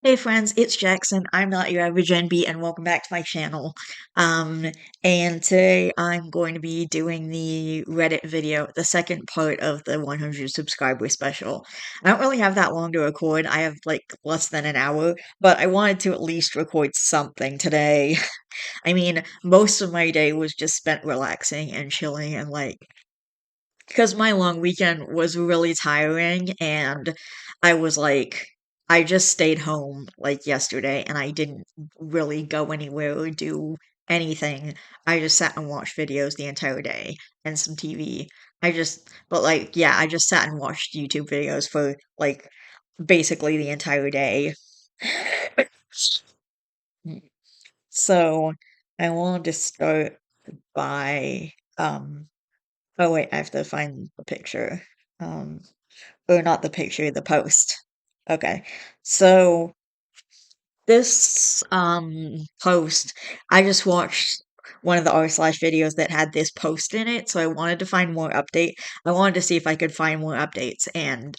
Hey friends, it's Jackson. I'm not your average NB, and welcome back to my channel. Um, and today I'm going to be doing the Reddit video, the second part of the 100 subscriber special. I don't really have that long to record. I have like less than an hour, but I wanted to at least record something today. I mean, most of my day was just spent relaxing and chilling and because my long weekend was really tiring and I was like I just stayed home like yesterday and I didn't really go anywhere or do anything. I just sat and watched videos the entire day and some TV. I just sat and watched YouTube videos for like basically the entire day. So I wanted to start by oh wait, I have to find the picture. Um or not the picture, the post. Okay. So this post, I just watched one of the r slash videos that had this post in it, so I wanted to find more update. I wanted to see if I could find more updates, and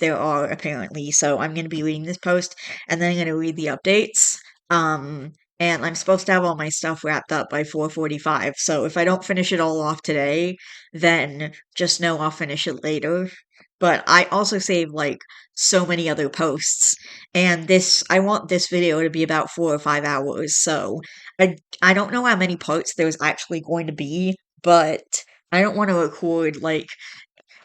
there are apparently. So I'm gonna be reading this post, and then I'm gonna read the updates. Um, and I'm supposed to have all my stuff wrapped up by 4:45. So if I don't finish it all off today, then just know I'll finish it later. But I also saved like so many other posts and I want this video to be about 4 or 5 hours. So I don't know how many parts there's actually going to be, but I don't want to record like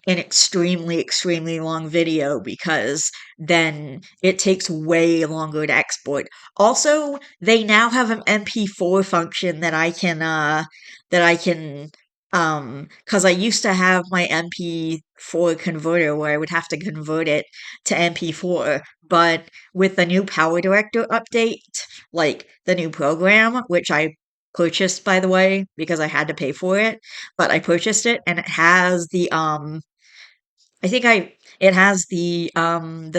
an extremely long video because then it takes way longer to export. Also, they now have an MP4 function that I can cuz I used to have my MP4 converter where I would have to convert it to MP4, but with the new Power Director update, like the new program, which I purchased by the way because I had to pay for it, but I purchased it and it has I think I it has the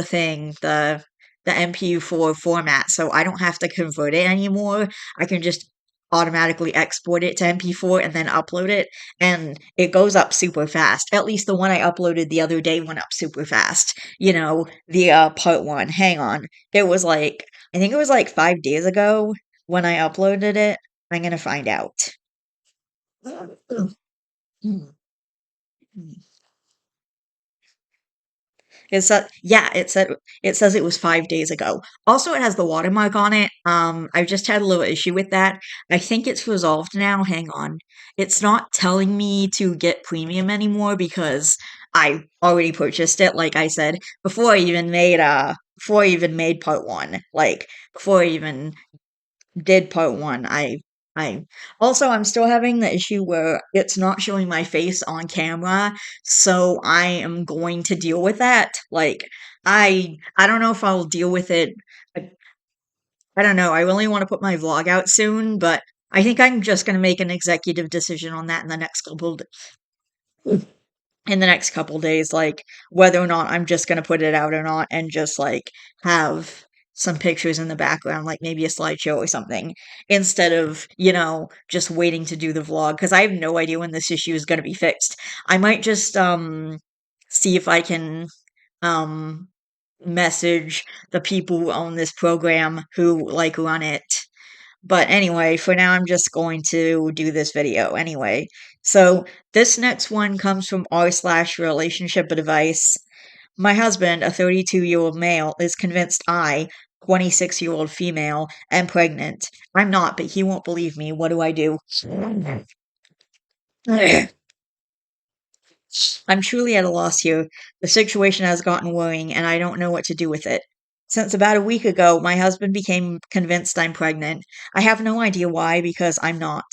thing, the MP4 format, so I don't have to convert it anymore. I can just automatically export it to MP4 and then upload it, and it goes up super fast. At least the one I uploaded the other day went up super fast. You know, the part one. Hang on. It was like I think it was like 5 days ago when I uploaded it. I'm gonna find out. It says it was 5 days ago. Also, it has the watermark on it. I've just had a little issue with that. I think it's resolved now. Hang on. It's not telling me to get premium anymore because I already purchased it, like I said, before I even made part one. Like before I even did part one. I also I'm still having the issue where it's not showing my face on camera, so I am going to deal with that. Like I don't know if I'll deal with it. I, I don't know. I really want to put my vlog out soon, but I think I'm just going to make an executive decision on that in the next couple days, like whether or not I'm just gonna put it out or not, and just like have some pictures in the background, like maybe a slideshow or something, instead of, just waiting to do the vlog, because I have no idea when this issue is gonna be fixed. I might just see if I can um message the people who own this program who like run it, but anyway, for now, I'm just going to do this video anyway. So this next one comes from r slash relationship advice. My husband, a 32-year-old male, is convinced I, 26-year-old female, am pregnant. I'm not, but he won't believe me. What do I do? I'm truly at a loss here. The situation has gotten worrying, and I don't know what to do with it. Since about a week ago, my husband became convinced I'm pregnant. I have no idea why, because I'm not.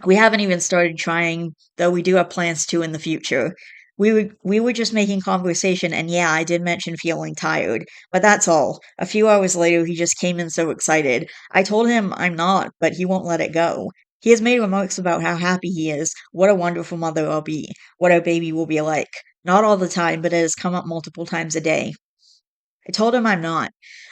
We haven't even started trying, though we do have plans to in the future. We were just making conversation, and yeah, I did mention feeling tired, but that's all. A few hours later, he just came in so excited. I told him I'm not, but he won't let it go. He has made remarks about how happy he is, what a wonderful mother I'll be, what our baby will be like. Not all the time, but it has come up multiple times a day. I told him I'm not.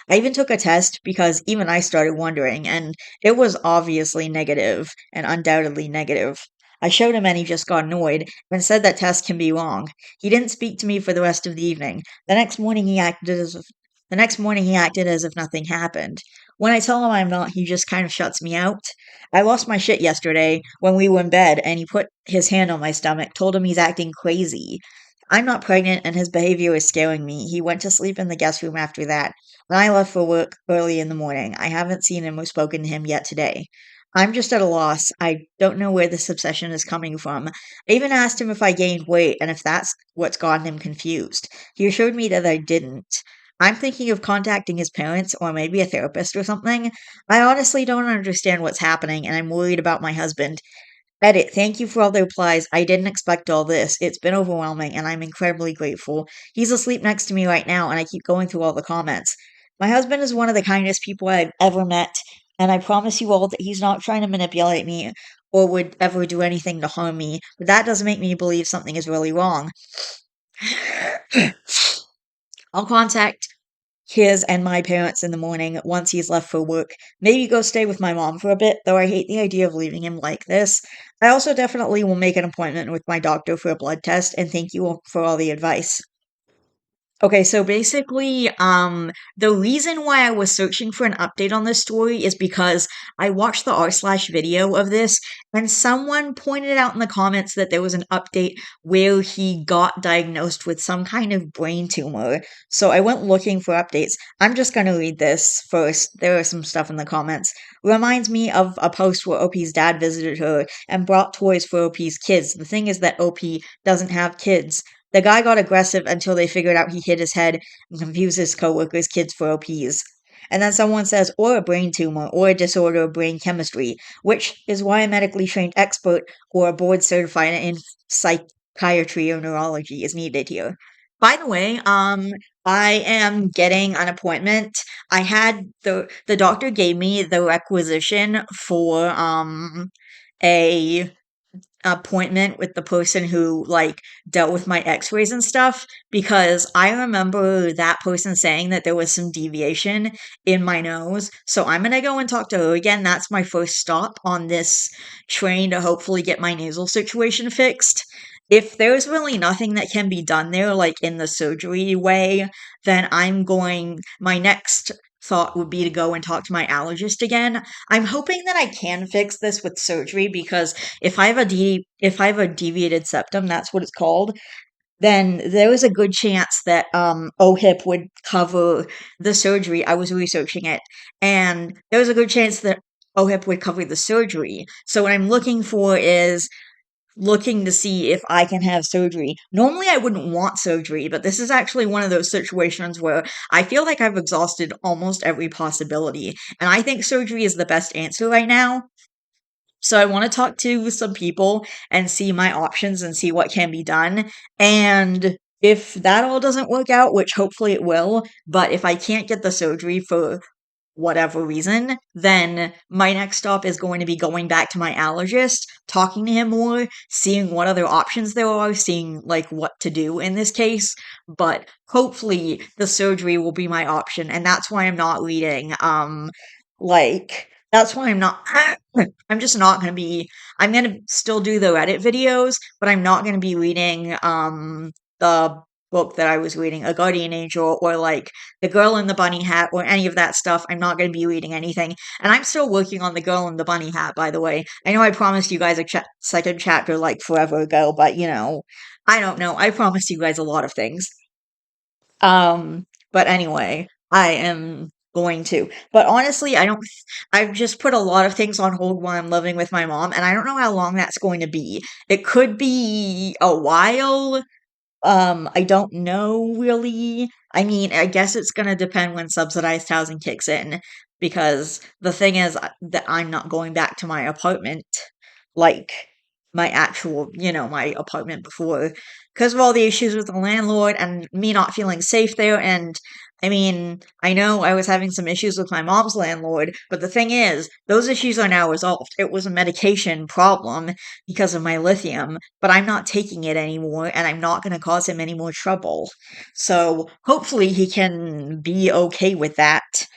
I even took a test because even I started wondering, and it was obviously negative and undoubtedly negative. I showed him and he just got annoyed and said that tests can be wrong. He didn't speak to me for the rest of the evening. The next morning he acted as if The next morning, he acted as if nothing happened. When I tell him I'm not, he just kind of shuts me out. I lost my shit yesterday when we were in bed and he put his hand on my stomach, told him he's acting crazy. I'm not pregnant and his behavior is scaring me. He went to sleep in the guest room after that. When I left for work early in the morning, I haven't seen him or spoken to him yet today. I'm just at a loss. I don't know where this obsession is coming from. I even asked him if I gained weight and if that's what's gotten him confused. He assured me that I didn't. I'm thinking of contacting his parents or maybe a therapist or something. I honestly don't understand what's happening and I'm worried about my husband. Edit. Thank you for all the replies. I didn't expect all this. It's been overwhelming and I'm incredibly grateful. He's asleep next to me right now and I keep going through all the comments. My husband is one of the kindest people I've ever met, and I promise you all that he's not trying to manipulate me or would ever do anything to harm me, but that doesn't make me believe something is really wrong. I'll contact his and my parents in the morning once he's left for work. Maybe go stay with my mom for a bit, though I hate the idea of leaving him like this. I also definitely will make an appointment with my doctor for a blood test, and thank you all for all the advice. Okay, so basically, the reason why I was searching for an update on this story is because I watched the r slash video of this, and someone pointed out in the comments that there was an update where he got diagnosed with some kind of brain tumor. So I went looking for updates. I'm just gonna read this first. There are some stuff in the comments. Reminds me of a post where OP's dad visited her and brought toys for OP's kids. The thing is that OP doesn't have kids. The guy got aggressive until they figured out he hit his head and confused his coworkers' kids for OPs. And then someone says, or a brain tumor, or a disorder of brain chemistry, which is why a medically trained expert or a board certified in psychiatry or neurology is needed here. By the way, I am getting an appointment. I had the doctor gave me the requisition for a appointment with the person who like dealt with my x-rays and stuff because I remember that person saying that there was some deviation in my nose. So I'm going to go and talk to her again. That's my first stop on this train to hopefully get my nasal situation fixed. If there's really nothing that can be done there, like in the surgery way, then my next thought would be to go and talk to my allergist again. I'm hoping that I can fix this with surgery because if I have a deviated septum, that's what it's called, then there is a good chance that OHIP would cover the surgery. I was researching it, and there was a good chance that OHIP would cover the surgery. So what I'm looking for is looking to see if I can have surgery. Normally, I wouldn't want surgery, but this is actually one of those situations where I feel like I've exhausted almost every possibility, and I think surgery is the best answer right now. So I want to talk to some people and see my options and see what can be done. And if that all doesn't work out, which hopefully it will, but if I can't get the surgery for whatever reason, then my next stop is going to be going back to my allergist, talking to him more, seeing what other options there are, seeing like what to do in this case. But hopefully the surgery will be my option, and that's why I'm not reading that's why I'm not I'm just not gonna be I'm gonna still do the Reddit videos, but I'm not gonna be reading the book that I was reading, A Guardian Angel, or like The Girl in the Bunny Hat, or any of that stuff. I'm not gonna be reading anything. And I'm still working on The Girl in the Bunny Hat, by the way. I know I promised you guys a second chapter like forever ago, but I don't know. I promised you guys a lot of things. But anyway, I am going to. But honestly, I've just put a lot of things on hold while I'm living with my mom, and I don't know how long that's going to be. It could be a while. I don't know really. I mean, I guess it's gonna depend when subsidized housing kicks in, because the thing is that I'm not going back to my apartment, like my actual, my apartment before, because of all the issues with the landlord and me not feeling safe there. And I mean, I know I was having some issues with my mom's landlord, but the thing is, those issues are now resolved. It was a medication problem because of my lithium, but I'm not taking it anymore and I'm not going to cause him any more trouble. So hopefully he can be okay with that.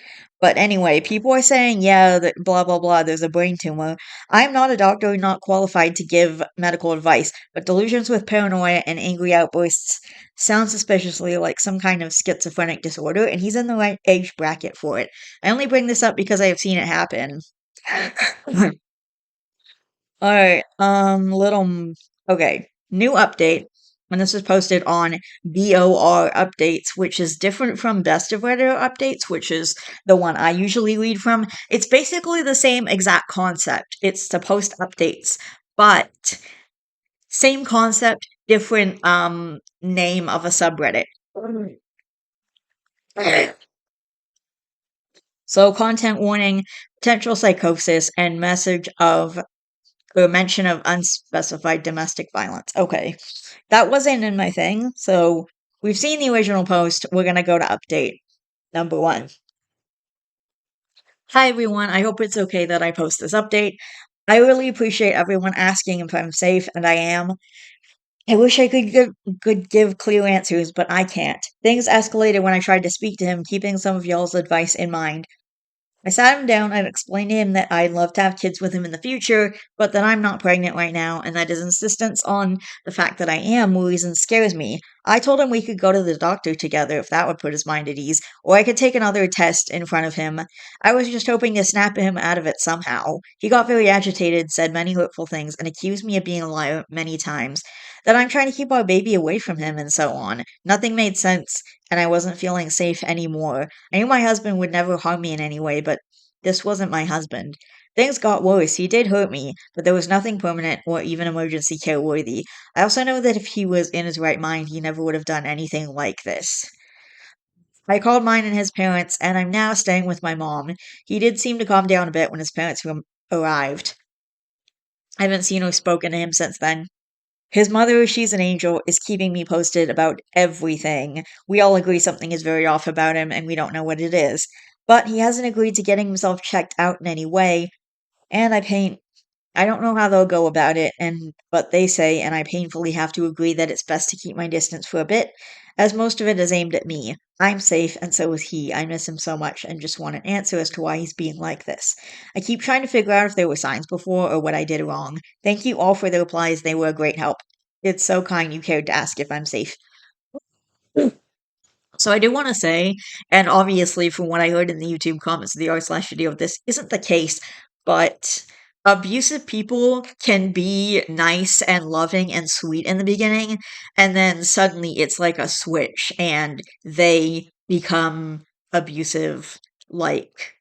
But anyway, people are saying, yeah, that blah, blah, blah, there's a brain tumor. I'm not a doctor, not qualified to give medical advice, but delusions with paranoia and angry outbursts sound suspiciously like some kind of schizophrenic disorder, and he's in the right age bracket for it. I only bring this up because I have seen it happen. Alright, okay. New update. And this is posted on BOR Updates, which is different from Best of Reddit Updates, which is the one I usually read from. It's basically the same exact concept. It's to post updates, but same concept, different name of a subreddit. So content warning, potential psychosis, and message of or mention of unspecified domestic violence. Okay. That wasn't in my thing. So we've seen the original post. We're going to go to update number one. Hi, everyone. I hope it's okay that I post this update. I really appreciate everyone asking if I'm safe, and I am. I wish I could give clear answers, but I can't. Things escalated when I tried to speak to him, keeping some of y'all's advice in mind. I sat him down and explained to him that I'd love to have kids with him in the future, but that I'm not pregnant right now, and that his insistence on the fact that I am worries and scares me. I told him we could go to the doctor together if that would put his mind at ease, or I could take another test in front of him. I was just hoping to snap him out of it somehow. He got very agitated, said many hurtful things, and accused me of being a liar many times. That I'm trying to keep our baby away from him, and so on. Nothing made sense, and I wasn't feeling safe anymore. I knew my husband would never harm me in any way, but this wasn't my husband. Things got worse. He did hurt me, but there was nothing permanent or even emergency care worthy. I also know that if he was in his right mind, he never would have done anything like this. I called mine and his parents, and I'm now staying with my mom. He did seem to calm down a bit when his parents arrived. I haven't seen or spoken to him since then. His mother, she's an angel, is keeping me posted about everything. We all agree something is very off about him, and we don't know what it is. But he hasn't agreed to getting himself checked out in any way, and I don't know how they'll go about it, and but they say, and I painfully have to agree that it's best to keep my distance for a bit, as most of it is aimed at me. I'm safe, and so is he. I miss him so much and just want an answer as to why he's being like this. I keep trying to figure out if there were signs before or what I did wrong. Thank you all for the replies, they were a great help. It's so kind you cared to ask if I'm safe. So I do want to say, and obviously from what I heard in the YouTube comments of the r/video of this isn't the case, but abusive people can be nice and loving and sweet in the beginning, and then suddenly it's like a switch and they become abusive, like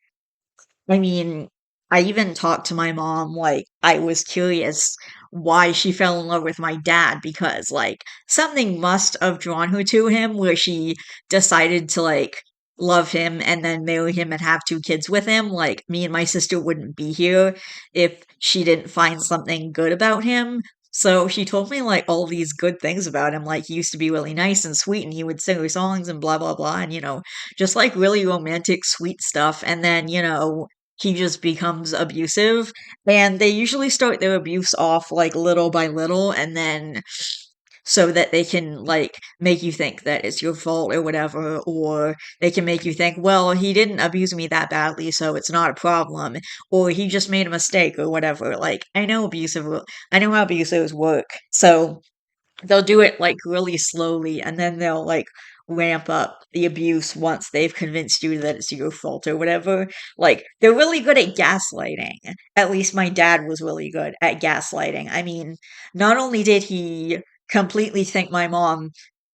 I mean, I even talked to my mom, like, I was curious why she fell in love with my dad because, like, something must have drawn her to him where she decided to, like, love him and then marry him and have 2 kids with him. Like, me and my sister wouldn't be here if she didn't find something good about him. So she told me, like, all these good things about him, like, he used to be really nice and sweet and he would sing her songs and blah, blah, blah, and, just, like, really romantic, sweet stuff, and then, he just becomes abusive. And they usually start their abuse off like little by little, and then so that they can like make you think that it's your fault or whatever, or they can make you think, well, he didn't abuse me that badly, so it's not a problem, or he just made a mistake or whatever. Like, I know how abusers work. So they'll do it like really slowly and then they'll like ramp up the abuse once they've convinced you that it's your fault or whatever. Like they're really good at gaslighting. At least my dad was really good at gaslighting. I mean, not only did he completely think my mom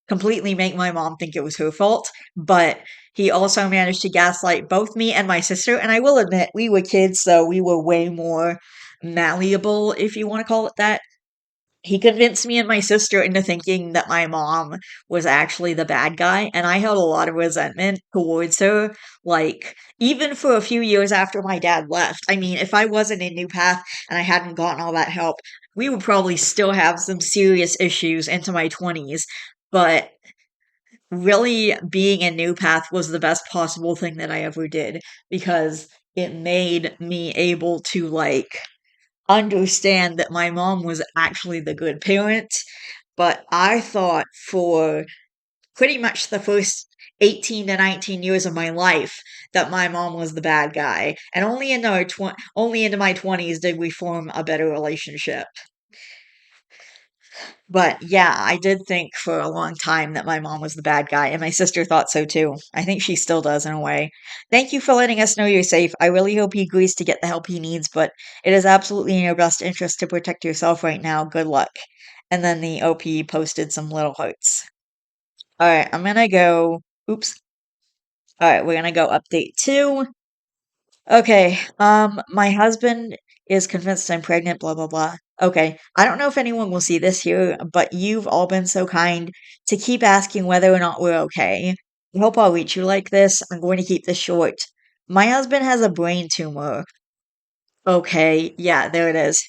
completely make my mom think it was her fault, but he also managed to gaslight both me and my sister. And I will admit, we were kids, so we were way more malleable, if you want to call it that. He convinced me and my sister into thinking that my mom was actually the bad guy, and I held a lot of resentment towards her, like, even for a few years after my dad left. I mean, if I wasn't in New Path and I hadn't gotten all that help, we would probably still have some serious issues into my 20s. But really, being in New Path was the best possible thing that I ever did because it made me able to, like, understand that my mom was actually the good parent, but I thought for pretty much the first 18 to 19 years of my life that my mom was the bad guy. And only into my 20s did we form a better relationship. But yeah, I did think for a long time that my mom was the bad guy, and my sister thought so too. I think she still does in a way. Thank you for letting us know you're safe. I really hope he agrees to get the help he needs, but it is absolutely in your best interest to protect yourself right now. Good luck. And then the OP posted some little hearts. All right, I'm gonna go. Oops. All right, we're gonna go update two. Okay, my husband is convinced I'm pregnant, blah, blah, blah. Okay, I don't know if anyone will see this here, but you've all been so kind to keep asking whether or not we're okay. I hope I'll reach you like this. I'm going to keep this short. My husband has a brain tumor. Okay, yeah, there it is.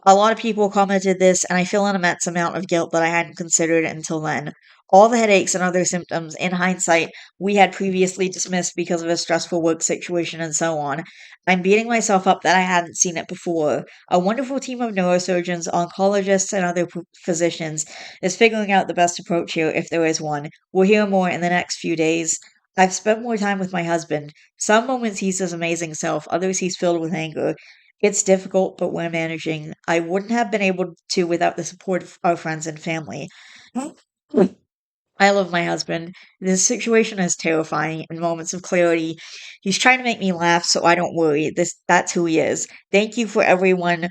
A lot of people commented this, and I feel an immense amount of guilt that I hadn't considered until then. All the headaches and other symptoms, in hindsight, we had previously dismissed because of a stressful work situation and so on. I'm beating myself up that I hadn't seen it before. A wonderful team of neurosurgeons, oncologists, and other physicians is figuring out the best approach here if there is one. We'll hear more in the next few days. I've spent more time with my husband. Some moments he's his amazing self, others he's filled with anger. It's difficult, but we're managing. I wouldn't have been able to without the support of our friends and family. I love my husband. This situation is terrifying. In moments of clarity, he's trying to make me laugh, so I don't worry. That's who he is. Thank you for everyone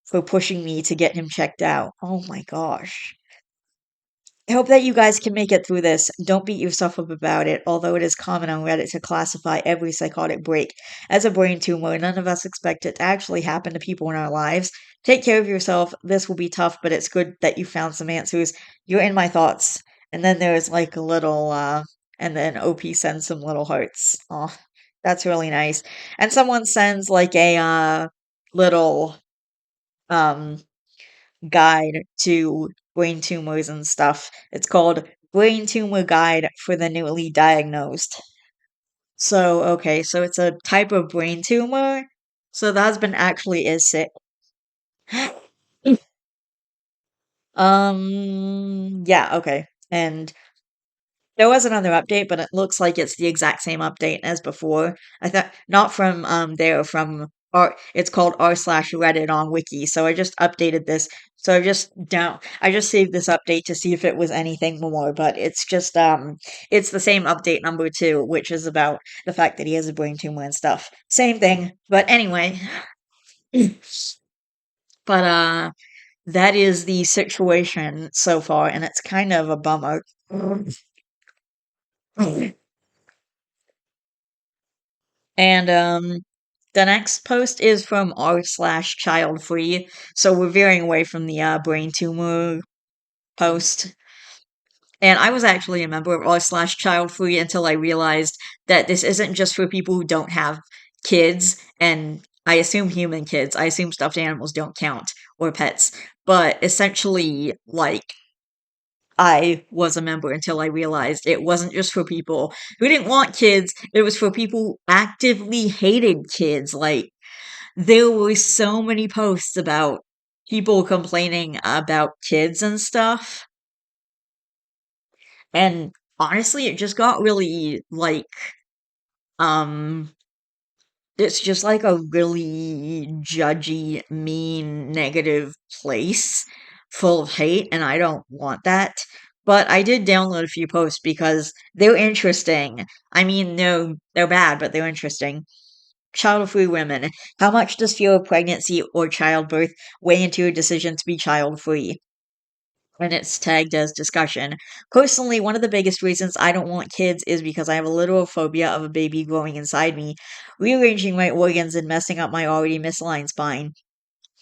for pushing me to get him checked out. Oh my gosh. I hope that you guys can make it through this. Don't beat yourself up about it, although it is common on Reddit to classify every psychotic break as a brain tumor. None of us expect it to actually happen to people in our lives. Take care of yourself. This will be tough, but it's good that you found some answers. You're in my thoughts. And then there's like a little, and then OP sends some little hearts. Oh, that's really nice. And someone sends like a, little, um, guide to brain tumors and stuff. It's called Brain Tumor Guide for the Newly Diagnosed. So, okay, so it's a type of brain tumor. So the husband actually is sick. Yeah, okay. And there was another update, but it looks like it's the exact same update as before. I thought not from there from r it's called r/Reddit on wiki. So I just updated this. So I just saved this update to see if it was anything more, but it's the same update number two, which is about the fact that he has a brain tumor and stuff. Same thing. But anyway, but that is the situation so far, and it's kind of a bummer. And the next post is from r/child free. So we're veering away from the brain tumor post. And I was actually a member of r/child free until I realized that this isn't just for people who don't have kids, and I assume human kids. I assume stuffed animals don't count or pets. But essentially, like I was a member until I realized it wasn't just for people who didn't want kids, it was for people who actively hated kids. Like, there were so many posts about people complaining about kids and stuff. And honestly, it just got really, like, um, it's just like a really judgy, mean, negative place full of hate, and I don't want that. But I did download a few posts because they're interesting. I mean, no, they're bad, but they're interesting. Child-free women. How much does fear of pregnancy or childbirth weigh into your decision to be child-free? And it's tagged as discussion. Personally, one of the biggest reasons I don't want kids is because I have a literal phobia of a baby growing inside me, rearranging my organs and messing up my already misaligned spine,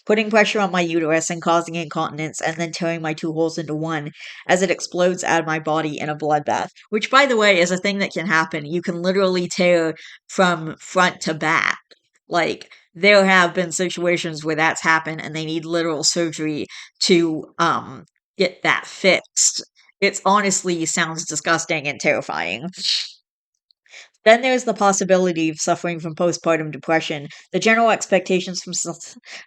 putting pressure on my uterus and causing incontinence, and then tearing my two holes into one as it explodes out of my body in a bloodbath. Which, by the way, is a thing that can happen. You can literally tear from front to back. Like, there have been situations where that's happened and they need literal surgery to get that fixed. It's honestly sounds disgusting and terrifying. Then there's the possibility of suffering from postpartum depression, the general expectations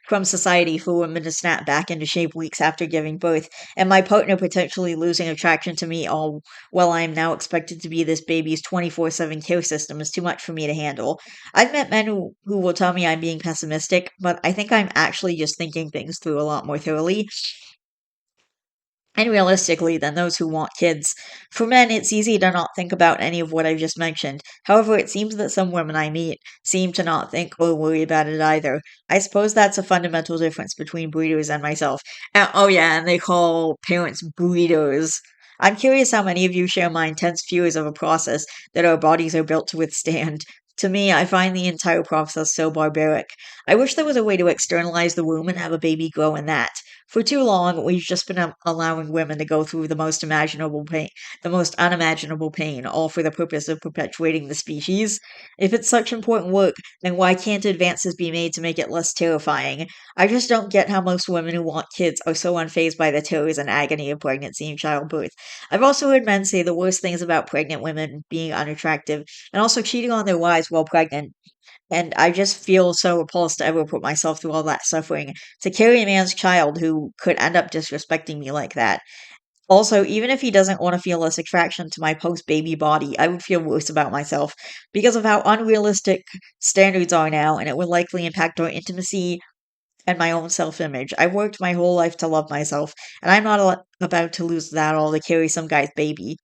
from society for women to snap back into shape weeks after giving birth, and my partner potentially losing attraction to me all while I am now expected to be this baby's 24/7 care system is too much for me to handle. I've met men who will tell me I'm being pessimistic, but I think I'm actually just thinking things through a lot more thoroughly and realistically than those who want kids. For men, it's easy to not think about any of what I've just mentioned. However, it seems that some women I meet seem to not think or worry about it either. I suppose that's a fundamental difference between breeders and myself. Oh, yeah, and they call parents breeders. I'm curious how many of you share my intense fears of a process that our bodies are built to withstand. To me, I find the entire process so barbaric. I wish there was a way to externalize the womb and have a baby grow in that. For too long, we've just been allowing women to go through the most unimaginable pain, all for the purpose of perpetuating the species. If it's such important work, then why can't advances be made to make it less terrifying? I just don't get how most women who want kids are so unfazed by the terrors and agony of pregnancy and childbirth. I've also heard men say the worst things about pregnant women being unattractive and also cheating on their wives while pregnant. And I just feel so repulsed to ever put myself through all that suffering to carry a man's child who could end up disrespecting me like that. Also, even if he doesn't want to feel less attraction to my post baby body, I would feel worse about myself because of how unrealistic standards are now, and it would likely impact our intimacy and my own self image. I've worked my whole life to love myself, and I'm not about to lose that all to carry some guy's baby.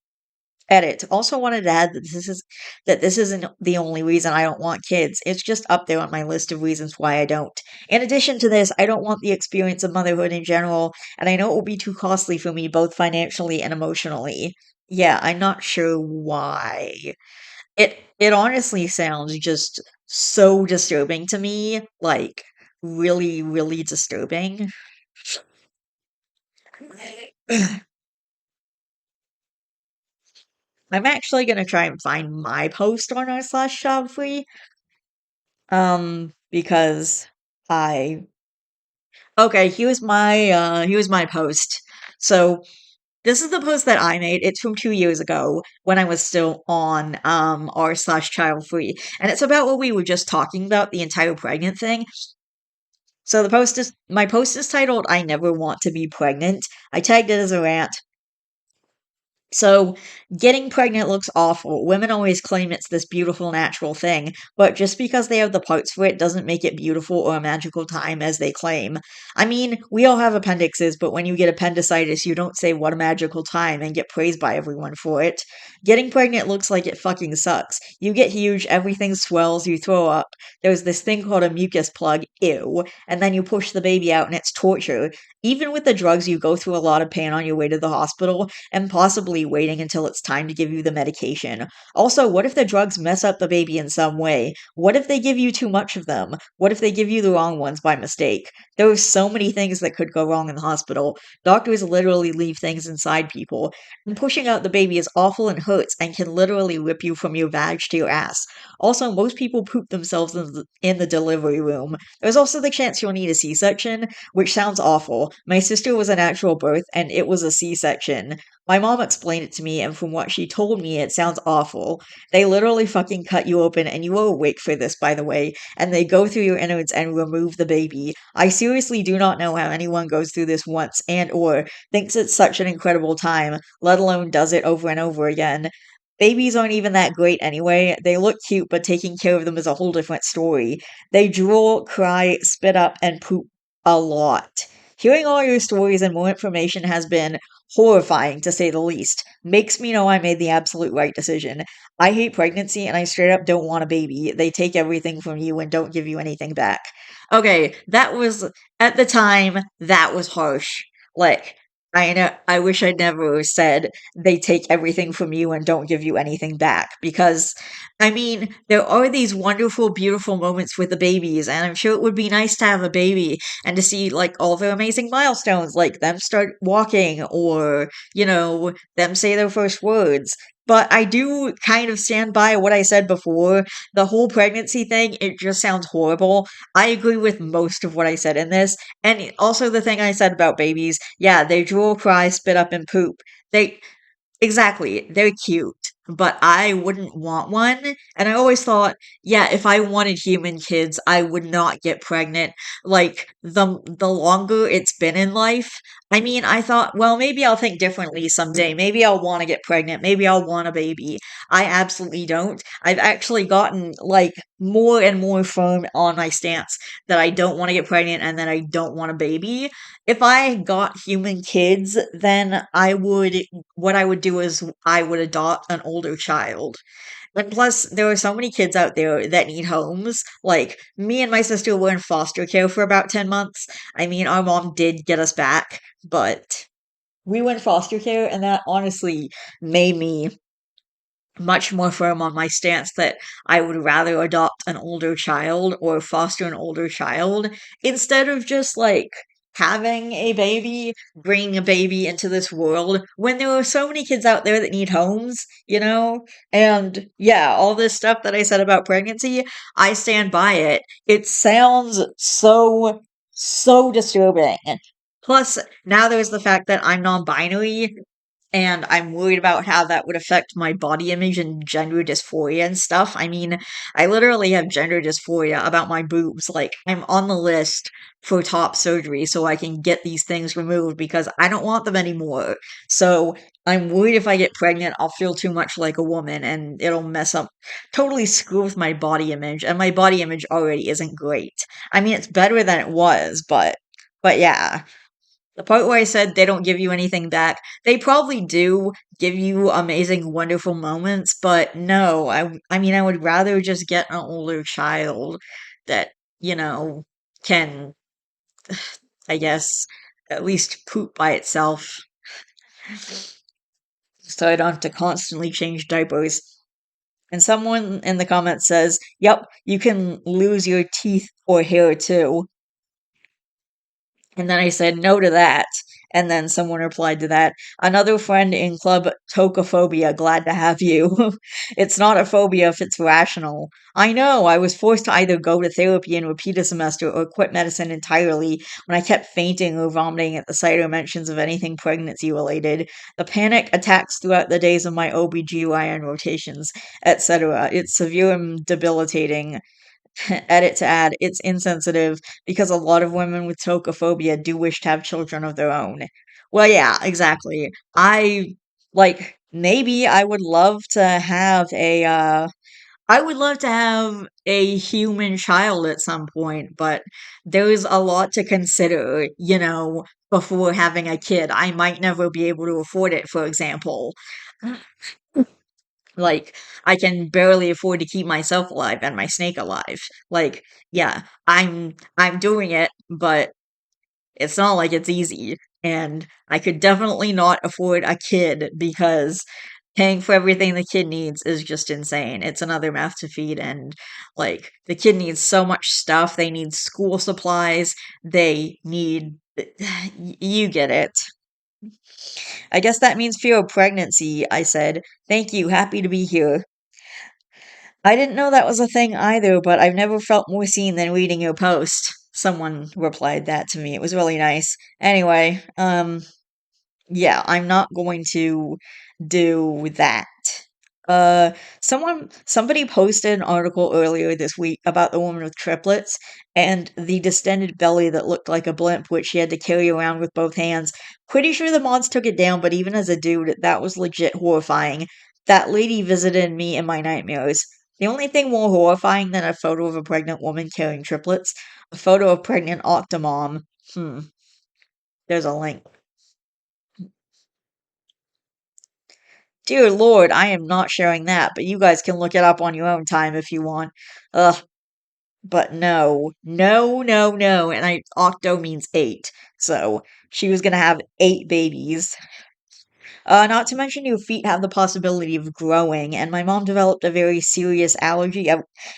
Edit. Also wanted to add that this isn't the only reason I don't want kids. It's just up there on my list of reasons why I don't. In addition to this, I don't want the experience of motherhood in general, and I know it will be too costly for me both financially and emotionally. Yeah, I'm not sure why. It honestly sounds just so disturbing to me, like really, really disturbing. I'm actually gonna try and find my post on r slash job free. Because I okay, here's my post. So this is the post that I made. It's from 2 years ago when I was still on r slash child free. And it's about what we were just talking about, the entire pregnant thing. So the post is my post is titled I Never Want to Be Pregnant. I tagged it as a rant. So, getting pregnant looks awful. Women always claim it's this beautiful natural thing, but just because they have the parts for it doesn't make it beautiful or a magical time as they claim. I mean, we all have appendixes, but when you get appendicitis, you don't say what a magical time and get praised by everyone for it. Getting pregnant looks like it fucking sucks. You get huge, everything swells, you throw up. There's this thing called a mucus plug, ew, and then you push the baby out and it's torture. Even with the drugs, you go through a lot of pain on your way to the hospital and possibly waiting until it's time to give you the medication. Also, what if the drugs mess up the baby in some way? What if they give you too much of them? What if they give you the wrong ones by mistake? There are so many things that could go wrong in the hospital. Doctors literally leave things inside people. And pushing out the baby is awful and hurts and can literally rip you from your vag to your ass. Also, most people poop themselves in the delivery room. There's also the chance you'll need a C section, which sounds awful. My sister was a natural birth and it was a C section. My mom explained it to me, and from what she told me, it sounds awful. They literally fucking cut you open, and you are awake for this, by the way, and they go through your innards and remove the baby. I seriously do not know how anyone goes through this once and or thinks it's such an incredible time, let alone does it over and over again. Babies aren't even that great anyway. They look cute, but taking care of them is a whole different story. They drool, cry, spit up, and poop a lot. Hearing all your stories and more information has been horrifying to say the least. Makes me know I made the absolute right decision. I hate pregnancy and I straight up don't want a baby. They take everything from you and don't give you anything back. Okay, that was at the time that was harsh. Like I wish I'd never said they take everything from you and don't give you anything back because I mean, there are these wonderful beautiful moments with the babies and I'm sure it would be nice to have a baby and to see like all their amazing milestones, like them start walking or, them say their first words. But I do kind of stand by what I said before. The whole pregnancy thing, it just sounds horrible. I agree with most of what I said in this. And also the thing I said about babies, yeah, they drool, cry, spit up, and poop. They, exactly, they're cute. but I wouldn't want one. And I always thought, yeah, if I wanted human kids, I would not get pregnant. Like the longer it's been in life, I mean, I thought, well, maybe I'll think differently someday. Maybe I'll want to get pregnant. Maybe I'll want a baby. I absolutely don't. I've actually gotten like more and more firm on my stance that I don't want to get pregnant and that I don't want a baby. If I got human kids, then what I would do is I would adopt an older child. And plus, there are so many kids out there that need homes. Like, me and my sister were in foster care for about 10 months. I mean, our mom did get us back, but we went foster care, and that honestly made me much more firm on my stance that I would rather adopt an older child or foster an older child instead of just like having a baby, bringing a baby into this world when there are so many kids out there that need homes, you know? And yeah, all this stuff that I said about pregnancy, I stand by it. It sounds so disturbing. Plus, now there's the fact that I'm non-binary, and I'm worried about how that would affect my body image and gender dysphoria and stuff. I mean, I literally have gender dysphoria about my boobs. Like, I'm on the list for top surgery so I can get these things removed because I don't want them anymore. So, I'm worried if I get pregnant, I'll feel too much like a woman and it'll mess up, totally screw with my body image. And my body image already isn't great. I mean, it's better than it was, but yeah. The part where I said they don't give you anything back, they probably do give you amazing, wonderful moments, but no, I mean, I would rather just get an older child that, you know, can, I guess, at least poop by itself, so I don't have to constantly change diapers. And someone in the comments says, yep, you can lose your teeth or hair too. And then I said no to that. And then someone replied to that, another friend in Club Tokophobia, glad to have you. It's not a phobia if it's rational. I know, I was forced to either go to therapy and repeat a semester or quit medicine entirely when I kept fainting or vomiting at the sight or mentions of anything pregnancy related. The panic attacks throughout the days of my OBGYN rotations, etc. It's severe and debilitating. Edit to add, it's insensitive because a lot of women with tocophobia do wish to have children of their own. Well, yeah, exactly. Maybe I would love to have I would love to have a human child at some point, but there's a lot to consider, before having a kid. I might never be able to afford it, for example. Like, I can barely afford to keep myself alive and my snake alive. Like, yeah, I'm doing it, but it's not like it's easy. And I could definitely not afford a kid because paying for everything the kid needs is just insane. It's another mouth to feed, and like the kid needs so much stuff. They need school supplies. They need you get it. I guess that means fear of pregnancy, I said. Thank you, happy to be here. I didn't know that was a thing either, but I've never felt more seen than reading your post. Someone replied that to me. It was really nice. Anyway, yeah, I'm not going to do that. Uh, somebody posted an article earlier this week about the woman with triplets and the distended belly that looked like a blimp, which she had to carry around with both hands. Pretty sure the mods took it down, but even as a dude, that was legit horrifying. That lady visited me in my nightmares. The only thing more horrifying than a photo of a pregnant woman carrying triplets, a photo of pregnant Octomom. There's a link. Dear Lord, I am not sharing that, but you guys can look it up on your own time if you want. Ugh, but no. No, no, no. And Octo means eight. So she was gonna have eight babies. Not to mention your feet have the possibility of growing, and my mom developed a very serious allergy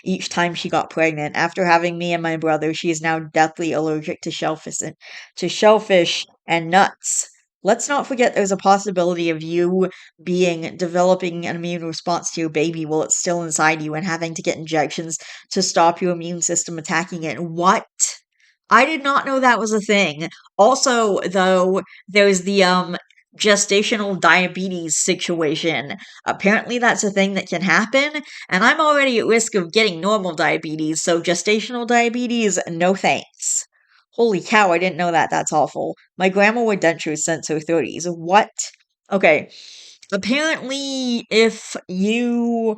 each time she got pregnant. After having me and my brother, she is now deathly allergic to shellfish and nuts. Let's not forget there's a possibility of you developing an immune response to your baby while it's still inside you and having to get injections to stop your immune system attacking it. What? I did not know that was a thing. Also, though, there's gestational diabetes situation. Apparently, that's a thing that can happen, and I'm already at risk of getting normal diabetes, so gestational diabetes, no thanks. Holy cow, I didn't know that. That's awful. My grandma wore dentures since her 30s. What? Okay. Apparently, if you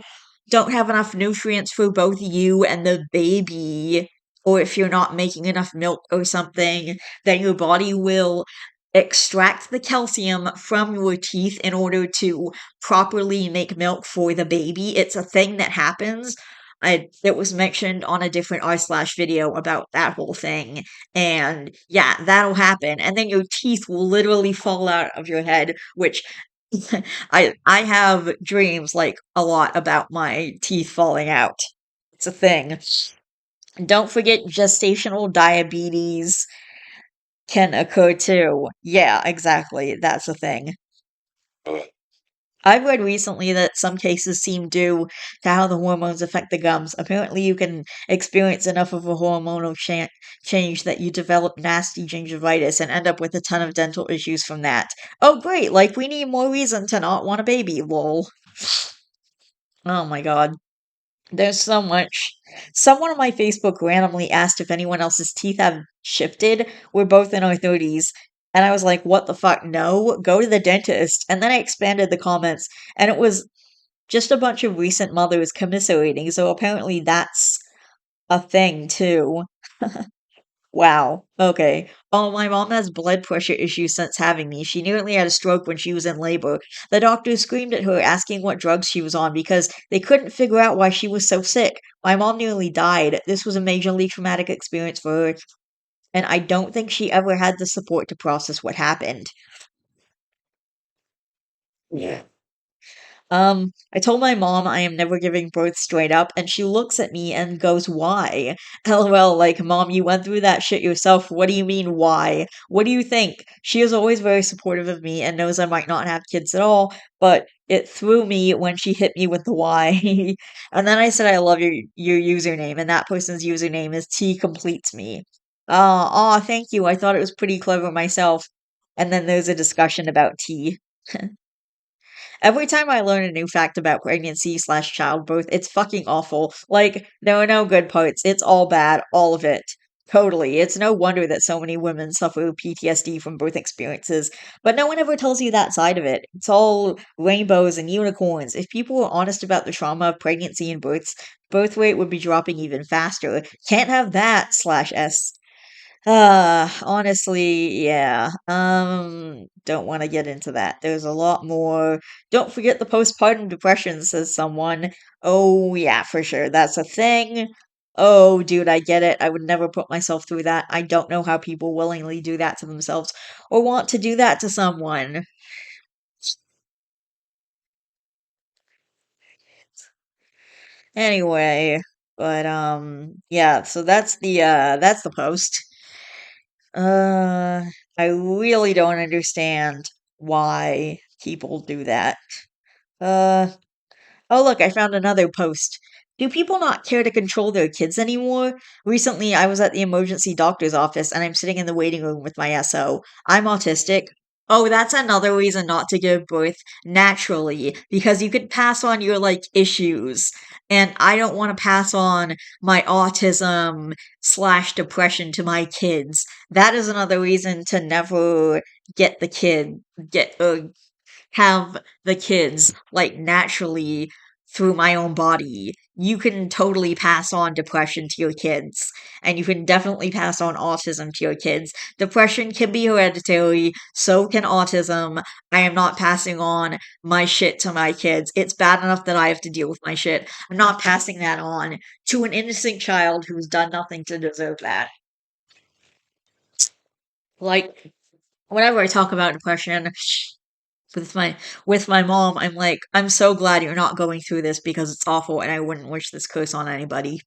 don't have enough nutrients for both you and the baby, or if you're not making enough milk or something, then your body will extract the calcium from your teeth in order to properly make milk for the baby. It's a thing that happens. It was mentioned on a different r slash video about that whole thing. And yeah, that'll happen. And then your teeth will literally fall out of your head, which I have dreams like a lot about my teeth falling out. It's a thing. Don't forget gestational diabetes can occur too. Yeah, exactly. That's a thing. I've read recently that some cases seem due to how the hormones affect the gums. Apparently, you can experience enough of a hormonal change that you develop nasty gingivitis and end up with a ton of dental issues from that. Oh, great! Like, we need more reason to not want a baby, lol. Oh my god. There's so much. Someone on my Facebook randomly asked if anyone else's teeth have shifted. We're both in our 30s. And I was like, what the fuck? No, go to the dentist. And then I expanded the comments, and it was just a bunch of recent mothers commiserating. So apparently that's a thing too. Wow. Okay. Oh, my mom has blood pressure issues since having me. She nearly had a stroke when she was in labor. The doctors screamed at her, asking what drugs she was on because they couldn't figure out why she was so sick. My mom nearly died. This was a majorly traumatic experience for her, and I don't think she ever had the support to process what happened. Yeah. I told my mom I am never giving birth straight up, and she looks at me and goes, "Why?" LOL, like, Mom, you went through that shit yourself. What do you mean, why? What do you think? She is always very supportive of me and knows I might not have kids at all, but it threw me when she hit me with the why. And then I said, I love your username, and that person's username is T completes me. Thank you. I thought it was pretty clever myself. And then there's a discussion about T. Every time I learn a new fact about pregnancy slash childbirth, it's fucking awful. Like, there are no good parts. It's all bad. All of it. Totally. It's no wonder that so many women suffer PTSD from birth experiences. But no one ever tells you that side of it. It's all rainbows and unicorns. If people were honest about the trauma of pregnancy and births, birth rate would be dropping even faster. Can't have that slash S. Honestly, yeah. Don't want to get into that. There's a lot more. Don't forget the postpartum depression, says someone. Oh, yeah, for sure. That's a thing. Oh, dude, I get it. I would never put myself through that. I don't know how people willingly do that to themselves or want to do that to someone. Anyway, but yeah, so that's the post. Uh, I really don't understand why people do that. Uh, oh, look, I found another post. Do people not care to control their kids anymore? Recently, I was at the emergency doctor's office and I'm sitting in the waiting room with my SO. I'm autistic. Oh, that's another reason not to give birth naturally, because you could pass on your like issues. And I don't want to pass on my autism slash depression to my kids. That is another reason to never get the kid, get, have the kids like naturally through my own body. You can totally pass on depression to your kids, and you can definitely pass on autism to your kids. Depression can be hereditary, so can autism. I am not passing on my shit to my kids. It's bad enough that I have to deal with my shit. I'm not passing that on to an innocent child who's done nothing to deserve that. Like, whenever I talk about depression, with my mom, I'm like, I'm so glad you're not going through this because it's awful and I wouldn't wish this curse on anybody.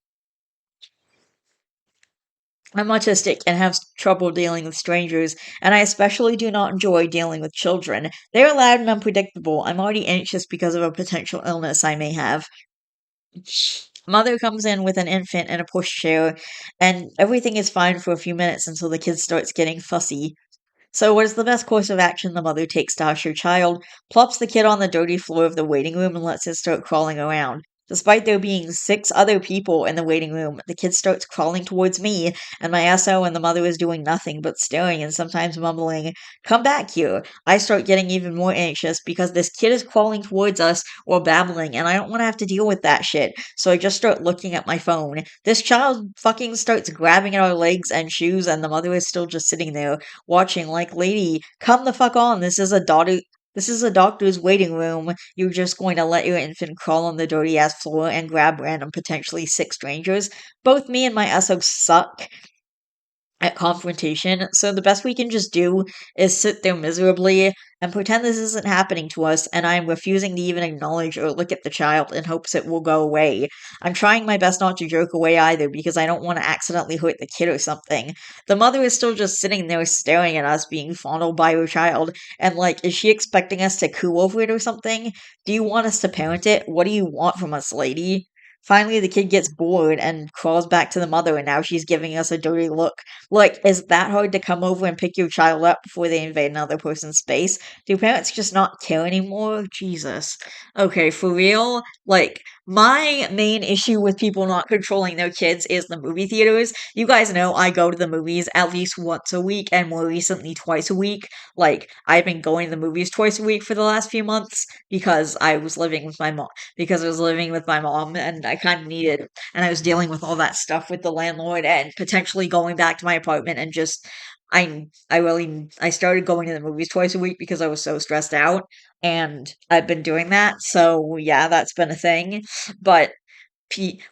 I'm autistic and have trouble dealing with strangers, and I especially do not enjoy dealing with children. They're loud and unpredictable. I'm already anxious because of a potential illness I may have. Mother comes in with an infant in a pushchair, and everything is fine for a few minutes until the kid starts getting fussy. So, what is the best course of action the mother takes to hush her child? Plops the kid on the dirty floor of the waiting room and lets it start crawling around. Despite there being six other people in the waiting room, the kid starts crawling towards me, and my SO and the mother is doing nothing but staring and sometimes mumbling, "Come back here." I start getting even more anxious because this kid is crawling towards us or babbling, and I don't want to have to deal with that shit. So I just start looking at my phone. This child fucking starts grabbing at our legs and shoes, and the mother is still just sitting there watching like, lady, come the fuck on. This is a doctor's waiting room. You're just going to let your infant crawl on the dirty ass floor and grab random potentially sick strangers. Both me and my SO suck at confrontation, so the best we can just do is sit there miserably and pretend this isn't happening to us, and I'm refusing to even acknowledge or look at the child in hopes it will go away. I'm trying my best not to jerk away either because I don't want to accidentally hurt the kid or something. The mother is still just sitting there staring at us being fondled by her child, and like, is she expecting us to coo over it or something? Do you want us to parent it? What do you want from us, lady? Finally, the kid gets bored and crawls back to the mother, and now she's giving us a dirty look. Like, is that hard to come over and pick your child up before they invade another person's space? Do parents just not care anymore? Jesus. Okay, for real, like, my main issue with people not controlling their kids is the movie theaters. You guys know I go to the movies at least once a week and more recently twice a week. Like, I've been going to the movies twice a week for the last few months because I was living with my mom and I kind of needed and I was dealing with all that stuff with the landlord and potentially going back to my apartment and just I started going to the movies twice a week because I was so stressed out and I've been doing that. So yeah, that's been a thing. But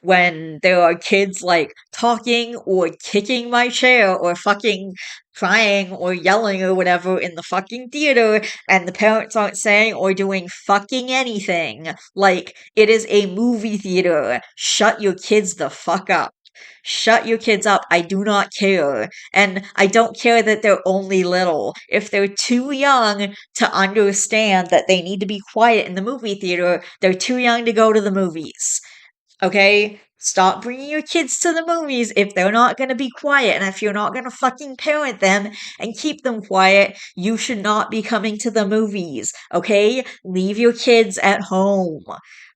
when there are kids like talking or kicking my chair or fucking crying or yelling or whatever in the fucking theater and the parents aren't saying or doing fucking anything, like it is a movie theater. Shut your kids the fuck up. Shut your kids up. I do not care. And I don't care that they're only little. If they're too young to understand that they need to be quiet in the movie theater, they're too young to go to the movies. Okay? Stop bringing your kids to the movies if they're not going to be quiet. And if you're not going to fucking parent them and keep them quiet, you should not be coming to the movies. Okay? Leave your kids at home.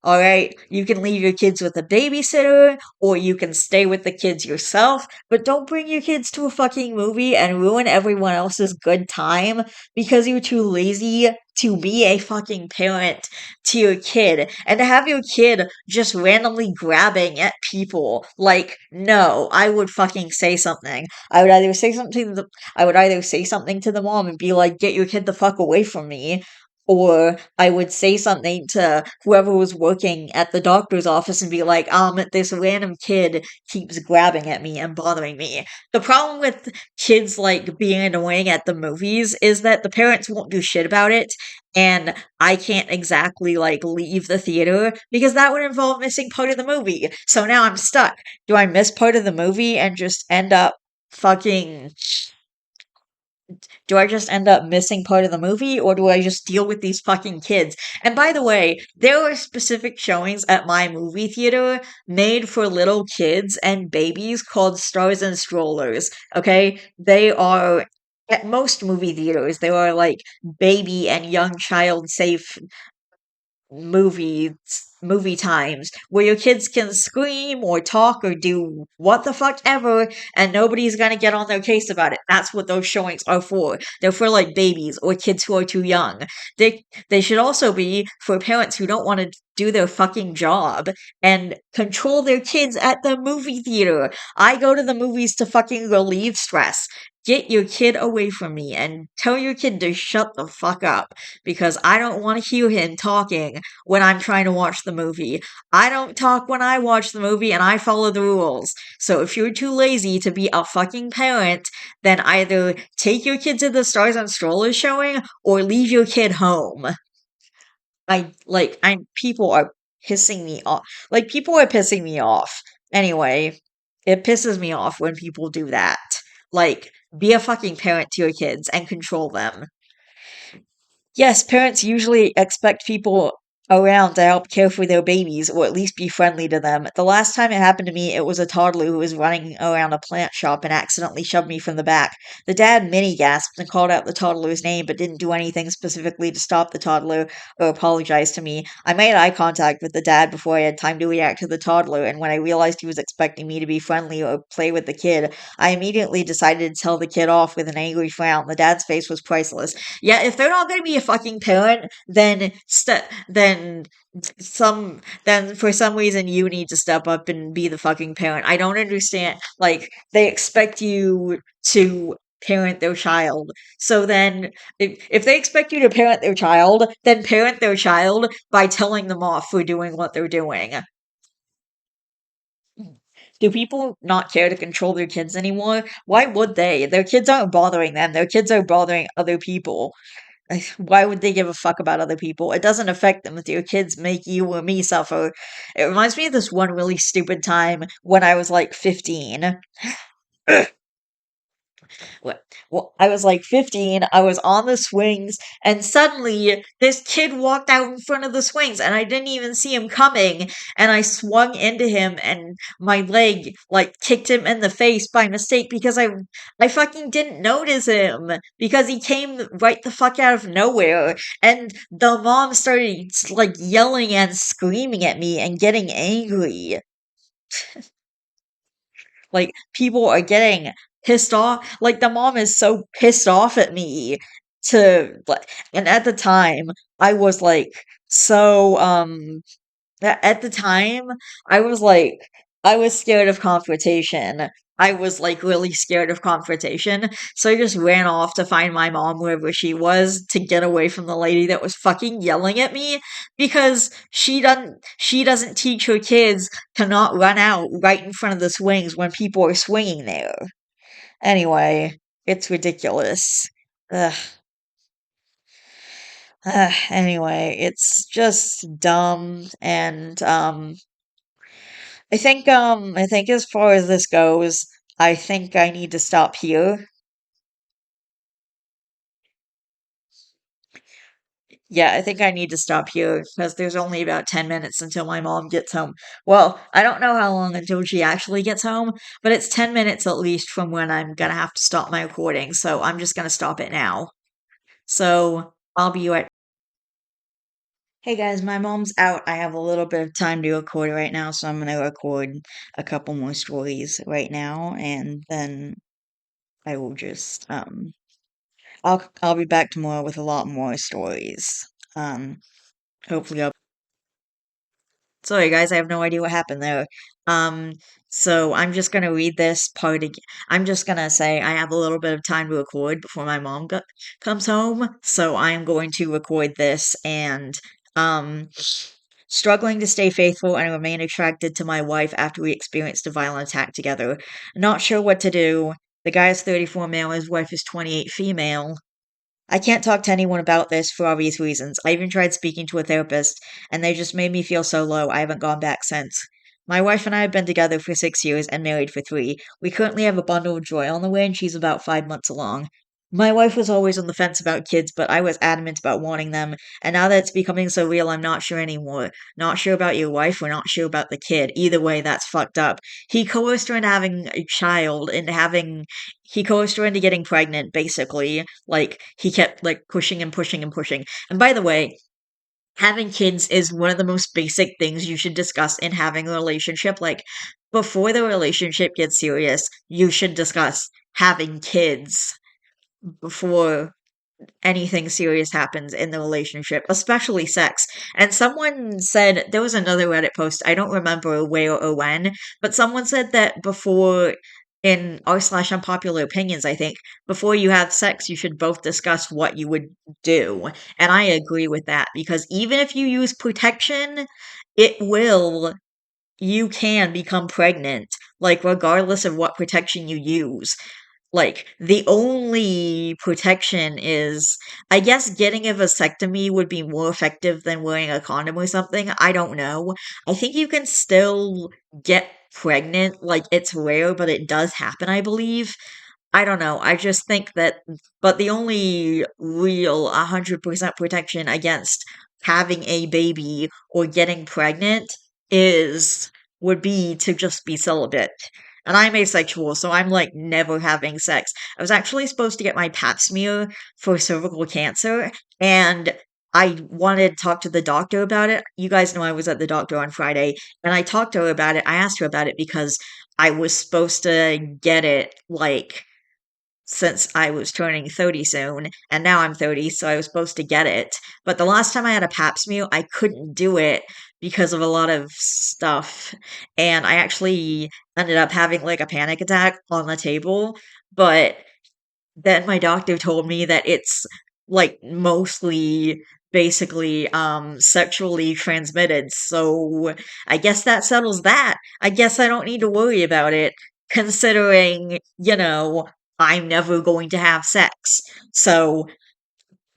Alright? You can leave your kids with a babysitter or you can stay with the kids yourself, but don't bring your kids to a fucking movie and ruin everyone else's good time because you're too lazy to be a fucking parent to your kid and to have your kid just randomly grabbing at people. Like, no, I would fucking say something. I would either say something to the mom and be like, get your kid the fuck away from me. Or I would say something to whoever was working at the doctor's office and be like, this random kid keeps grabbing at me and bothering me. The problem with kids like being annoying at the movies is that the parents won't do shit about it and I can't exactly like leave the theater because that would involve missing part of the movie. So now I'm stuck. Do I miss part of the movie and just end up fucking do I just end up missing part of the movie or do I just deal with these fucking kids? And by the way, there are specific showings at my movie theater made for little kids and babies called Stars and Strollers. Okay? They are at most movie theaters, there are like baby and young child safe movies movie times where your kids can scream or talk or do what the fuck ever and nobody's gonna get on their case about it. That's what those showings are for. They're for like babies or kids who are too young. They should also be for parents who don't want to do their fucking job and control their kids at the movie theater. I go to the movies to fucking relieve stress. Get your kid away from me and tell your kid to shut the fuck up because I don't want to hear him talking when I'm trying to watch the movie. I don't talk when I watch the movie and I follow the rules. So if you're too lazy to be a fucking parent, then either take your kid to the Stars on Strollers showing or leave your kid home. People are pissing me off. Like people are pissing me off. Anyway, it pisses me off when people do that. Like be a fucking parent to your kids and control them. Yes, parents usually expect people. around to help care for their babies or at least be friendly to them. The last time it happened to me, it was a toddler who was running around a plant shop and accidentally shoved me from the back. The dad mini gasped and called out the toddler's name but didn't do anything specifically to stop the toddler or apologize to me. I made eye contact with the dad before I had time to react to the toddler, and when I realized he was expecting me to be friendly or play with the kid, I immediately decided to tell the kid off with an angry frown. The dad's face was priceless. Yeah, if they're not going to be a fucking parent, then then for some reason you need to step up and be the fucking parent. I don't understand. Like, they expect you to parent their child. So then if they expect you to parent their child, then parent their child by telling them off for doing what they're doing. Do people not care to control their kids anymore? Why would they? Their kids aren't bothering them. Their kids are bothering other people. Why would they give a fuck about other people? It doesn't affect them if your kids make you or me suffer. It reminds me of this one really stupid time when I was like 15. Wh- Well, I was like 15, I was on the swings, and suddenly this kid walked out in front of the swings, and I didn't even see him coming, and I swung into him, and my leg, like, kicked him in the face by mistake because I fucking didn't notice him, because he came right the fuck out of nowhere, and the mom started, like, yelling and screaming at me and getting angry. Like, people are getting pissed off. Like, the mom is so pissed off at me to like, and at the time, I was like, so, at the time, I was like, I was scared of confrontation. I was like really scared of confrontation. So I just ran off to find my mom wherever she was to get away from the lady that was fucking yelling at me because she doesn't teach her kids to not run out right in front of the swings when people are swinging there. Anyway, it's ridiculous. Ugh. Anyway, it's just dumb and I think as far as this goes, I think I need to stop here. Yeah, I think I need to stop here because there's only about 10 minutes until my mom gets home. Well, I don't know how long until she actually gets home, but it's 10 minutes at least from when I'm gonna have to stop my recording, so I'm just gonna stop it now. So, I'll be right. Hey guys, my mom's out. I have a little bit of time to record right now, so I'm gonna record a couple more stories right now, and then I will just I'll be back tomorrow with a lot more stories. Um, hopefully I'll. Sorry guys, I have no idea what happened there. Um, so I'm just gonna read this part again. I'm just gonna say I have a little bit of time to record before my mom comes home, so I am going to record this and um struggling to stay faithful and remain attracted to my wife after we experienced a violent attack together. Not sure what to do. The guy is 34 male, his wife is 28 female. I can't talk to anyone about this for obvious reasons. I even tried speaking to a therapist, and they just made me feel so low. I haven't gone back since. My wife and I have been together for 6 years and married for 3. We currently have a bundle of joy on the way, and she's about 5 months along. My wife was always on the fence about kids, but I was adamant about wanting them, and now that it's becoming so real, I'm not sure anymore. Not sure about your wife, or not sure about the kid. Either way, that's fucked up. He coerced her into having a child, he coerced her into getting pregnant, basically. Like, he kept, like, pushing and pushing and pushing. And by the way, having kids is one of the most basic things you should discuss in having a relationship. Like, before the relationship gets serious, you should discuss having kids before anything serious happens in the relationship, especially sex. And someone said there was another Reddit post, I don't remember where or when, but someone said that before in r slash unpopular opinions, I think, before you have sex, you should both discuss what you would do. And I agree with that because even if you use protection, it will you can become pregnant, like regardless of what protection you use. Like, the only protection is, I guess getting a vasectomy would be more effective than wearing a condom or something. I don't know. I think you can still get pregnant. Like, it's rare, but it does happen, I believe. I don't know. I just think that, but the only real 100% protection against having a baby or getting pregnant is would be to just be celibate. And I'm asexual, so I'm like never having sex. I was actually supposed to get my pap smear for cervical cancer, and I wanted to talk to the doctor about it. You guys know I was at the doctor on Friday, and I talked to her about it. I asked her about it because I was supposed to get it like since I was turning 30 soon, and now I'm 30, so I was supposed to get it. But the last time I had a pap smear, I couldn't do it because of a lot of stuff. And I actually ended up having like a panic attack on the table. But then my doctor told me that it's like mostly basically sexually transmitted. So I guess that settles that. I guess I don't need to worry about it considering, I'm never going to have sex. So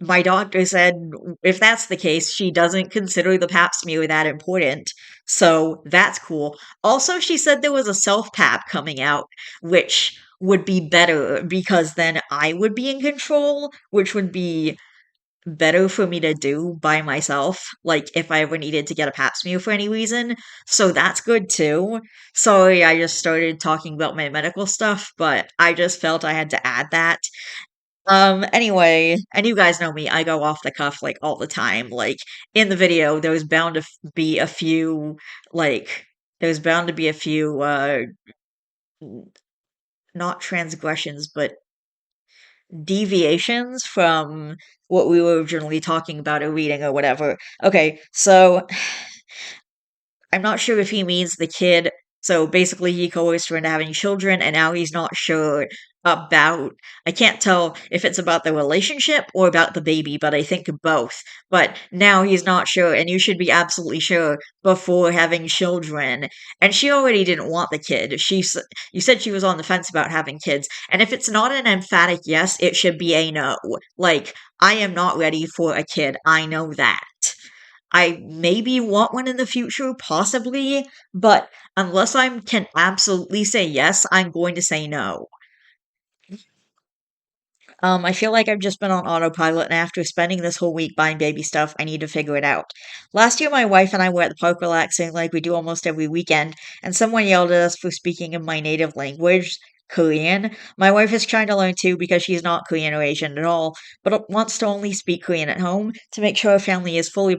my doctor said if that's the case, she doesn't consider the pap smear that important. So that's cool. Also, she said there was a self pap coming out, which would be better because then I would be in control, which would be better for me to do by myself, like if I ever needed to get a pap smear for any reason. So that's good too. Sorry, I just started talking about my medical stuff, but I just felt I had to add that. Anyway, and you guys know me, I go off the cuff like all the time. Like in the video, there's bound to be a few, like, there's bound to be a few, n- not transgressions, but deviations from what we were originally talking about or reading or whatever. Okay, so I'm not sure if he means the kid. So basically, he coerced her into having children, and now he's not sure about. I can't tell if it's about the relationship or about the baby, but I think both. But now he's not sure, and you should be absolutely sure before having children. And she already didn't want the kid. You said she was on the fence about having kids, and if it's not an emphatic yes, it should be a no. Like, I am not ready for a kid. I know that. I maybe want one in the future, possibly, but unless I can absolutely say yes, I'm going to say no. I feel like I've just been on autopilot, and after spending this whole week buying baby stuff, I need to figure it out. Last year, my wife and I were at the park relaxing like we do almost every weekend, and someone yelled at us for speaking in my native language, Korean. My wife is trying to learn too because she's not Korean or Asian at all, but wants to only speak Korean at home to make sure her family is fully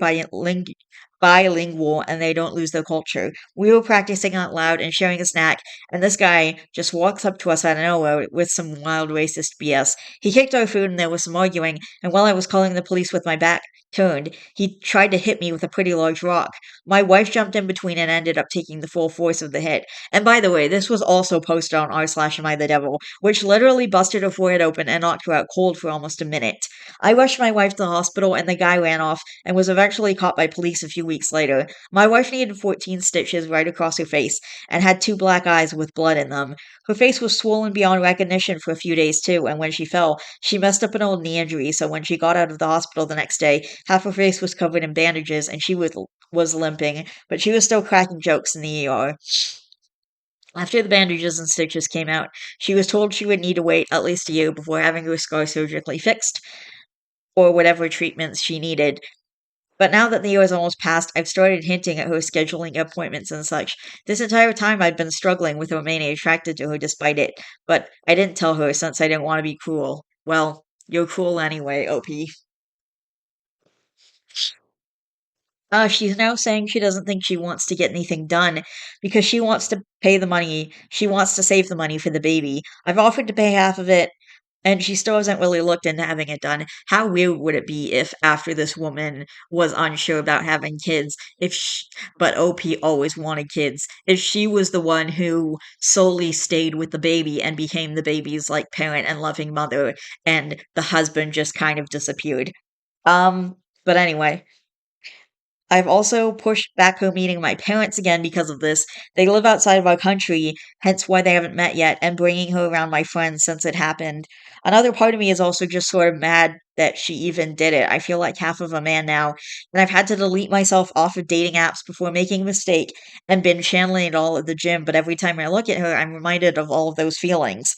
bilingual and they don't lose their culture. We were practicing out loud and sharing a snack, and this guy just walks up to us out of nowhere with some wild racist BS. He kicked our food and there was some arguing, and while I was calling the police with my back turned, he tried to hit me with a pretty large rock. My wife jumped in between and ended up taking the full force of the hit. And by the way, this was also posted on r/am I the devil, which literally busted her forehead open and knocked her out cold for almost a minute. I rushed my wife to the hospital and the guy ran off and was eventually caught by police a few weeks later. My wife needed 14 stitches right across her face and had two black eyes with blood in them. Her face was swollen beyond recognition for a few days too, and when she fell, she messed up an old knee injury, so when she got out of the hospital the next day, half her face was covered in bandages and she was limping, but she was still cracking jokes in the ER. After the bandages and stitches came out, she was told she would need to wait at least a year before having her scar surgically fixed, or whatever treatments she needed. But now that the year is almost past, I've started hinting at her scheduling appointments and such. This entire time I'd been struggling with remaining attracted to her despite it, but I didn't tell her since I didn't want to be cruel. Well, you're cruel anyway, OP. She's now saying she doesn't think she wants to get anything done because she wants to pay the money. She wants to save the money for the baby. I've offered to pay half of it, and she still hasn't really looked into having it done. How weird would it be if, after this woman was unsure about having kids, but OP always wanted kids, if she was the one who solely stayed with the baby and became the baby's like parent and loving mother, and the husband just kind of disappeared. Um, but anyway. I've also pushed back her meeting my parents again because of this. They live outside of our country, hence why they haven't met yet, and bringing her around my friends since it happened. Another part of me is also just sort of mad that she even did it. I feel like half of a man now, and I've had to delete myself off of dating apps before making a mistake and been channeling it all at the gym, but every time I look at her, I'm reminded of all of those feelings.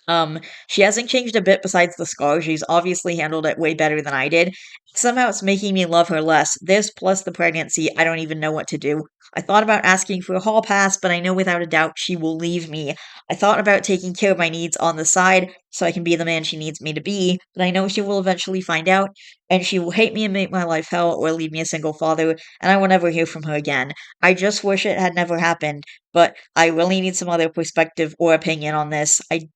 Um, she hasn't changed a bit besides the scar. She's obviously handled it way better than I did. Somehow it's making me love her less. This plus the pregnancy, I don't even know what to do. I thought about asking for a hall pass, but I know without a doubt she will leave me. I thought about taking care of my needs on the side so I can be the man she needs me to be, but I know she will eventually find out, and she will hate me and make my life hell or leave me a single father, and I will never hear from her again. I just wish it had never happened, but I really need some other perspective or opinion on this. I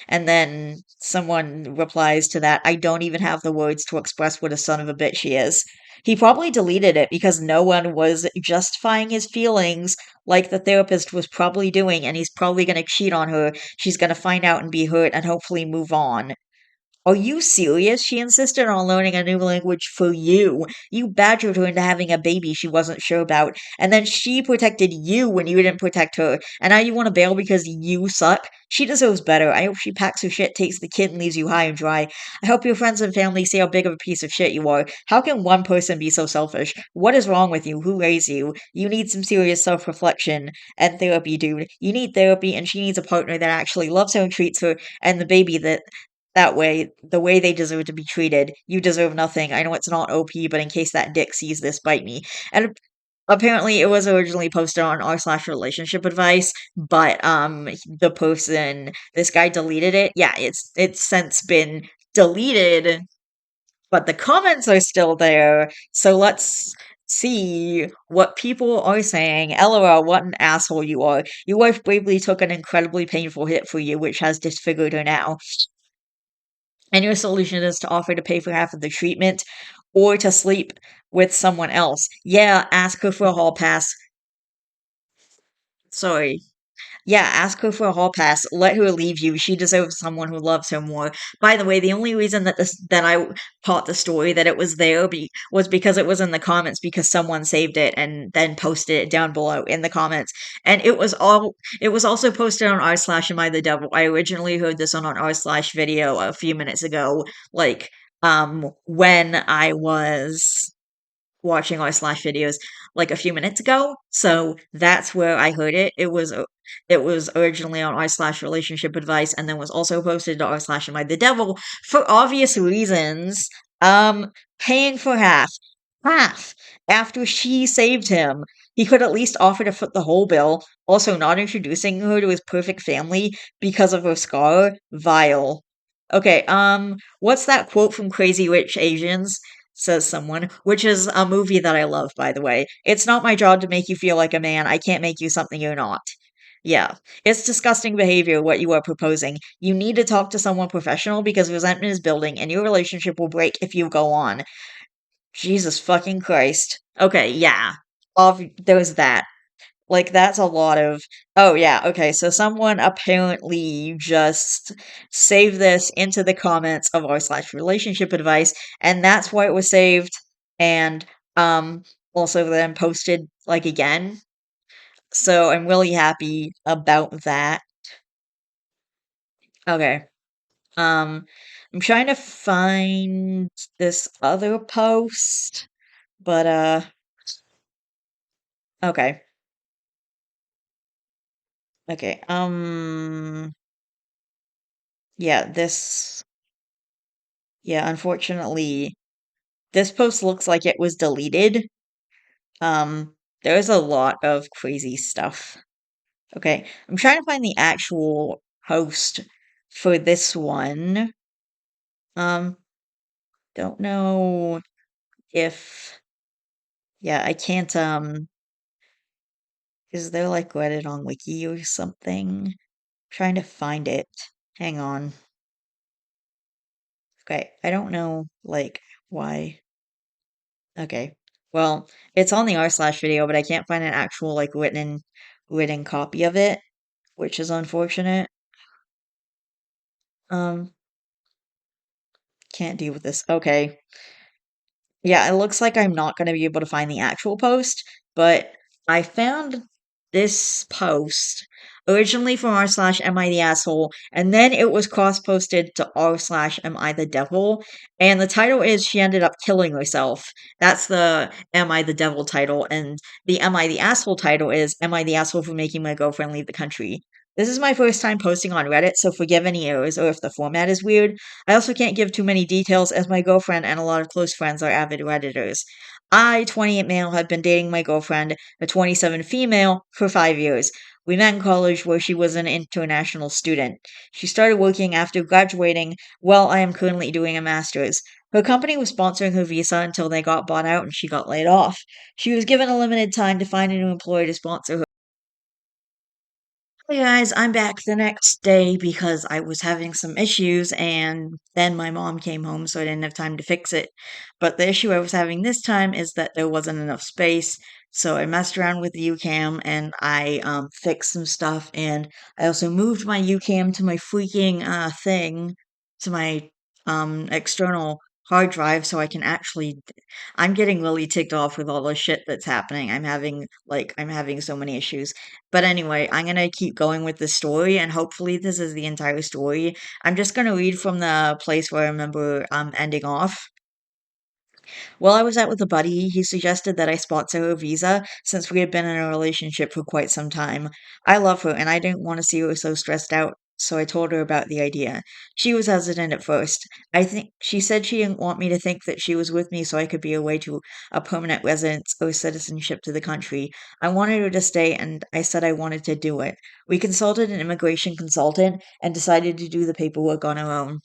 and then someone replies to that, I don't even have the words to express what a son of a bitch he is. He probably deleted it because no one was justifying his feelings like the therapist was probably doing, and he's probably going to cheat on her. She's going to find out and be hurt and hopefully move on. Are you serious? She insisted on learning a new language for you. You badgered her into having a baby she wasn't sure about, and then she protected you when you didn't protect her, and now you want to bail because you suck? She deserves better. I hope she packs her shit, takes the kid, and leaves you high and dry. I hope your friends and family see how big of a piece of shit you are. How can one person be so selfish? What is wrong with you? Who raised you? You need some serious self reflection and therapy, dude. You need therapy, and she needs a partner that actually loves her and treats her, and the baby that way, the way they deserve to be treated. You deserve nothing. I know it's not OP, but in case that dick sees this, bite me. And apparently, it was originally posted on r slash relationship advice, but the person, this guy deleted it. Yeah, it's since been deleted, but the comments are still there. So let's see what people are saying. LOL, what an asshole you are. Your wife bravely took an incredibly painful hit for you, which has disfigured her now. And your solution is to offer to pay for half of the treatment or to sleep with someone else. Yeah, ask her for a hall pass. Sorry. Yeah, ask her for a hall pass. Let her leave you. She deserves someone who loves her more. By the way, the only reason that I caught the story that it was there was because it was in the comments because someone saved it and then posted it down below in the comments. And it was also posted on r slash am I the devil. I originally heard this on an r slash video a few minutes ago, like when I was watching r slash videos like a few minutes ago. So that's where I heard it. It was originally on r slash relationship advice and then was also posted to r slash am I the devil for obvious reasons. Paying for half after she saved him. He could at least offer to foot the whole bill. Also, not introducing her to his perfect family because of her scar. Vile. Okay, what's that quote from Crazy Rich Asians? Says someone, which is a movie that I love, by the way. It's not my job to make you feel like a man. I can't make you something you're not. Yeah, it's disgusting behavior what you are proposing. You need to talk to someone professional because resentment is building and your relationship will break if you go on. Jesus fucking Christ. Okay, yeah. There's that. Like, that's a lot of. Oh, yeah, okay, so someone apparently just saved this into the comments of r slash relationship advice, and that's why it was saved, and, also then posted, like, again. So I'm really happy about that. Okay. Um, I'm trying to find this other post, but, okay. Okay, yeah, yeah, unfortunately, this post looks like it was deleted. There's a lot of crazy stuff. Okay, I'm trying to find the actual post for this one. Um, don't know if, yeah, I can't, is there like Reddit on Wiki or something? Trying to find it. Hang on. Okay, I don't know, like, why. Okay. Well, it's on the r slash video, but I can't find an actual like written copy of it, which is unfortunate. Um, can't deal with this. Okay. Yeah, it looks like I'm not going to be able to find the actual post, but I found this post originally from r slash am I the asshole, and then it was cross posted to r slash am I the devil, and the title is she ended up killing herself. That's the am I the devil title, and the am I the asshole title is am I the asshole for making my girlfriend leave the country. This is my first time posting on Reddit, so forgive any errors or if the format is weird. I also can't give too many details as my girlfriend and a lot of close friends are avid Redditors. I, 28 male, have been dating my girlfriend, a 27 female, for 5 years. We met in college where she was an international student. She started working after graduating, while I am currently doing a master's. Her company was sponsoring her visa until they got bought out and she got laid off. She was given a limited time to find a new employer to sponsor her. Hey guys, I'm back the next day because I was having some issues and then my mom came home, so I didn't have time to fix it. But the issue I was having this time is that there wasn't enough space. So I messed around with the UCam and I fixed some stuff, and I also moved my UCam to my freaking thing, to my external hard drive, so I can actually. I'm getting really ticked off with all the shit that's happening. I'm having so many issues. But anyway, I'm gonna keep going with the story, and hopefully this is the entire story. I'm just gonna read from the place where I remember ending off. While I was out with a buddy, he suggested that I sponsor her visa since we had been in a relationship for quite some time. I love her and I didn't want to see her so stressed out, so I told her about the idea. She was hesitant at first. I think she said she didn't want me to think that she was with me so I could be away to a permanent residence or citizenship to the country. I wanted her to stay and I said I wanted to do it. We consulted an immigration consultant and decided to do the paperwork on our own.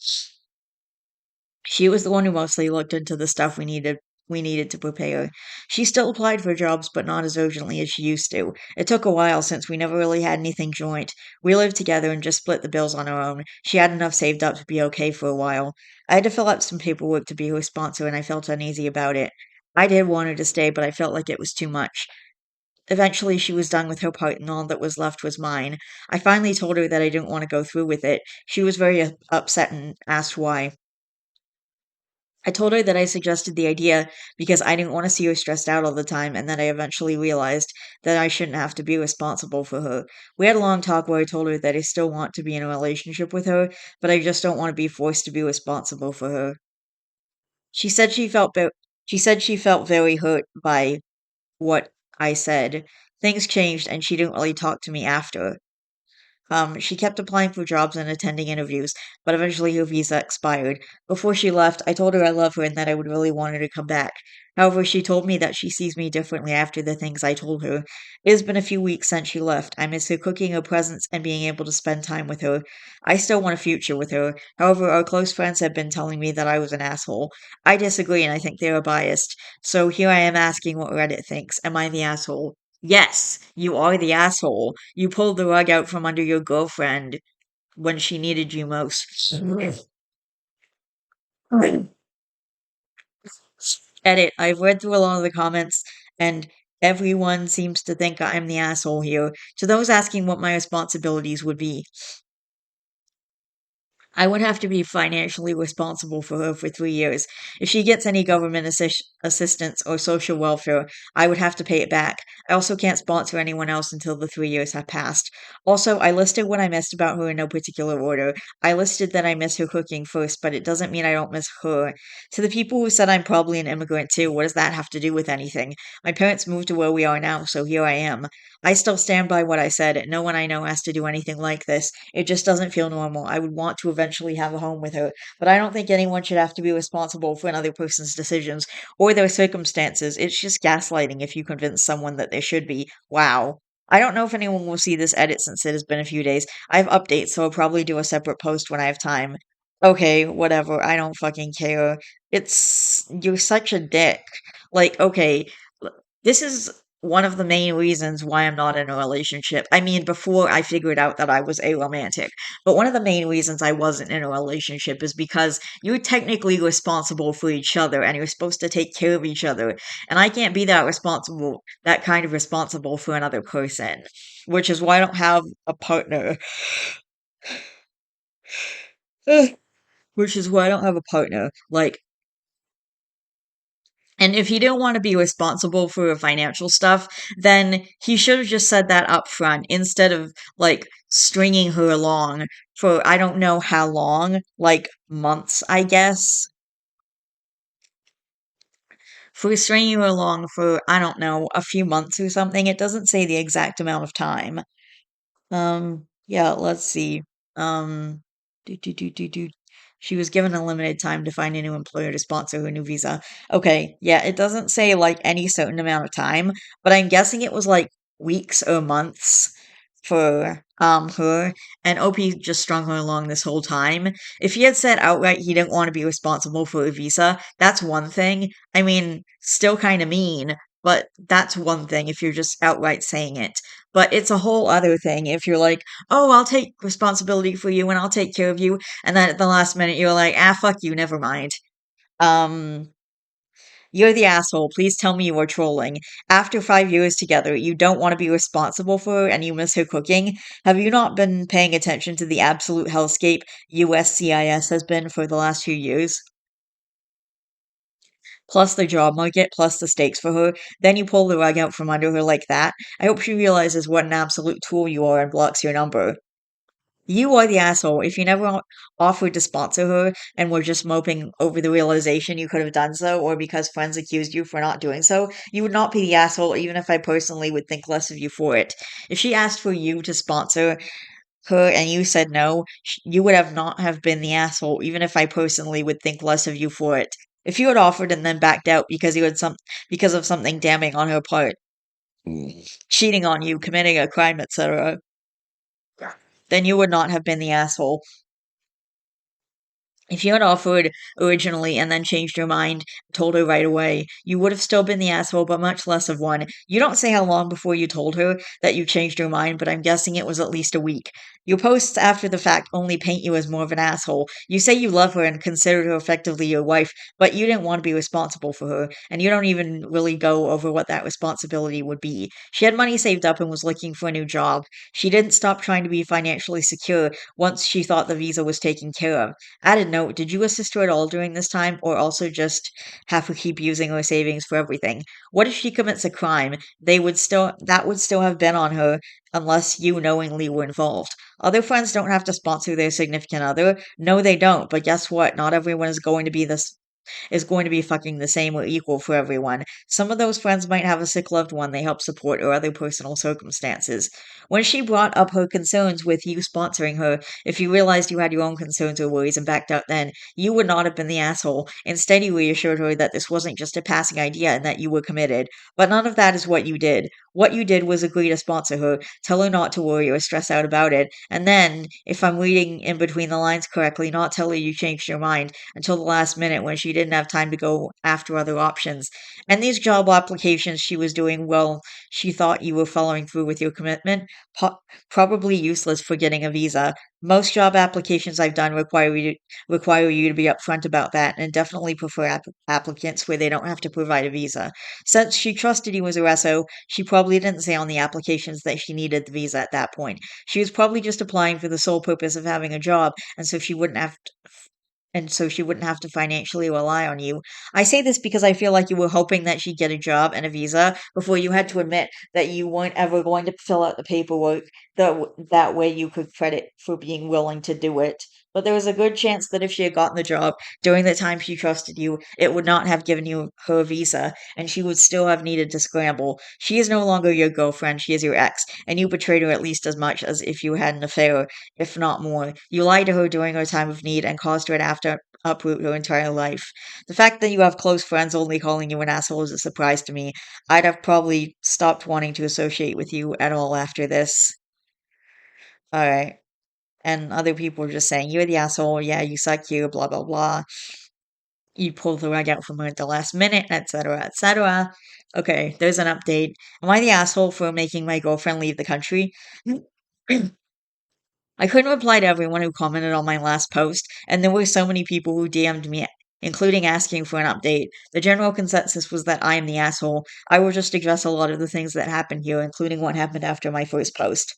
She was the one who mostly looked into the stuff we needed to prepare. She still applied for jobs, but not as urgently as she used to. It took a while since we never really had anything joint. We lived together and just split the bills on our own. She had enough saved up to be okay for a while. I had to fill out some paperwork to be her sponsor, and I felt uneasy about it. I did want her to stay, but I felt like it was too much. Eventually, she was done with her part, and all that was left was mine. I finally told her that I didn't want to go through with it. She was very upset and asked why. I told her that I suggested the idea because I didn't want to see her stressed out all the time, and that I eventually realized that I shouldn't have to be responsible for her. We had a long talk where I told her that I still want to be in a relationship with her, but I just don't want to be forced to be responsible for her. She said she felt very hurt by what I said. Things changed and she didn't really talk to me after. She kept applying for jobs and attending interviews, but eventually her visa expired. Before she left, I told her I love her and that I would really want her to come back. However, she told me that she sees me differently after the things I told her. It has been a few weeks since she left. I miss her cooking, her presence, and being able to spend time with her. I still want a future with her. However, our close friends have been telling me that I was an asshole. I disagree and I think they are biased. So here I am asking what Reddit thinks. Am I the asshole? Yes, you are the asshole. You pulled the rug out from under your girlfriend when she needed you most. Edit. I've read through a lot of the comments, and everyone seems to think I'm the asshole here. To those asking what my responsibilities would be, I would have to be financially responsible for her for 3 years. If she gets any government assistance or social welfare, I would have to pay it back. I also can't sponsor anyone else until the 3 years have passed. Also, I listed what I missed about her in no particular order. I listed that I miss her cooking first, but it doesn't mean I don't miss her. To the people who said I'm probably an immigrant too, what does that have to do with anything? My parents moved to where we are now, so here I am. I still stand by what I said. No one I know has to do anything like this. It just doesn't feel normal. I would want to eventually have a home with her, but I don't think anyone should have to be responsible for another person's decisions or their circumstances. It's just gaslighting if you convince someone that they should be. Wow. I don't know if anyone will see this edit since it has been a few days. I have updates, so I'll probably do a separate post when I have time. Okay, whatever. I don't fucking care. You're such a dick. Like, okay, this is one of the main reasons why I'm not in a relationship. I mean, before I figured out that I was aromantic, but one of the main reasons I wasn't in a relationship is because you're technically responsible for each other and you're supposed to take care of each other. And I can't be that kind of responsible for another person, which is why I don't have a partner. Which is why I don't have a partner. Like, and if he didn't want to be responsible for financial stuff, then he should have just said that up front instead of like stringing her along for I don't know how long, like months, I guess. For stringing her along for, I don't know, a few months or something. It doesn't say the exact amount of time. Yeah, let's see. Um, do, do, do, do, do. She was given a limited time to find a new employer to sponsor her new visa. Okay, yeah, it doesn't say like any certain amount of time, but I'm guessing it was like weeks or months for her, and OP just strung her along this whole time. If he had said outright he didn't want to be responsible for a visa, that's one thing. I mean, still kind of mean, but that's one thing if you're just outright saying it. But it's a whole other thing if you're like, oh, I'll take responsibility for you and I'll take care of you. And then at the last minute, you're like, ah, fuck you, never mind. Um, you're the asshole. Please tell me you are trolling. After 5 years together, you don't want to be responsible for her and you miss her cooking. Have you not been paying attention to the absolute hellscape USCIS has been for the last few years? Plus the job market, plus the stakes for her. Then you pull the rug out from under her like that. I hope she realizes what an absolute tool you are and blocks your number. You are the asshole. If you never offered to sponsor her and were just moping over the realization you could have done so, or because friends accused you for not doing so, you would not be the asshole, even if I personally would think less of you for it. If she asked for you to sponsor her and you said no, you would have not have been the asshole, even if I personally would think less of you for it. If you had offered and then backed out because you had because of something damning on her part, cheating on you, committing a crime, etc., then you would not have been the asshole. If you had offered originally and then changed your mind, told her right away, you would have still been the asshole, but much less of one. You don't say how long before you told her that you changed your mind, but I'm guessing it was at least a week. Your posts after the fact only paint you as more of an asshole. You say you love her and consider her effectively your wife, but you didn't want to be responsible for her, and you don't even really go over what that responsibility would be. She had money saved up and was looking for a new job. She didn't stop trying to be financially secure once she thought the visa was taken care of. Added note, did you assist her at all during this time, or also just have her keep using her savings for everything? What if she commits a crime? That would still have been on her unless you knowingly were involved. Other friends don't have to sponsor their significant other. No, they don't. But guess what? Not everyone is going to be fucking the same or equal for everyone. Some of those friends might have a sick loved one they help support or other personal circumstances. When she brought up her concerns with you sponsoring her, if you realized you had your own concerns or worries and backed out then, you would not have been the asshole. Instead, you reassured her that this wasn't just a passing idea and that you were committed. But none of that is what you did. What you did was agree to sponsor her, tell her not to worry or stress out about it, and then, if I'm reading in between the lines correctly, not tell her you changed your mind until the last minute when she didn't have time to go after other options. And these job applications she was doing, well, she thought you were following through with your commitment. Probably useless for getting a visa. Most job applications I've done require you to be upfront about that, and definitely prefer applicants where they don't have to provide a visa. Since she trusted you as a reso, she probably didn't say on the applications that she needed the visa at that point. She was probably just applying for the sole purpose of having a job, and so she wouldn't have to financially rely on you. I say this because I feel like you were hoping that she'd get a job and a visa before you had to admit that you weren't ever going to fill out the paperwork that way you could credit for being willing to do it. But there was a good chance that if she had gotten the job during the time she trusted you, it would not have given you her a visa, and she would still have needed to scramble. She is no longer your girlfriend, she is your ex, and you betrayed her at least as much as if you had an affair, if not more. You lied to her during her time of need and caused her to have to uproot her entire life. The fact that you have close friends only calling you an asshole is a surprise to me. I'd have probably stopped wanting to associate with you at all after this. Alright. And other people are just saying, you're the asshole, yeah, you suck, you, blah, blah, blah. You pulled the rug out from her at the last minute, etc., etc. Okay, there's an update. Am I the asshole for making my girlfriend leave the country? I couldn't reply to everyone who commented on my last post, and there were so many people who DM'd me, including asking for an update. The general consensus was that I am the asshole. I will just address a lot of the things that happened here, including what happened after my first post.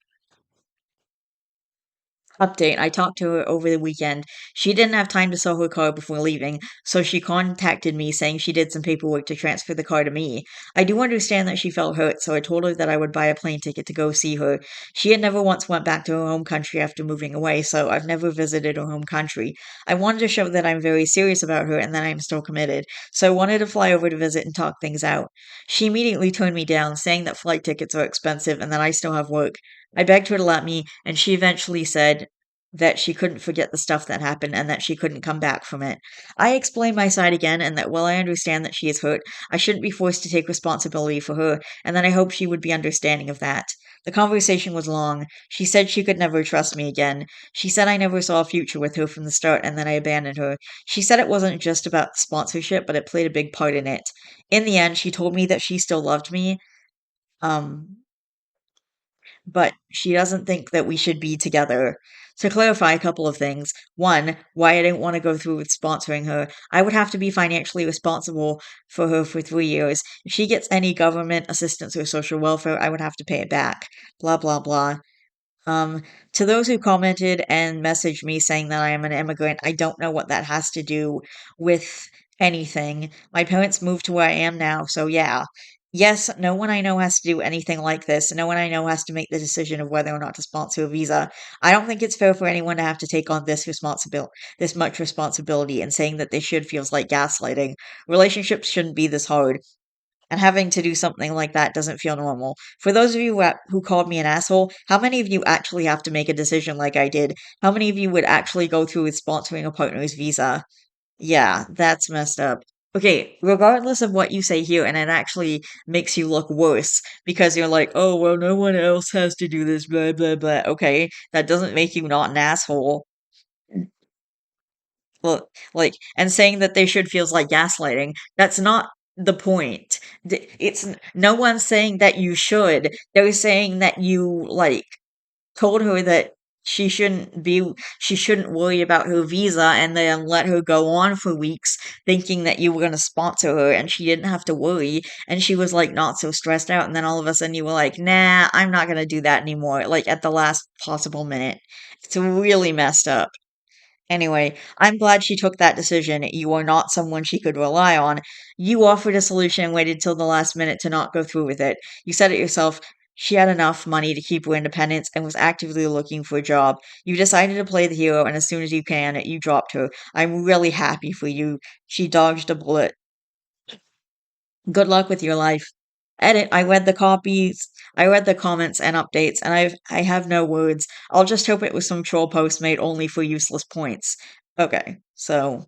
Update, I talked to her over the weekend. She didn't have time to sell her car before leaving, so she contacted me saying she did some paperwork to transfer the car to me. I do understand that she felt hurt, so I told her that I would buy a plane ticket to go see her. She had never once went back to her home country after moving away, so I've never visited her home country. I wanted to show that I'm very serious about her and that I'm still committed, so I wanted to fly over to visit and talk things out. She immediately turned me down, saying that flight tickets are expensive and that I still have work. I begged her to let me, and she eventually said that she couldn't forget the stuff that happened and that she couldn't come back from it. I explained my side again and that while I understand that she is hurt, I shouldn't be forced to take responsibility for her, and that I hoped she would be understanding of that. The conversation was long. She said she could never trust me again. She said I never saw a future with her from the start and that I abandoned her. She said it wasn't just about sponsorship, but it played a big part in it. In the end, she told me that she still loved me. Um, but she doesn't think that we should be together. To clarify a couple of things. One, why I didn't want to go through with sponsoring her. I would have to be financially responsible for her for 3 years. If she gets any government assistance or social welfare, I would have to pay it back. Blah, blah, blah. Um, to those who commented and messaged me saying that I am an immigrant, I don't know what that has to do with anything. My parents moved to where I am now, so yeah. Yes, no one I know has to do anything like this. No one I know has to make the decision of whether or not to sponsor a visa. I don't think it's fair for anyone to have to take on this much responsibility, and saying that they should feels like gaslighting. Relationships shouldn't be this hard, and having to do something like that doesn't feel normal. For those of you who called me an asshole, how many of you actually have to make a decision like I did? How many of you would actually go through with sponsoring a partner's visa? Yeah, that's messed up. Okay, regardless of what you say here, and it actually makes you look worse because you're like, oh, well, no one else has to do this, blah, blah, blah. Okay, that doesn't make you not an asshole. Well, like, and saying that they should feels like gaslighting. That's not the point. No one's saying that you should. They're saying that you, like, told her that she shouldn't worry about her visa and then let her go on for weeks thinking that you were going to sponsor her and she didn't have to worry and she was like not so stressed out, and then all of a sudden you were like, nah, I'm not going to do that anymore, like at the last possible minute. It's really messed up. Anyway, I'm glad she took that decision. You are not someone she could rely on. You offered a solution and waited till the last minute to not go through with it. You said it yourself. She had enough money to keep her independence and was actively looking for a job. You decided to play the hero, and as soon as you can, you dropped her. I'm really happy for you. She dodged a bullet. Good luck with your life. Edit. I read the comments and updates, and I have no words. I'll just hope it was some troll post made only for useless points. Okay, so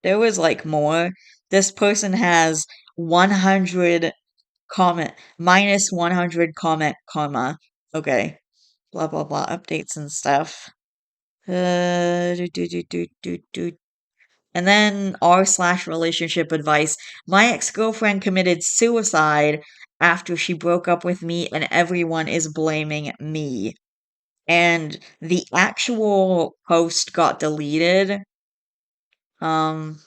there was like more. This person has 100 comment minus 100 comment karma. Okay, blah blah blah updates and stuff. Do, do, do, do, do, do. And then r/relationship advice. My ex-girlfriend committed suicide after she broke up with me, and everyone is blaming me. And the actual post got deleted. Um,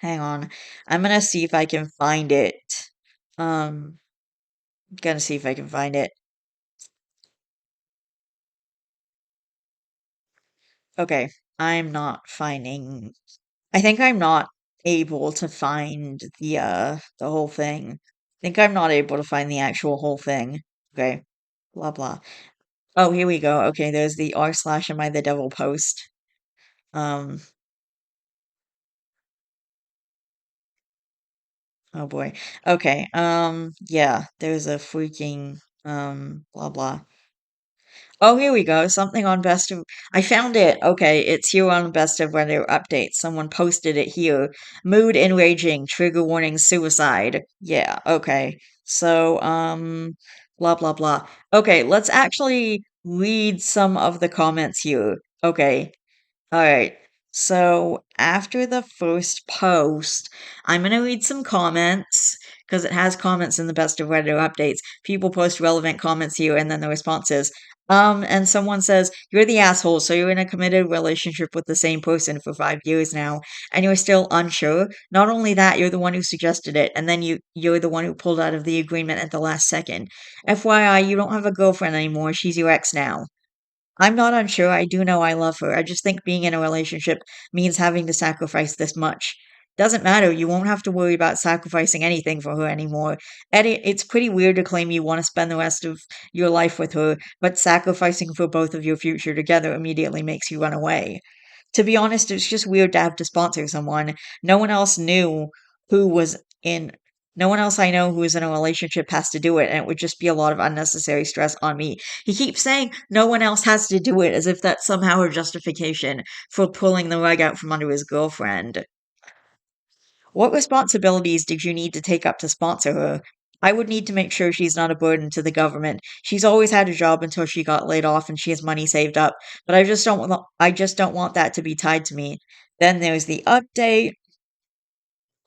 Hang on. I'm gonna see if I can find it. Um, Gonna see if I can find it. Okay, I'm not finding. I think I'm not able to find the whole thing. I think I'm not able to find the actual whole thing. Okay. Blah blah. Oh, here we go. Okay, there's the r/am I the devil post. Um, oh boy. Okay. Yeah, there's a freaking blah blah. Oh, here we go. Something on Best of. I found it. Okay, it's here on Best of Weather Updates. Someone posted it here. Mood enraging. Trigger warning. Suicide. Yeah. Okay. So, blah blah blah. Okay, let's actually read some of the comments here. Okay. All right. So after the first post, I'm going to read some comments because it has comments in the best of Reddit updates. People post relevant comments here and then the responses. And someone says, "You're the asshole, so you're in a committed relationship with the same person for 5 years now, and you're still unsure. Not only that, you're the one who suggested it, and then you're the one who pulled out of the agreement at the last second. FYI, you don't have a girlfriend anymore, she's your ex now." I'm not unsure. I do know I love her. I just think being in a relationship means having to sacrifice this much. Doesn't matter. You won't have to worry about sacrificing anything for her anymore. Eddie, it's pretty weird to claim you want to spend the rest of your life with her, but sacrificing for both of your future together immediately makes you run away. To be honest, it's just weird to have to sponsor someone. No one else knew who was in No one else I know who is in a relationship has to do it, and it would just be a lot of unnecessary stress on me. He keeps saying no one else has to do it as if that's somehow a justification for pulling the rug out from under his girlfriend. What responsibilities did you need to take up to sponsor her? I would need to make sure she's not a burden to the government. She's always had a job until she got laid off and she has money saved up, but I just don't want that to be tied to me. Then there's the update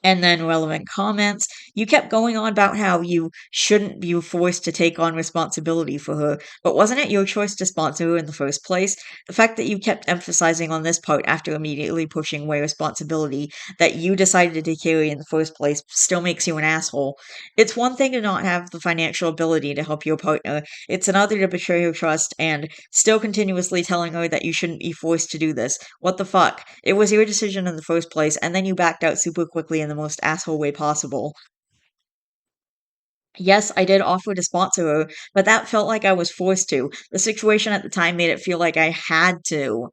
and then relevant comments. You kept going on about how you shouldn't be forced to take on responsibility for her, but wasn't it your choice to sponsor her in the first place? The fact that you kept emphasizing on this part after immediately pushing away responsibility that you decided to carry in the first place still makes you an asshole. It's one thing to not have the financial ability to help your partner, it's another to betray her trust and still continuously telling her that you shouldn't be forced to do this. What the fuck? It was your decision in the first place, and then you backed out super quickly in the most asshole way possible. Yes, I did offer to sponsor her, but that felt like I was forced to. The situation at the time made it feel like I had to.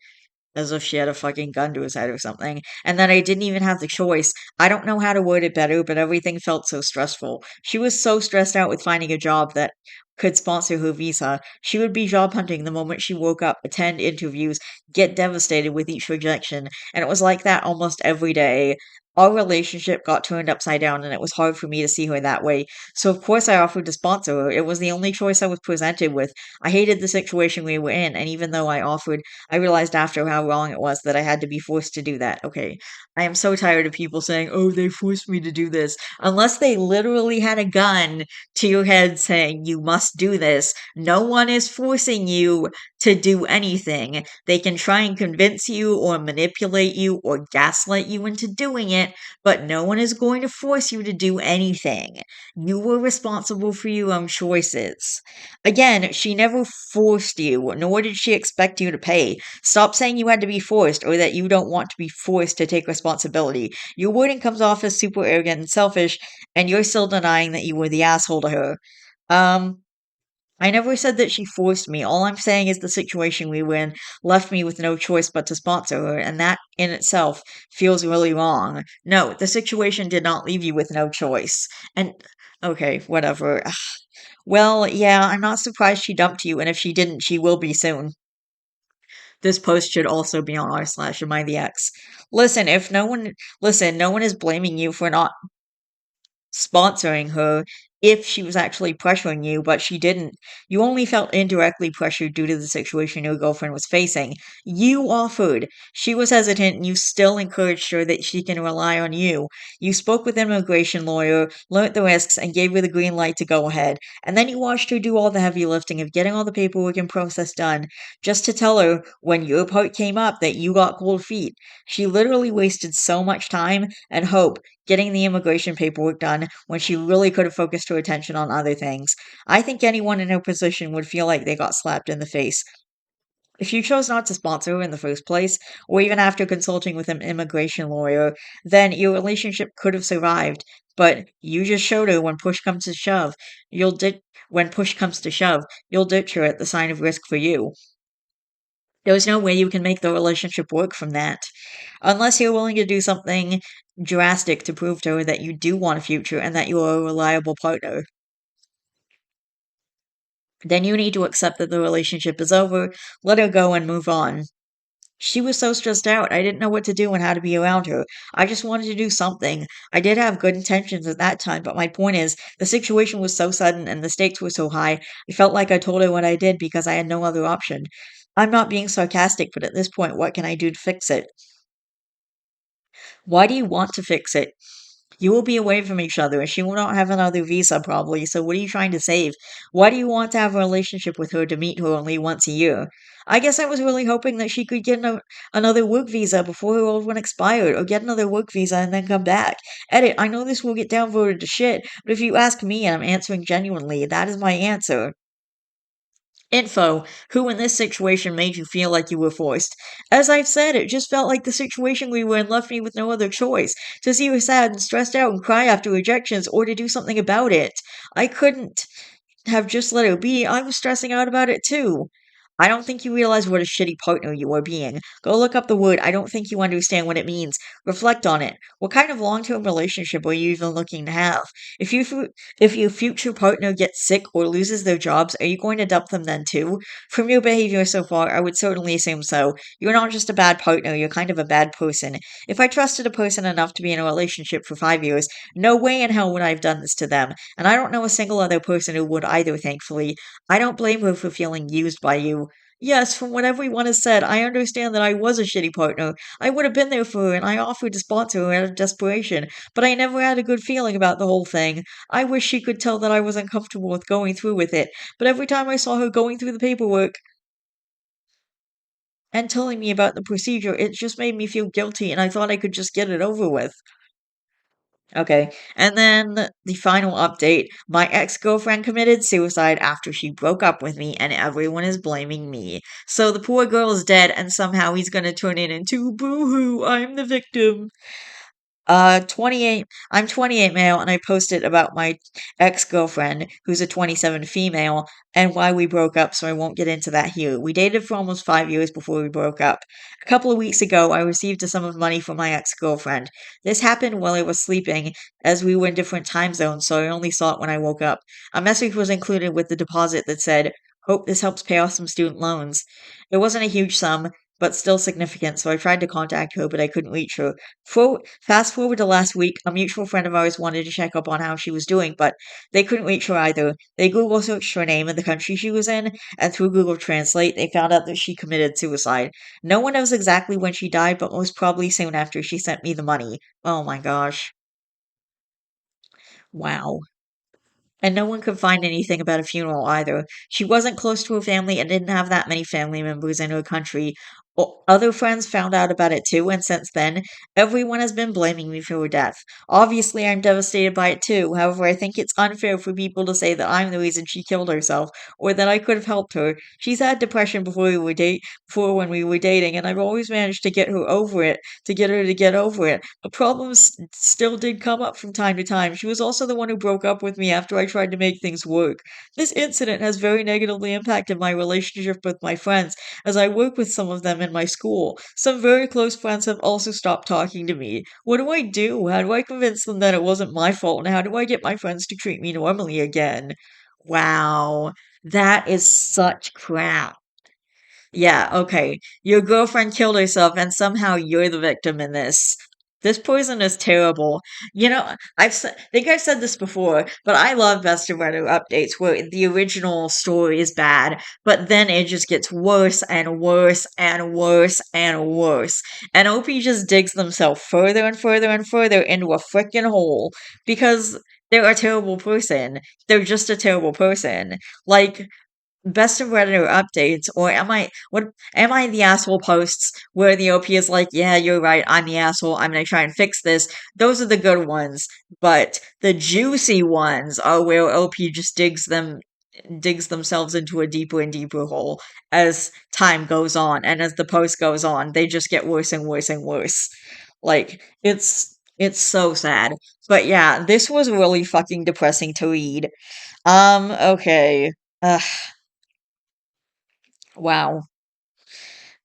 As if she had a fucking gun to his head or something, and that I didn't even have the choice. I don't know how to word it better, but everything felt so stressful. She was so stressed out with finding a job that could sponsor her visa. She would be job hunting the moment she woke up, attend interviews, get devastated with each rejection, and it was like that almost every day. Our relationship got turned upside down, and it was hard for me to see her that way. So, of course, I offered to sponsor her. It was the only choice I was presented with. I hated the situation we were in, and even though I offered, I realized after how wrong it was that I had to be forced to do that. Okay, I am so tired of people saying, oh, they forced me to do this. Unless they literally had a gun to your head saying, you must do this, no one is forcing you to do anything. They can try and convince you or manipulate you or gaslight you into doing it, but no one is going to force you to do anything. You were responsible for your own choices. Again, she never forced you, nor did she expect you to pay. Stop saying you had to be forced or that you don't want to be forced to take responsibility. Your wording comes off as super arrogant and selfish, and you're still denying that you were the asshole to her. Um, I never said that she forced me. All I'm saying is the situation we were in left me with no choice but to sponsor her, and that in itself feels really wrong. No, the situation did not leave you with no choice. And okay, whatever. Well, yeah, I'm not surprised she dumped you, and if she didn't, she will be soon. This post should also be on r/am I the X. Listen, if no one listen, no one is blaming you for not sponsoring her if she was actually pressuring you, but she didn't. You only felt indirectly pressured due to the situation your girlfriend was facing. You offered. She was hesitant, and you still encouraged her that she can rely on you. You spoke with an immigration lawyer, learnt the risks, and gave her the green light to go ahead. And then you watched her do all the heavy lifting of getting all the paperwork and process done, just to tell her when your part came up that you got cold feet. She literally wasted so much time and hope getting the immigration paperwork done when she really could have focused her attention on other things. I think anyone in her position would feel like they got slapped in the face. If you chose not to sponsor her in the first place, or even after consulting with an immigration lawyer, then your relationship could have survived. But you just showed her when push comes to shove, you'll ditch her at the sign of risk for you. There's no way you can make the relationship work from that. Unless you're willing to do something drastic to prove to her that you do want a future and that you are a reliable partner. Then you need to accept that the relationship is over, let her go, and move on. She was so stressed out, I didn't know what to do and how to be around her. I just wanted to do something. I did have good intentions at that time, but my point is, the situation was so sudden and the stakes were so high, I felt like I told her what I did because I had no other option. I'm not being sarcastic, but at this point, what can I do to fix it? Why do you want to fix it? You will be away from each other, and she will not have another visa probably, so what are you trying to save? Why do you want to have a relationship with her to meet her only once a year? I guess I was really hoping that she could get another work visa before her old one expired, or get another work visa and then come back. Edit, I know this will get downvoted to shit, but if you ask me and I'm answering genuinely, that is my answer. Info, who in this situation made you feel like you were forced? As I've said, it just felt like the situation we were in left me with no other choice. To see her sad and stressed out and cry after rejections or to do something about it. I couldn't have just let her be. I was stressing out about it too. I don't think you realize what a shitty partner you are being. Go look up the word. I don't think you understand what it means. Reflect on it. What kind of long-term relationship are you even looking to have? If if your future partner gets sick or loses their jobs, are you going to dump them then too? From your behavior so far, I would certainly assume so. You're not just a bad partner, you're kind of a bad person. If I trusted a person enough to be in a relationship for 5 years, no way in hell would I have done this to them. And I don't know a single other person who would either, thankfully. I don't blame her for feeling used by you. Yes, from what everyone has said, I understand that I was a shitty partner. I would have been there for her, and I offered to sponsor her out of desperation, but I never had a good feeling about the whole thing. I wish she could tell that I was uncomfortable with going through with it, but every time I saw her going through the paperwork and telling me about the procedure, it just made me feel guilty, and I thought I could just get it over with. Okay. And then the final update, my ex-girlfriend committed suicide after she broke up with me, and everyone is blaming me. So the poor girl is dead, and somehow he's gonna turn it into boo-hoo, I'm the victim. 28. I'm 28 male, and I posted about my ex-girlfriend, who's a 27 female, and why we broke up, so I won't get into that here. We dated for almost 5 years before we broke up. A couple of weeks ago, I received a sum of money from my ex-girlfriend. This happened while I was sleeping, as we were in different time zones, so I only saw it when I woke up. A message was included with the deposit that said, "Hope this helps pay off some student loans." It wasn't a huge sum, but still significant, so I tried to contact her, but I couldn't reach her. Fast forward to last week, a mutual friend of ours wanted to check up on how she was doing, but they couldn't reach her either. They Google searched her name and the country she was in, and through Google Translate, they found out that she committed suicide. No one knows exactly when she died, but most probably soon after she sent me the money. Oh my gosh. Wow. And no one could find anything about a funeral either. She wasn't close to her family and didn't have that many family members in her country. Other friends found out about it too, and since then, everyone has been blaming me for her death. Obviously, I'm devastated by it too. However, I think it's unfair for people to say that I'm the reason she killed herself, or that I could have helped her. She's had depression before when we were dating, and I've always managed to get her over it, to get her to get over it. But problems still did come up from time to time. She was also the one who broke up with me after I tried to make things work. This incident has very negatively impacted my relationship with my friends, as I work with some of them in my school. Some very close friends have also stopped talking to me. What do I do? How do I convince them that it wasn't my fault? And how do I get my friends to treat me normally again? Wow, that is such crap. Yeah, okay. Your girlfriend killed herself, and somehow you're the victim in this. This poison is terrible. Think I've said this before, but I love Best of Reddit updates where the original story is bad, but then it just gets worse and worse and worse and worse. And OP just digs themselves further and further and further into a freaking hole because they're a terrible person. They're just a terrible person. Like, best of Redditor updates, or am I the asshole posts where the OP is like, yeah, you're right, I'm the asshole, I'm gonna try and fix this. Those are the good ones, but the juicy ones are where OP just digs themselves into a deeper and deeper hole as time goes on, and as the post goes on, they just get worse and worse and worse. Like, it's so sad. But yeah, this was really fucking depressing to read. Okay. Ugh, wow.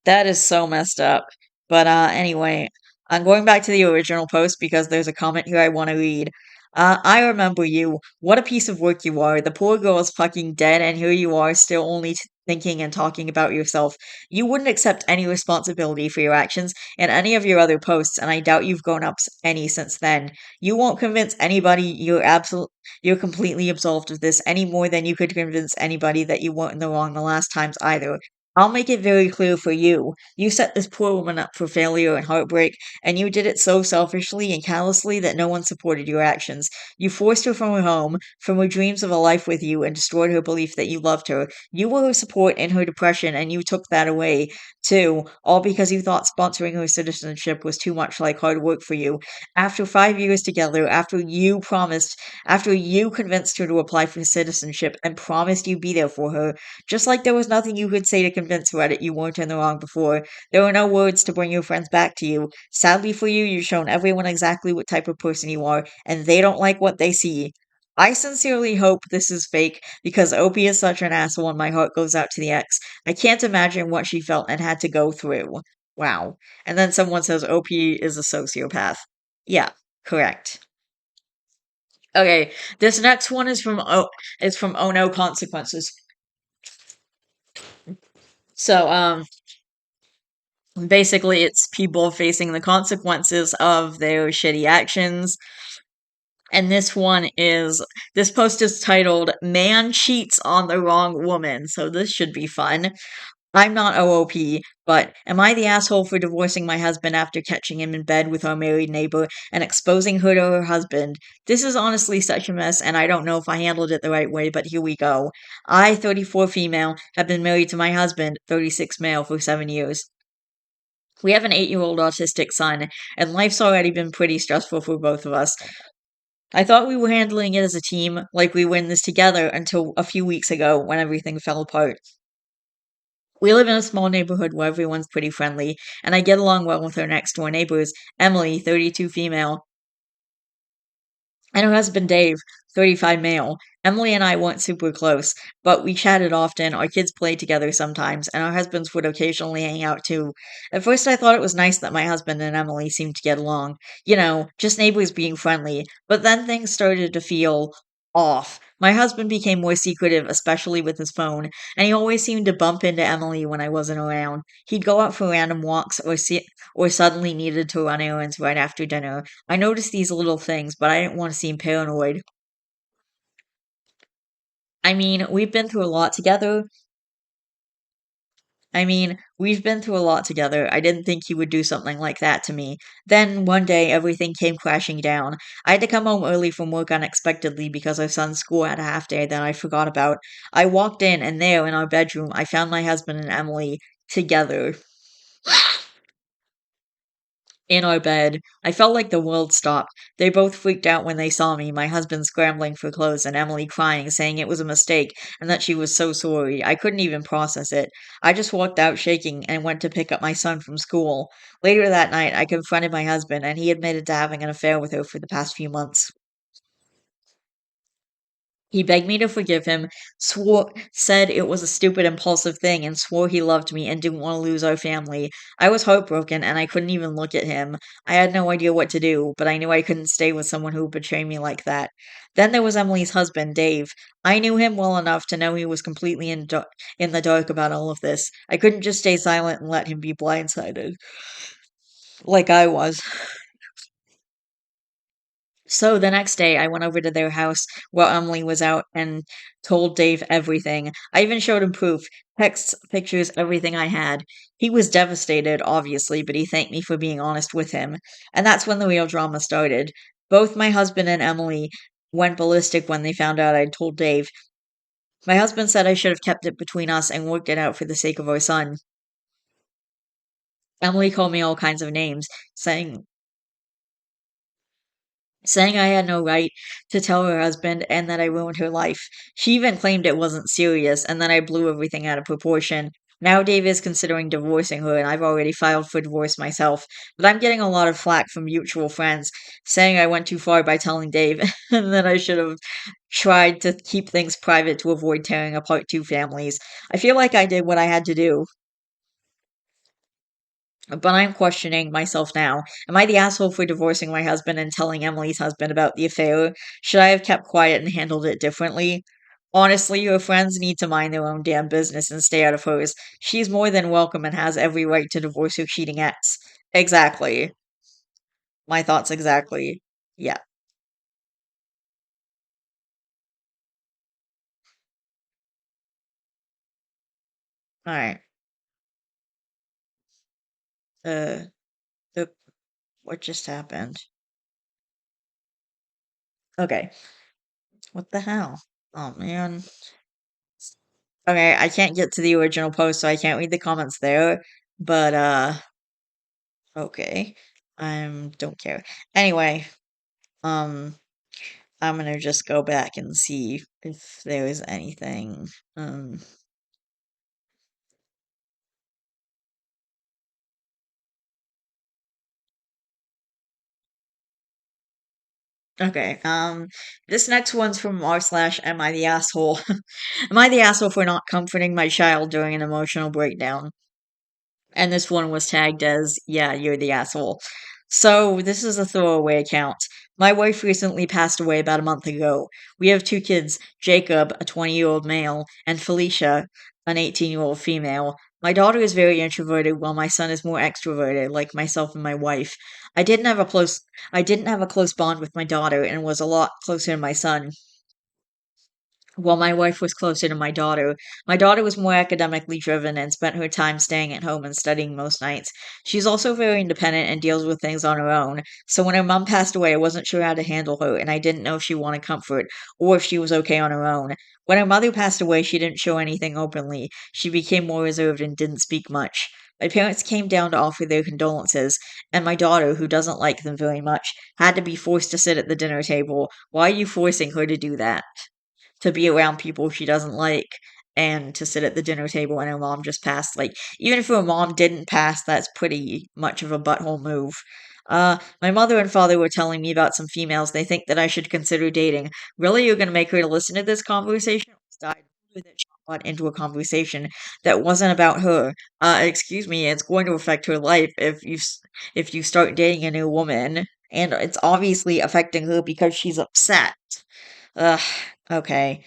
That is so messed up. But anyway, I'm going back to the original post because there's a comment here I want to read. I remember you. What a piece of work you are. The poor girl is fucking dead, and here you are, still only thinking and talking about yourself. You wouldn't accept any responsibility for your actions in any of your other posts, and I doubt you've grown up any since then. You won't convince anybody you're completely absolved of this any more than you could convince anybody that you weren't in the wrong the last times either. I'll make it very clear for you. You set this poor woman up for failure and heartbreak, and you did it so selfishly and callously that no one supported your actions. You forced her from her home, from her dreams of a life with you, and destroyed her belief that you loved her. You were her support in her depression, and you took that away, too, all because you thought sponsoring her citizenship was too much like hard work for you. After 5 years together, after you convinced her to apply for citizenship and promised you'd be there for her, just like there was nothing you could say to convince Reddit you weren't in the wrong before, there were no words to bring your friends back to you. Sadly for you, you've shown everyone exactly what type of person you are, and they don't like what they see. I sincerely hope this is fake because Opie is such an asshole and my heart goes out to the ex. I can't imagine what she felt and had to go through. Wow. And then someone says Opie is a sociopath. Yeah, correct. Okay, this next one is from Oh No Consequences. So basically it's people facing the consequences of their shitty actions. And this post is titled Man Cheats on the Wrong Woman. So this should be fun. I'm not OOP, but am I the asshole for divorcing my husband after catching him in bed with our married neighbor and exposing her to her husband? This is honestly such a mess, and I don't know if I handled it the right way, but here we go. I, 34 female, have been married to my husband, 36 male, for 7 years. We have an 8-year-old autistic son, and life's already been pretty stressful for both of us. I thought we were handling it as a team, like we were in this together, until a few weeks ago when everything fell apart. We live in a small neighborhood where everyone's pretty friendly, and I get along well with our next door neighbors, Emily, 32 female, and her husband Dave, 35 male. Emily and I weren't super close, but we chatted often, our kids played together sometimes, and our husbands would occasionally hang out too. At first, I thought it was nice that my husband and Emily seemed to get along. You know, just neighbors being friendly. But then things started to feel off. My husband became more secretive, especially with his phone, and he always seemed to bump into Emily when I wasn't around. He'd go out for random walks or suddenly needed to run errands right after dinner. I noticed these little things, but I didn't want to seem paranoid. I mean, we've been through a lot together. we've been through a lot together. I didn't think he would do something like that to me. Then one day, everything came crashing down. I had to come home early from work unexpectedly because our son's school had a half day that I forgot about. I walked in, and there, in our bedroom, I found my husband and Emily together in our bed. I felt like the world stopped. They both freaked out when they saw me, my husband scrambling for clothes and Emily crying, saying it was a mistake and that she was so sorry. I couldn't even process it. I just walked out shaking and went to pick up my son from school. Later that night, I confronted my husband, and he admitted to having an affair with her for the past few months. He begged me to forgive him, said it was a stupid, impulsive thing, and swore he loved me and didn't want to lose our family. I was heartbroken, and I couldn't even look at him. I had no idea what to do, but I knew I couldn't stay with someone who would betray me like that. Then there was Emily's husband, Dave. I knew him well enough to know he was completely in the dark about all of this. I couldn't just stay silent and let him be blindsided like I was. So the next day, I went over to their house while Emily was out and told Dave everything. I even showed him proof, texts, pictures, everything I had. He was devastated, obviously, but he thanked me for being honest with him. And that's when the real drama started. Both my husband and Emily went ballistic when they found out I'd told Dave. My husband said I should have kept it between us and worked it out for the sake of our son. Emily called me all kinds of names, saying I had no right to tell her husband and that I ruined her life. She even claimed it wasn't serious and that I blew everything out of proportion. Now Dave is considering divorcing her, and I've already filed for divorce myself. But I'm getting a lot of flack from mutual friends saying I went too far by telling Dave and that I should have tried to keep things private to avoid tearing apart two families. I feel like I did what I had to do, but I'm questioning myself now. Am I the asshole for divorcing my husband and telling Emily's husband about the affair? Should I have kept quiet and handled it differently? Honestly, your friends need to mind their own damn business and stay out of hers. She's more than welcome and has every right to divorce her cheating ex. Exactly. My thoughts exactly. Yeah. Alright. Uh, oop, what just happened? Okay. What the hell? Oh man. Okay, I can't get to the original post, so I can't read the comments there. But okay. Don't care. Anyway, um I'm gonna just go back and see if there is anything. Um Okay, this next one's from r slash am I the asshole? Am I the asshole for not comforting my child during an emotional breakdown? And this one was tagged as, yeah, you're the asshole. So, this is a throwaway account. My wife recently passed away about a month ago. We have two kids, Jacob, a 20-year-old male, and Felicia, an 18-year-old female. My daughter is very introverted while my son is more extroverted, like myself and my wife. I didn't have a close I didn't have a close bond with my daughter and was a lot closer to my son. While my wife was closer to my daughter was more academically driven and spent her time staying at home and studying most nights. She's also very independent and deals with things on her own. So when her mom passed away, I wasn't sure how to handle her, and I didn't know if she wanted comfort or if she was okay on her own. When her mother passed away, she didn't show anything openly. She became more reserved and didn't speak much. My parents came down to offer their condolences, and my daughter, who doesn't like them very much, had to be forced to sit at the dinner table. Why are you forcing her to do that? To be around people she doesn't like and to sit at the dinner table and her mom just passed. Like, even if her mom didn't pass, that's pretty much of a butthole move. My mother and father were telling me about some females they think that I should consider dating. Really, you're gonna make her to listen to this conversation? I told her that she got into a conversation that wasn't about her. Excuse me, it's going to affect her life if you start dating a new woman, and it's obviously affecting her because she's upset. Ugh, okay.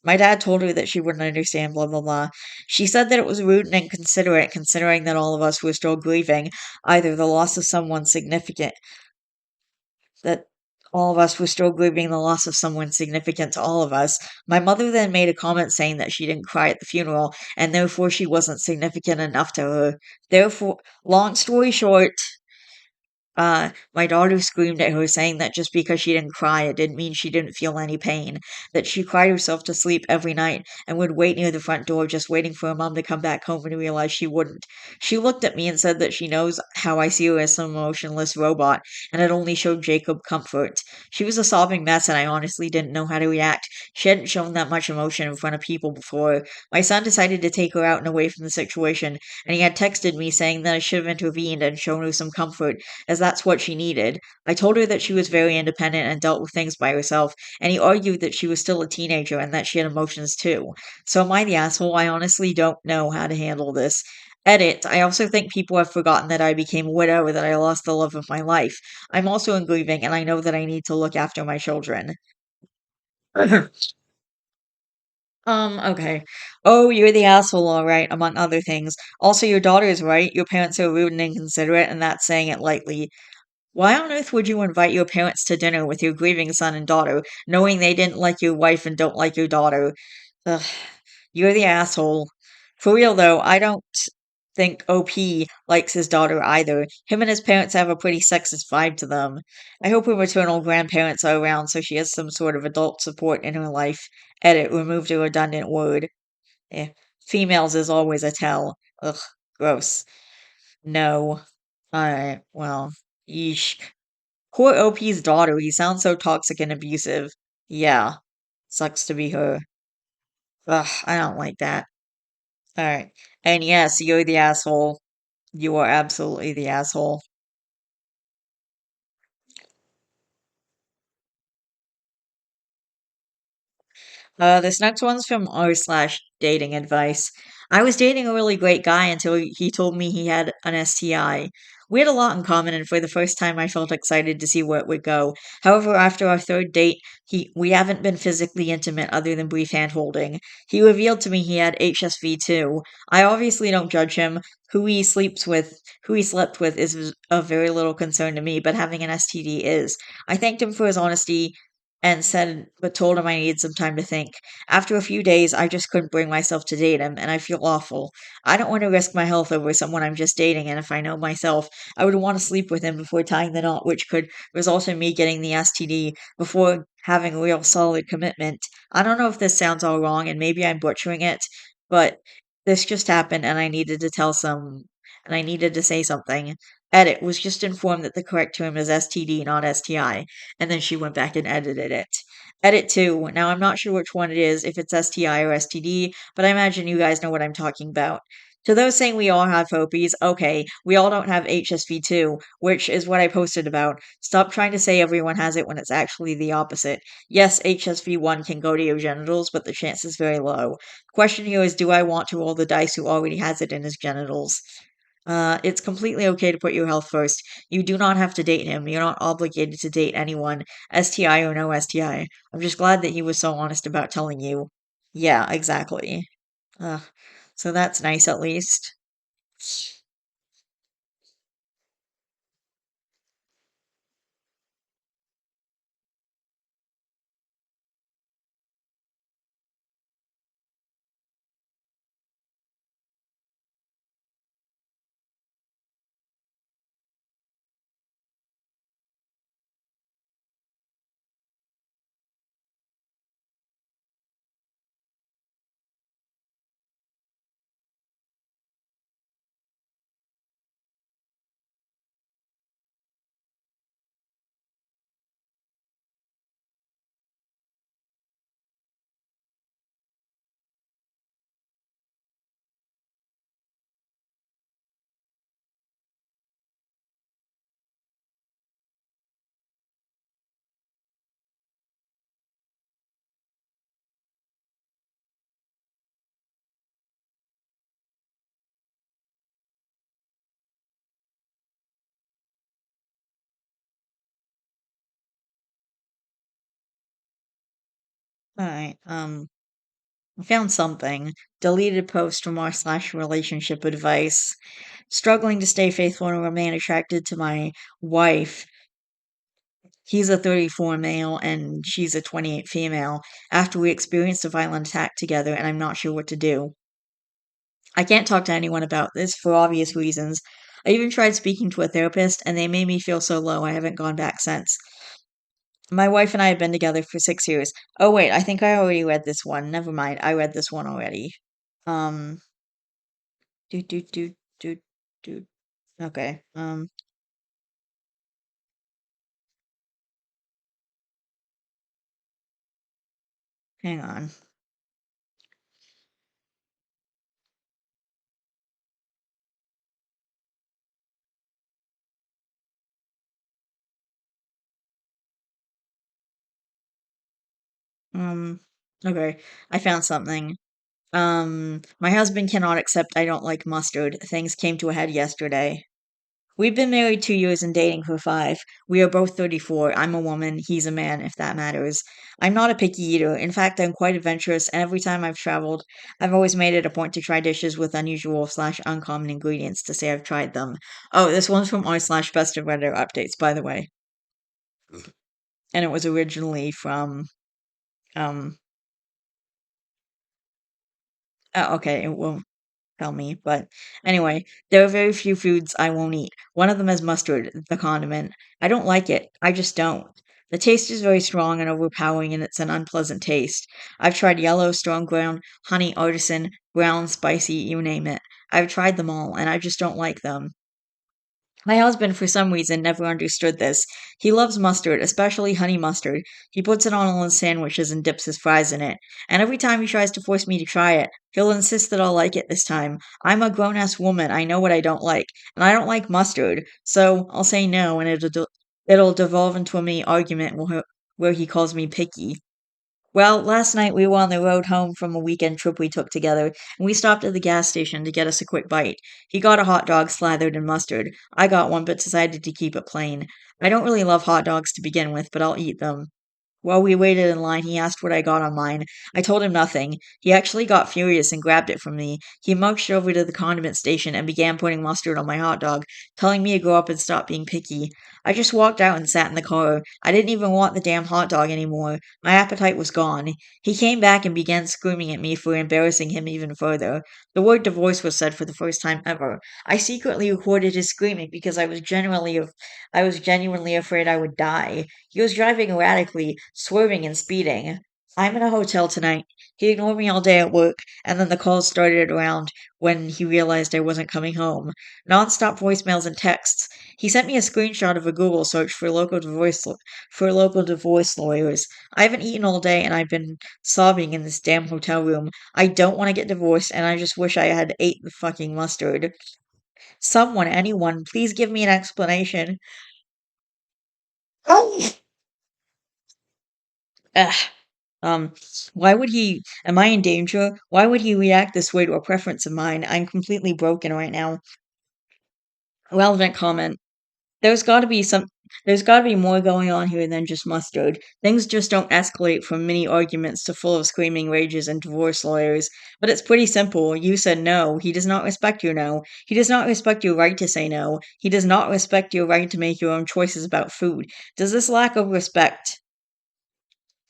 My dad told her that she wouldn't understand, blah, blah, blah. She said that it was rude and inconsiderate, considering that all of us were still grieving either the loss of someone significant, that all of us were still grieving the loss of someone significant to all of us. My mother then made a comment saying that she didn't cry at the funeral, and therefore she wasn't significant enough to her. Therefore, long story short, my daughter screamed at her, saying that just because she didn't cry, it didn't mean she didn't feel any pain. That she cried herself to sleep every night and would wait near the front door, just waiting for her mom to come back home and realize she wouldn't. She looked at me and said that she knows how I see her as some emotionless robot, and it only showed Jacob comfort. She was a sobbing mess, and I honestly didn't know how to react. She hadn't shown that much emotion in front of people before. My son decided to take her out and away from the situation, and he had texted me saying that I should have intervened and shown her some comfort as that's what she needed. I told her that she was very independent and dealt with things by herself, and he argued that she was still a teenager and that she had emotions too. So am I the asshole? I honestly don't know how to handle this. Edit. I also think people have forgotten that I became a widow or that I lost the love of my life. I'm also in grieving, and I know that I need to look after my children. Okay. Oh, you're the asshole, all right, among other things. Also, your daughter is right. Your parents are rude and inconsiderate, and that's saying it lightly. Why on earth would you invite your parents to dinner with your grieving son and daughter, knowing they didn't like your wife and don't like your daughter? Ugh, you're the asshole. For real though, I don't think OP likes his daughter either. Him and his parents have a pretty sexist vibe to them. I hope her maternal grandparents are around so she has some sort of adult support in her life. Edit, removed a redundant word. Eh. Females is always a tell. Ugh, gross. No. Alright, well, yeesh. Poor OP's daughter, he sounds so toxic and abusive. Yeah, sucks to be her. Ugh, I don't like that. Alright. And yes, you're the asshole. You are absolutely the asshole. This next one's from r slash dating advice. I was dating a really great guy until he told me he had an STI. We had a lot in common, and for the first time, I felt excited to see where it would go. However, after our third date, we haven't been physically intimate other than brief hand holding. He revealed to me he had HSV too. I obviously don't judge him. Who he slept with is of very little concern to me, but having an STD is. I thanked him for his honesty and said but told him I needed some time to think. After a few days, I just couldn't bring myself to date him, and I feel awful. I don't want to risk my health over someone I'm just dating, and if I know myself, I would want to sleep with him before tying the knot, which could result in me getting the STD before having real solid commitment. I don't know if this sounds all wrong, and maybe I'm butchering it, but this just happened, and I needed to say something. Edit was just informed that the correct term is STD, not STI, and then she went back and edited it. Edit 2. Now, I'm not sure which one it is, if it's STI or STD, but I imagine you guys know what I'm talking about. To those saying we all have phobias, okay, we all don't have HSV too, which is what I posted about. Stop trying to say everyone has it when it's actually the opposite. Yes, HSV1 can go to your genitals, but the chance is very low. Question here is, do I want to roll the dice who already has it in his genitals? It's completely okay to put your health first. You do not have to date him. You're not obligated to date anyone, STI or no STI. I'm just glad that he was so honest about telling you. Yeah, exactly. Uh, so that's nice at least. Alright, I found something. Deleted post from r/relationship advice. Struggling to stay faithful and remain attracted to my wife. He's a 34 male and she's a 28 female. After we experienced a violent attack together, and I'm not sure what to do. I can't talk to anyone about this for obvious reasons. I even tried speaking to a therapist, and they made me feel so low I haven't gone back since. My wife and I have been together for 6 years. Oh, wait, I think I already read this one. Never mind, I read this one already. Um, do, do, do, do, do. Okay, hang on. Um, okay, I found something. My husband cannot accept I don't like mustard. Things came to a head yesterday. We've been married 2 years and dating for five. We are both 34. I'm a woman, he's a man, if that matters. I'm not a picky eater. In fact, I'm quite adventurous, and every time I've traveled, I've always made it a point to try dishes with unusual slash uncommon ingredients to say I've tried them. Oh, this one's from r slash best of weather updates, by the way. And it was originally from, um, oh, okay, it won't tell me, but anyway, there are very few foods I won't eat. One of them is mustard, the condiment. I don't like it. I just don't. The taste is very strong and overpowering, and it's an unpleasant taste. I've tried yellow, strong ground, honey, artisan, brown, spicy, you name it. I've tried them all, and I just don't like them. My husband, for some reason, never understood this. He loves mustard, especially honey mustard. He puts it on all his sandwiches and dips his fries in it. And every time he tries to force me to try it, he'll insist that I'll like it this time. I'm a grown ass woman. I know what I don't like. And I don't like mustard. So I'll say no, and it'll devolve into a mini argument where he calls me picky. Well, last night we were on the road home from a weekend trip we took together, and we stopped at the gas station to get us a quick bite. He got a hot dog slathered in mustard. I got one, but decided to keep it plain. I don't really love hot dogs to begin with, but I'll eat them. While we waited in line, he asked what I got on mine. I told him nothing. He actually got furious and grabbed it from me. He marched over to the condiment station and began putting mustard on my hot dog, telling me to grow up and stop being picky. I just walked out and sat in the car. I didn't even want the damn hot dog anymore. My appetite was gone. He came back and began screaming at me for embarrassing him even further. The word divorce was said for the first time ever. I secretly recorded his screaming because I was genuinely afraid I would die. He was driving erratically, swerving and speeding. I'm in a hotel tonight. He ignored me all day at work, and then the calls started around when he realized I wasn't coming home. Non-stop voicemails and texts. He sent me a screenshot of a Google search for local divorce lawyers. I haven't eaten all day and I've been sobbing in this damn hotel room. I don't want to get divorced and I just wish I had ate the fucking mustard. Someone, anyone, please give me an explanation. Oh. Ugh. Um, why would he? Am I in danger? Why would he react this way to a preference of mine? I'm completely broken right now. Relevant comment. There's gotta be some there's gotta be more going on here than just mustard. Things just don't escalate from mini arguments to full of screaming rages and divorce lawyers. But it's pretty simple. You said no. He does not respect your no. He does not respect your right to say no. He does not respect your right to make your own choices about food. Does this lack of respect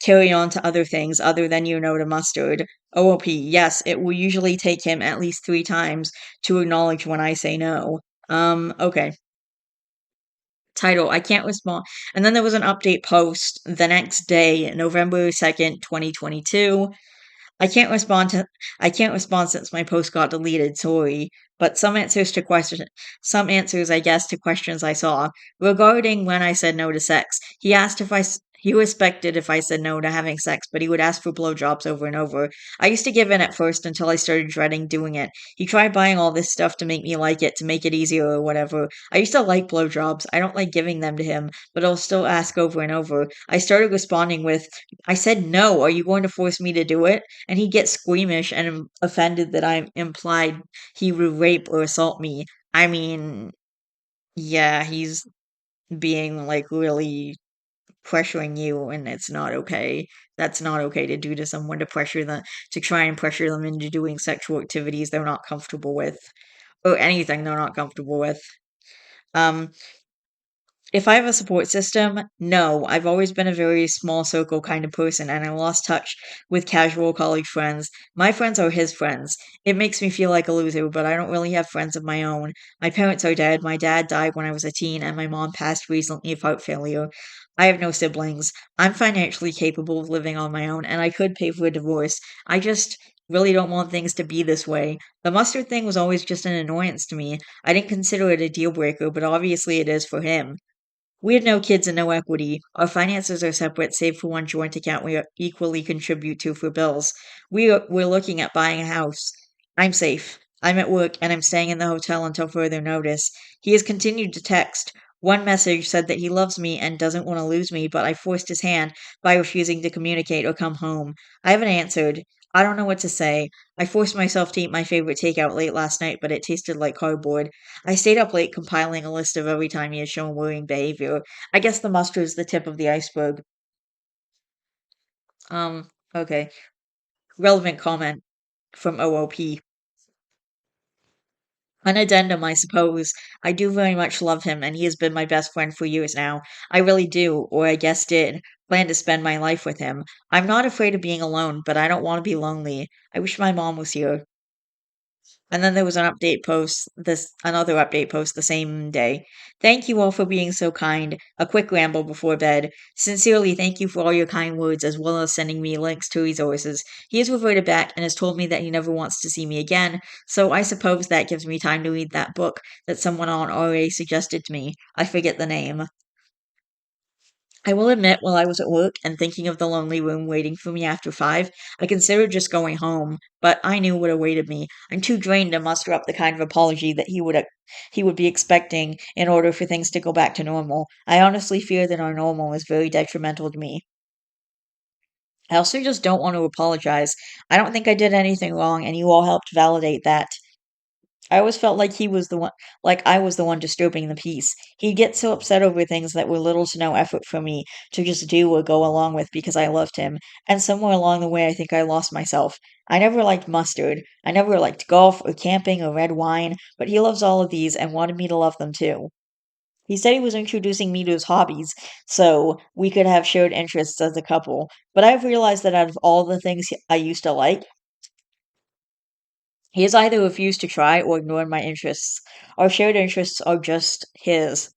carry on to other things other than your no to mustard? OOP, yes, it will usually take him at least 3 times to acknowledge when I say no. Okay. Title, I can't respond. And then there was an update post the next day, November 2nd, 2022. I can't respond to I can't respond since my post got deleted, sorry. But some answers I guess to questions I saw. Regarding when I said no to sex, he asked if he respected if I said no to having sex, but he would ask for blowjobs over and over. I used to give in at first until I started dreading doing it. He tried buying all this stuff to make me like it, to make it easier or whatever. I used to like blowjobs. I don't like giving them to him, but I'll still ask over and over. I started responding with, I said no, are you going to force me to do it? And he gets squeamish and offended that I implied he would rape or assault me. I mean, yeah, he's being like really pressuring you, and it's not okay. That's not okay to do to someone to try and pressure them into doing sexual activities they're not comfortable with, or anything they're not comfortable with. Um, If I have a support system, no. I've always been a very small circle kind of person, and I lost touch with casual college friends. My friends are his friends. It makes me feel like a loser, but I don't really have friends of my own. My parents are dead. My dad died when I was a teen, and my mom passed recently of heart failure. I have no siblings. I'm financially capable of living on my own, and I could pay for a divorce. I just really don't want things to be this way. The mustard thing was always just an annoyance to me. I didn't consider it a deal breaker, but obviously it is for him. We had no kids and no equity. Our finances are separate, save for one joint account we equally contribute to for bills. We're looking at buying a house. I'm safe. I'm at work and I'm staying in the hotel until further notice. He has continued to text. One message said that he loves me and doesn't want to lose me, but I forced his hand by refusing to communicate or come home. I haven't answered. I don't know what to say. I forced myself to eat my favorite takeout late last night, but it tasted like cardboard. I stayed up late compiling a list of every time he had shown worrying behavior. I guess the mustard is the tip of the iceberg. Okay. Relevant comment from OOP. An addendum, I suppose. I do very much love him, and he has been my best friend for years now. I really do, or I guess did, plan to spend my life with him. I'm not afraid of being alone, but I don't want to be lonely. I wish my mom was here. And then there was another update post the same day. Thank you all for being so kind. A quick ramble before bed. Sincerely, thank you for all your kind words as well as sending me links to resources. He has reverted back and has told me that he never wants to see me again, so I suppose that gives me time to read that book that someone on RA suggested to me. I forget the name. I will admit, while I was at work and thinking of the lonely room waiting for me after 5, I considered just going home, but I knew what awaited me. I'm too drained to muster up the kind of apology that he would be expecting in order for things to go back to normal. I honestly fear that our normal is very detrimental to me. I also just don't want to apologize. I don't think I did anything wrong, and you all helped validate that. I always felt like I was the one disturbing the peace. He'd get so upset over things that were little to no effort for me to just do or go along with because I loved him. And somewhere along the way, I think I lost myself. I never liked mustard. I never liked golf or camping or red wine, but he loves all of these and wanted me to love them too. He said he was introducing me to his hobbies so we could have shared interests as a couple. But I've realized that out of all the things I used to like, he has either refused to try or ignored my interests. Our shared interests are just his.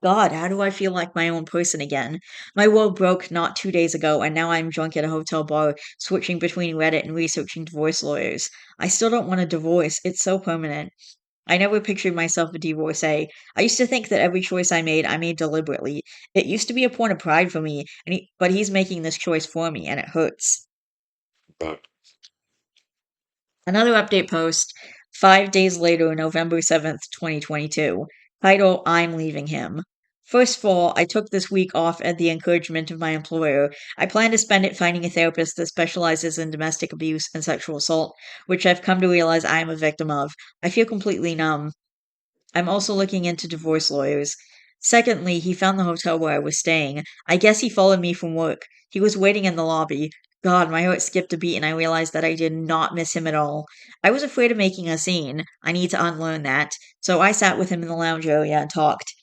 God, how do I feel like my own person again? My world broke not 2 days ago, and now I'm drunk at a hotel bar, switching between Reddit and researching divorce lawyers. I still don't want a divorce, it's so permanent. I never pictured myself a divorcee. I used to think that every choice I made deliberately. It used to be a point of pride for me, but he's making this choice for me, and it hurts. Another update post 5 days later, November 7th, 2022. Title I'm leaving him. First of all, I took this week off at the encouragement of my employer. I plan to spend it finding a therapist that specializes in domestic abuse and sexual assault, which I've come to realize I am a victim of. I feel completely numb. I'm also looking into divorce lawyers. Secondly, he found the hotel where I was staying. I guess he followed me from work. He was waiting in the lobby. God, my heart skipped a beat and I realized that I did not miss him at all. I was afraid of making a scene. I need to unlearn that. So I sat with him in the lounge area and talked.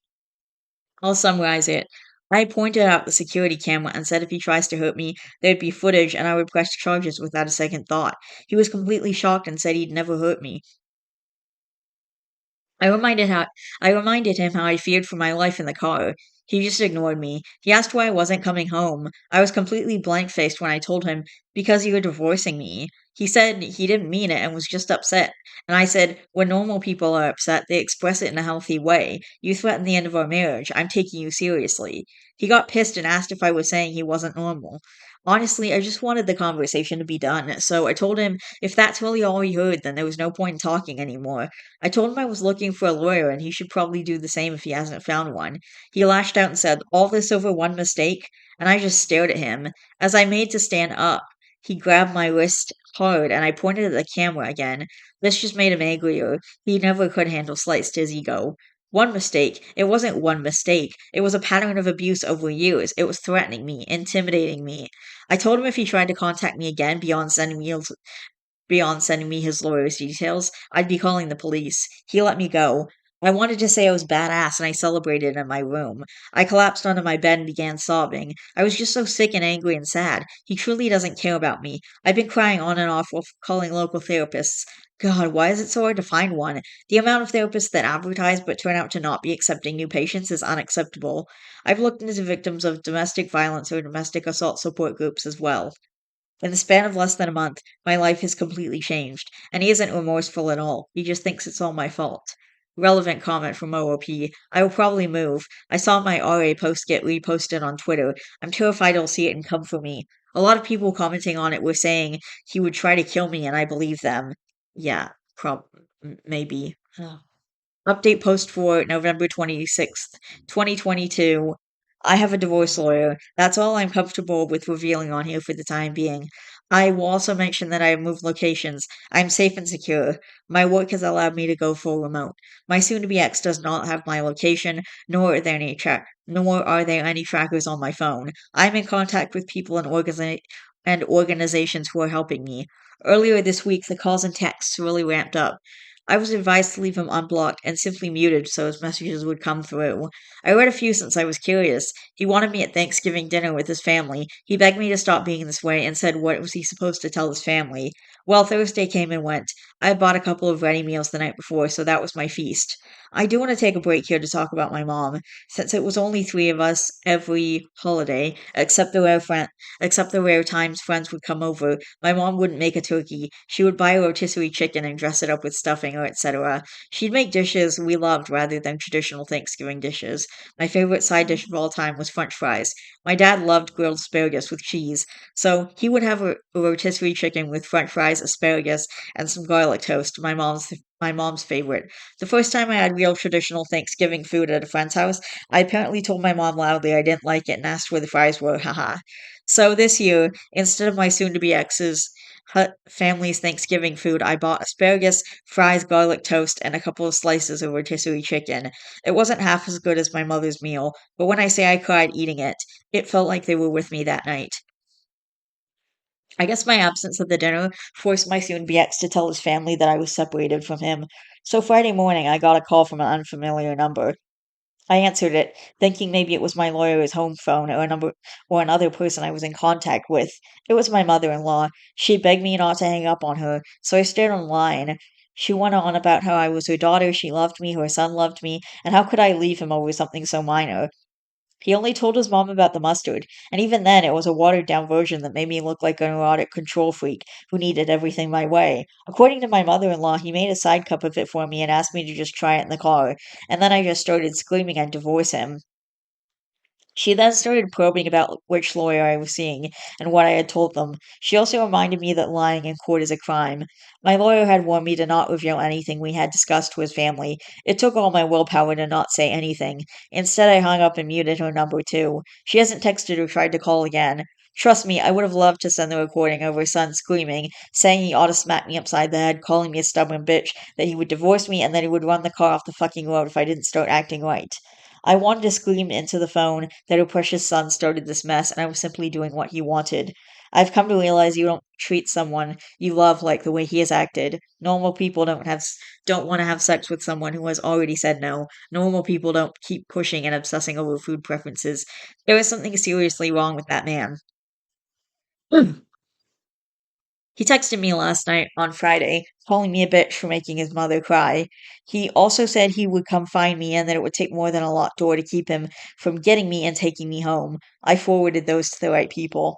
I'll summarize it. I pointed out the security camera and said if he tries to hurt me, there'd be footage and I would press charges without a second thought. He was completely shocked and said he'd never hurt me. I reminded how I reminded him how I feared for my life in the car. He just ignored me. He asked why I wasn't coming home. I was completely blank-faced when I told him, because you were divorcing me. He said he didn't mean it and was just upset. And I said, when normal people are upset, they express it in a healthy way. You threatened the end of our marriage. I'm taking you seriously. He got pissed and asked if I was saying he wasn't normal. Honestly, I just wanted the conversation to be done, so I told him if that's really all he heard, then there was no point in talking anymore. I told him I was looking for a lawyer and he should probably do the same if he hasn't found one. He lashed out and said, all this over one mistake? And I just stared at him. As I made to stand up, he grabbed my wrist hard and I pointed at the camera again. This just made him angrier. He never could handle slights to his ego. One mistake. It wasn't one mistake. It was a pattern of abuse over years. It was threatening me, intimidating me. I told him if he tried to contact me again beyond sending me his lawyer's details, I'd be calling the police. He let me go. I wanted to say I was badass and I celebrated in my room. I collapsed onto my bed and began sobbing. I was just so sick and angry and sad. He truly doesn't care about me. I've been crying on and off while calling local therapists. God, why is it so hard to find one? The amount of therapists that advertise but turn out to not be accepting new patients is unacceptable. I've looked into victims of domestic violence or domestic assault support groups as well. In the span of less than a month, my life has completely changed, and he isn't remorseful at all. He just thinks it's all my fault. Relevant comment from OOP. I will probably move. I saw my RA post get reposted on Twitter. I'm terrified he'll see it and come for me. A lot of people commenting on it were saying he would try to kill me, and I believe them. Yeah, maybe. Update post for November 26th, 2022. I have a divorce lawyer. That's all I'm comfortable with revealing on here for the time being. I will also mention that I have moved locations. I'm safe and secure. My work has allowed me to go full remote. My soon-to-be ex does not have my location, nor are there any trackers on my phone. I'm in contact with people and organizations who are helping me. Earlier this week, the calls and texts really ramped up. I was advised to leave him unblocked and simply muted so his messages would come through. I read a few since I was curious. He wanted me at Thanksgiving dinner with his family. He begged me to stop being this way and said what was he supposed to tell his family. Well, Thursday came and went. I had bought a couple of ready meals the night before, so that was my feast. I do want to take a break here to talk about my mom. Since it was only three of us every holiday, except the rare times friends would come over, my mom wouldn't make a turkey. She would buy a rotisserie chicken and dress it up with stuffing or etc. She'd make dishes we loved rather than traditional Thanksgiving dishes. My favorite side dish of all time was French fries. My dad loved grilled asparagus with cheese, so he would have a rotisserie chicken with French fries, asparagus, and some garlic toast. My mom's favorite. The first time I had real traditional Thanksgiving food at a friend's house, I apparently told my mom loudly I didn't like it and asked where the fries were. Haha. So this year, instead of my soon-to-be ex's family's Thanksgiving food, I bought asparagus, fries, garlic toast, and a couple of slices of rotisserie chicken. It wasn't half as good as my mother's meal, but when I say I cried eating it, it felt like they were with me that night. I guess my absence at the dinner forced my soon-be ex to tell his family that I was separated from him. So Friday morning, I got a call from an unfamiliar number. I answered it, thinking maybe it was my lawyer's home phone or another person I was in contact with. It was my mother-in-law. She begged me not to hang up on her, so I stayed on the line. She went on about how I was her daughter, she loved me, her son loved me, and how could I leave him over something so minor? He only told his mom about the mustard, and even then it was a watered down version that made me look like a neurotic control freak who needed everything my way. According to my mother in law, he made a side cup of it for me and asked me to just try it in the car, and then I just started screaming I'd divorce him. She then started probing about which lawyer I was seeing and what I had told them. She also reminded me that lying in court is a crime. My lawyer had warned me to not reveal anything we had discussed to his family. It took all my willpower to not say anything. Instead, I hung up and muted her number too. She hasn't texted or tried to call again. Trust me, I would have loved to send the recording of her son screaming, saying he ought to smack me upside the head, calling me a stubborn bitch, that he would divorce me, and that he would run the car off the fucking road if I didn't start acting right. I wanted to scream into the phone that her precious son started this mess and I was simply doing what he wanted. I've come to realize you don't treat someone you love like the way he has acted. Normal people don't want to have sex with someone who has already said no. Normal people don't keep pushing and obsessing over food preferences. There is something seriously wrong with that man. He texted me last night on Friday, calling me a bitch for making his mother cry. He also said he would come find me and that it would take more than a locked door to keep him from getting me and taking me home. I forwarded those to the right people.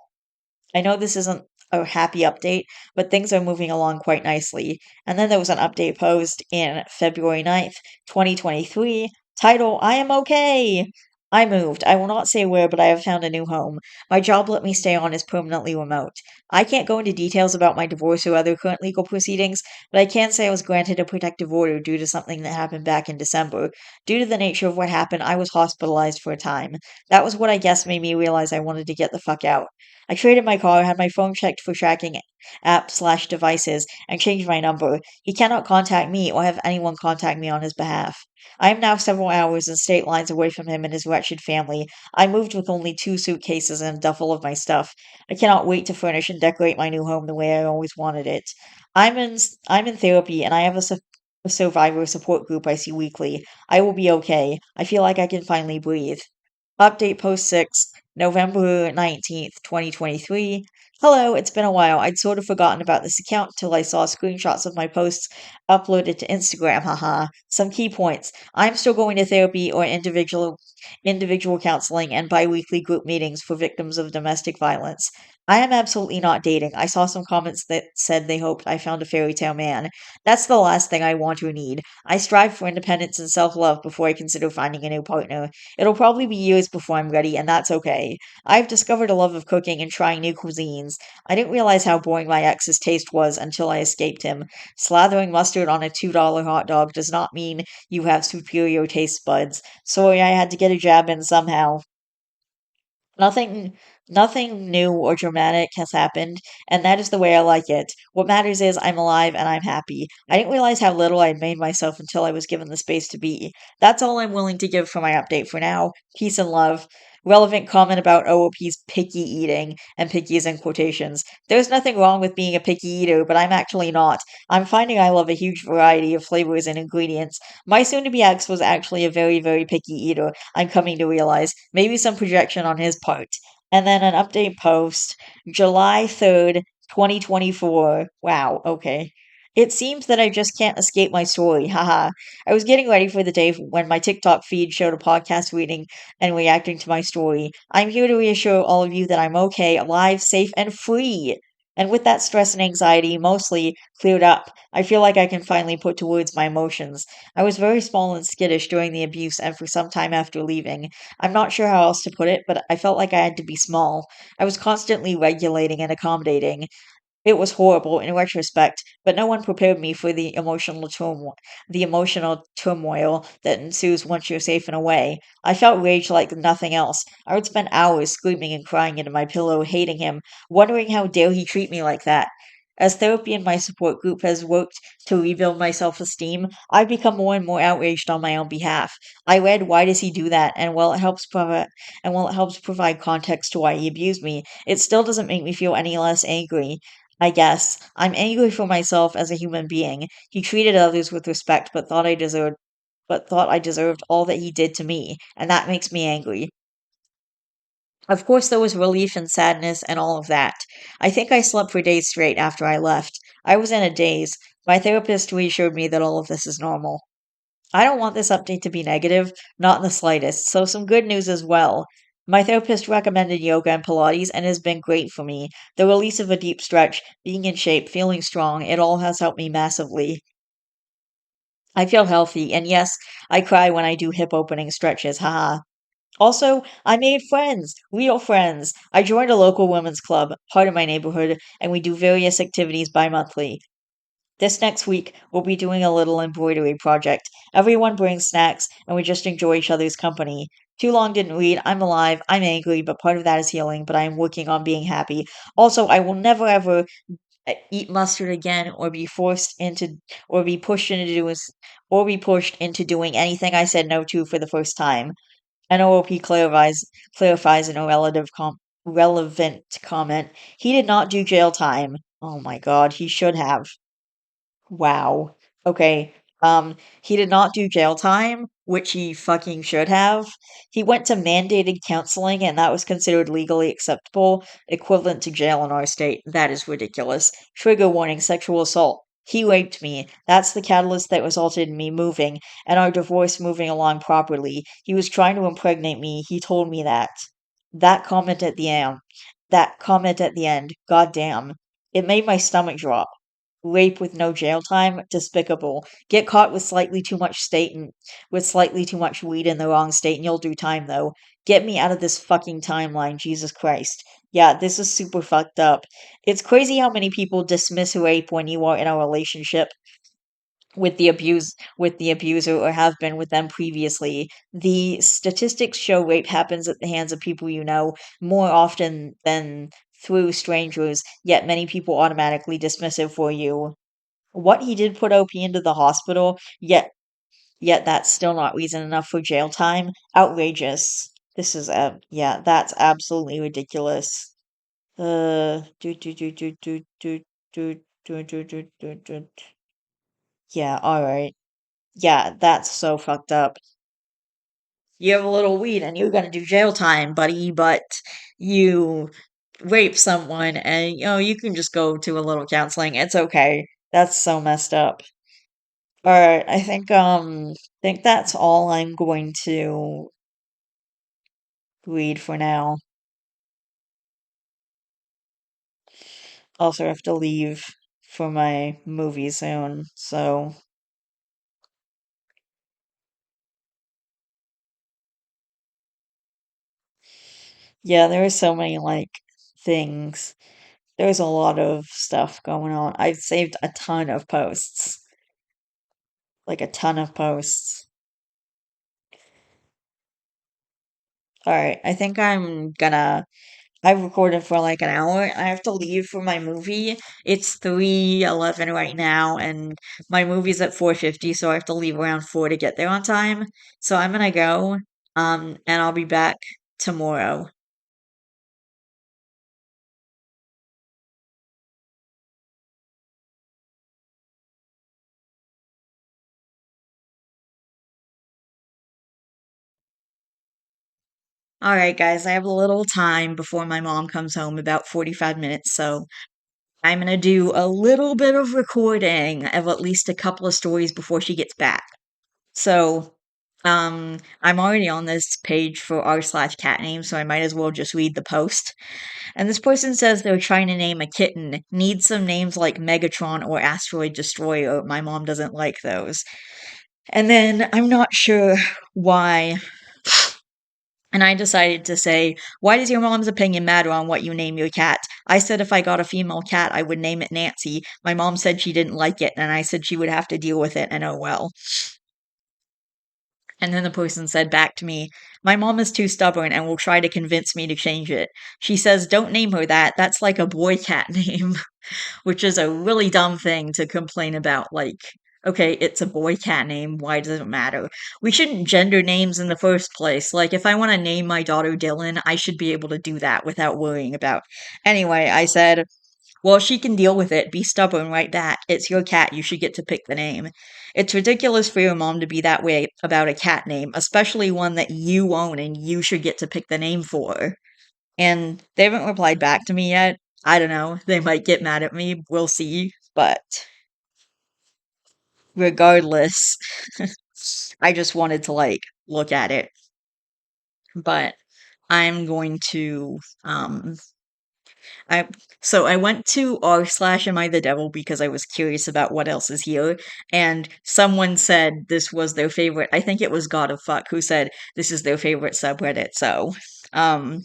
I know this isn't a happy update, but things are moving along quite nicely. And then there was an update post in February 9th, 2023, title I am okay. I moved. I will not say where, but I have found a new home. My job let me stay on is permanently remote. I can't go into details about my divorce or other current legal proceedings, but I can say I was granted a protective order due to something that happened back in December. Due to the nature of what happened, I was hospitalized for a time. That was what I guess made me realize I wanted to get the fuck out. I traded my car, had my phone checked for tracking app/devices, and changed my number. He cannot contact me or have anyone contact me on his behalf. I am now several hours and state lines away from him and his wretched family. I moved with only 2 suitcases and a duffel of my stuff. I cannot wait to furnish and decorate my new home the way I always wanted it. I'm in therapy and I have a survivor support group I see weekly. I will be okay. I feel like I can finally breathe. Update post 6, November 19th, 2023. Hello, it's been a while. I'd sort of forgotten about this account till I saw screenshots of my posts uploaded to Instagram. Haha. Some key points. I'm still going to therapy or individual counseling and bi-weekly group meetings for victims of domestic violence. I am absolutely not dating. I saw some comments that said they hoped I found a fairy tale man. That's the last thing I want or need. I strive for independence and self-love before I consider finding a new partner. It'll probably be years before I'm ready, and that's okay. I've discovered a love of cooking and trying new cuisines. I didn't realize how boring my ex's taste was until I escaped him. Slathering mustard on a $2 hot dog does not mean you have superior taste buds. Sorry, I had to get a jab in somehow. Nothing nothing new or dramatic has happened, and that is the way I like it. What matters is I'm alive and I'm happy. I didn't realize how little I had made myself until I was given the space to be. That's all I'm willing to give for my update for now. Peace and love. Relevant comment about OOP's picky eating, and picky is in quotations. There's nothing wrong with being a picky eater, but I'm actually not. I'm finding I love a huge variety of flavors and ingredients. My soon to be ex was actually a very, very picky eater, I'm coming to realize. Maybe some projection on his part. And then an update post, July 3rd, 2024. Wow, okay. It seems that I just can't escape my story. Haha. I was getting ready for the day when my TikTok feed showed a podcast reading and reacting to my story. I'm here to reassure all of you that I'm okay, alive, safe, and free. And with that stress and anxiety mostly cleared up, I feel like I can finally put to words my emotions. I was very small and skittish during the abuse and for some time after leaving. I'm not sure how else to put it, but I felt like I had to be small. I was constantly regulating and accommodating. It was horrible in retrospect, but no one prepared me for the emotional turmoil that ensues once you're safe and away. I felt rage like nothing else. I would spend hours screaming and crying into my pillow, hating him, wondering how dare he treat me like that. As therapy and my support group has worked to rebuild my self-esteem, I've become more and more outraged on my own behalf. I read why does he do that, while it helps provide context to why he abused me, it still doesn't make me feel any less angry. I guess. I'm angry for myself as a human being. He treated others with respect, but thought I deserved all that he did to me, and that makes me angry. Of course, there was relief and sadness and all of that. I think I slept for days straight after I left. I was in a daze. My therapist reassured me that all of this is normal. I don't want this update to be negative, not in the slightest. So, some good news as well. My therapist recommended yoga and Pilates and it has been great for me. The release of a deep stretch, being in shape, feeling strong, it all has helped me massively. I feel healthy, and yes, I cry when I do hip opening stretches, haha. Also, I made friends, real friends. I joined a local women's club, part of my neighborhood, and we do various activities bi-monthly. This next week, we'll be doing a little embroidery project. Everyone brings snacks, and we just enjoy each other's company. Too long didn't read. I'm alive. I'm angry, but part of that is healing, but I am working on being happy. Also, I will never ever eat mustard again or be forced into or be pushed into doing or be pushed into doing anything I said no to for the first time. NOOP clarifies an relevant comment. He did not do jail time. Oh my god, he should have. Wow. Okay. He did not do jail time, which he fucking should have. He went to mandated counseling, and that was considered legally acceptable, equivalent to jail in our state. That is ridiculous. Trigger warning, sexual assault. He raped me. That's the catalyst that resulted in me moving, and our divorce moving along properly. He was trying to impregnate me. He told me that. That comment at the end. That comment at the end. God damn. It made my stomach drop. Rape with no jail time, despicable. Get caught with slightly too much weed in the wrong state and you'll do time though. Get me out of this fucking timeline, Jesus Christ. Yeah, this is super fucked up. It's crazy how many people dismiss rape when you are in a relationship with the abuser or have been with them previously. The statistics show rape happens at the hands of people you know more often than through strangers, yet many people automatically dismiss it for you. What, he did put OP into the hospital, yet that's still not reason enough for jail time? Outrageous. This is yeah, that's absolutely ridiculous. Do do do do do do do do do do do do. Yeah, all right. Yeah, that's so fucked up. You have a little weed and you're gonna do jail time, buddy, but you rape someone and you can just go to a little counseling. It's okay. That's so messed up. Alright, I think that's all I'm going to read for now. Also have to leave for my movie soon, so yeah, there are so many things. There's a lot of stuff going on. I've saved a ton of posts. Like a ton of posts. Alright, I think I've recorded for like an hour. I have to leave for my movie. It's 3:11 right now, and my movie's at 4:50, so I have to leave around 4 to get there on time. So I'm gonna go, and I'll be back tomorrow. Alright, guys, I have a little time before my mom comes home, about 45 minutes, so I'm gonna do a little bit of recording of at least a couple of stories before she gets back. So, I'm already on this page for r/cat name, so I might as well just read the post. And this person says they're trying to name a kitten. Needs some names like Megatron or Asteroid Destroyer. My mom doesn't like those. And then I'm not sure why. And I decided to say, why does your mom's opinion matter on what you name your cat? I said if I got a female cat, I would name it Nancy. My mom said she didn't like it, and I said she would have to deal with it, and oh well. And then the person said back to me, my mom is too stubborn and will try to convince me to change it. She says, don't name her that. That's like a boy cat name, which is a really dumb thing to complain about. Like, okay, it's a boy cat name. Why does it matter? We shouldn't gender names in the first place. Like, if I want to name my daughter Dylan, I should be able to do that without worrying about. Anyway, I said, well, she can deal with it. Be stubborn right back. It's your cat. You should get to pick the name. It's ridiculous for your mom to be that way about a cat name, especially one that you own and you should get to pick the name for. And they haven't replied back to me yet. I don't know. They might get mad at me. We'll see. But regardless, I just wanted to, like, look at it, but I'm going to, I so I went to r slash am I the devil because I was curious about what else is here, and someone said this was their favorite. I think it was God of Fuck who said this is their favorite subreddit. So, um,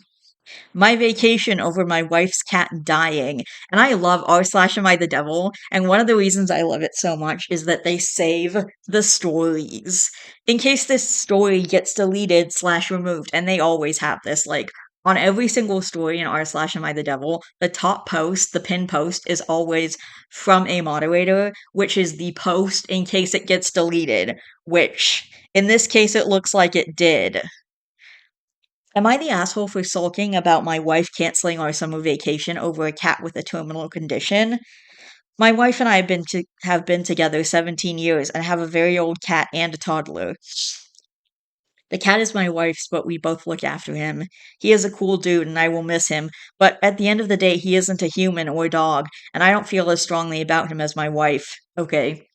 my vacation over my wife's cat dying. And I love r slash am I the devil. And one of the reasons I love it so much is that they save the stories in case this story gets deleted slash removed. And they always have this. Like on every single story in r slash am I the devil, the top post, the pin post is always from a moderator, which is the post in case it gets deleted, which in this case it looks like it did. Am I the asshole for sulking about my wife canceling our summer vacation over a cat with a terminal condition? My wife and I have been together 17 years and have a very old cat and a toddler. The cat is my wife's, but we both look after him. He is a cool dude and I will miss him, but at the end of the day, he isn't a human or a dog, and I don't feel as strongly about him as my wife. Okay,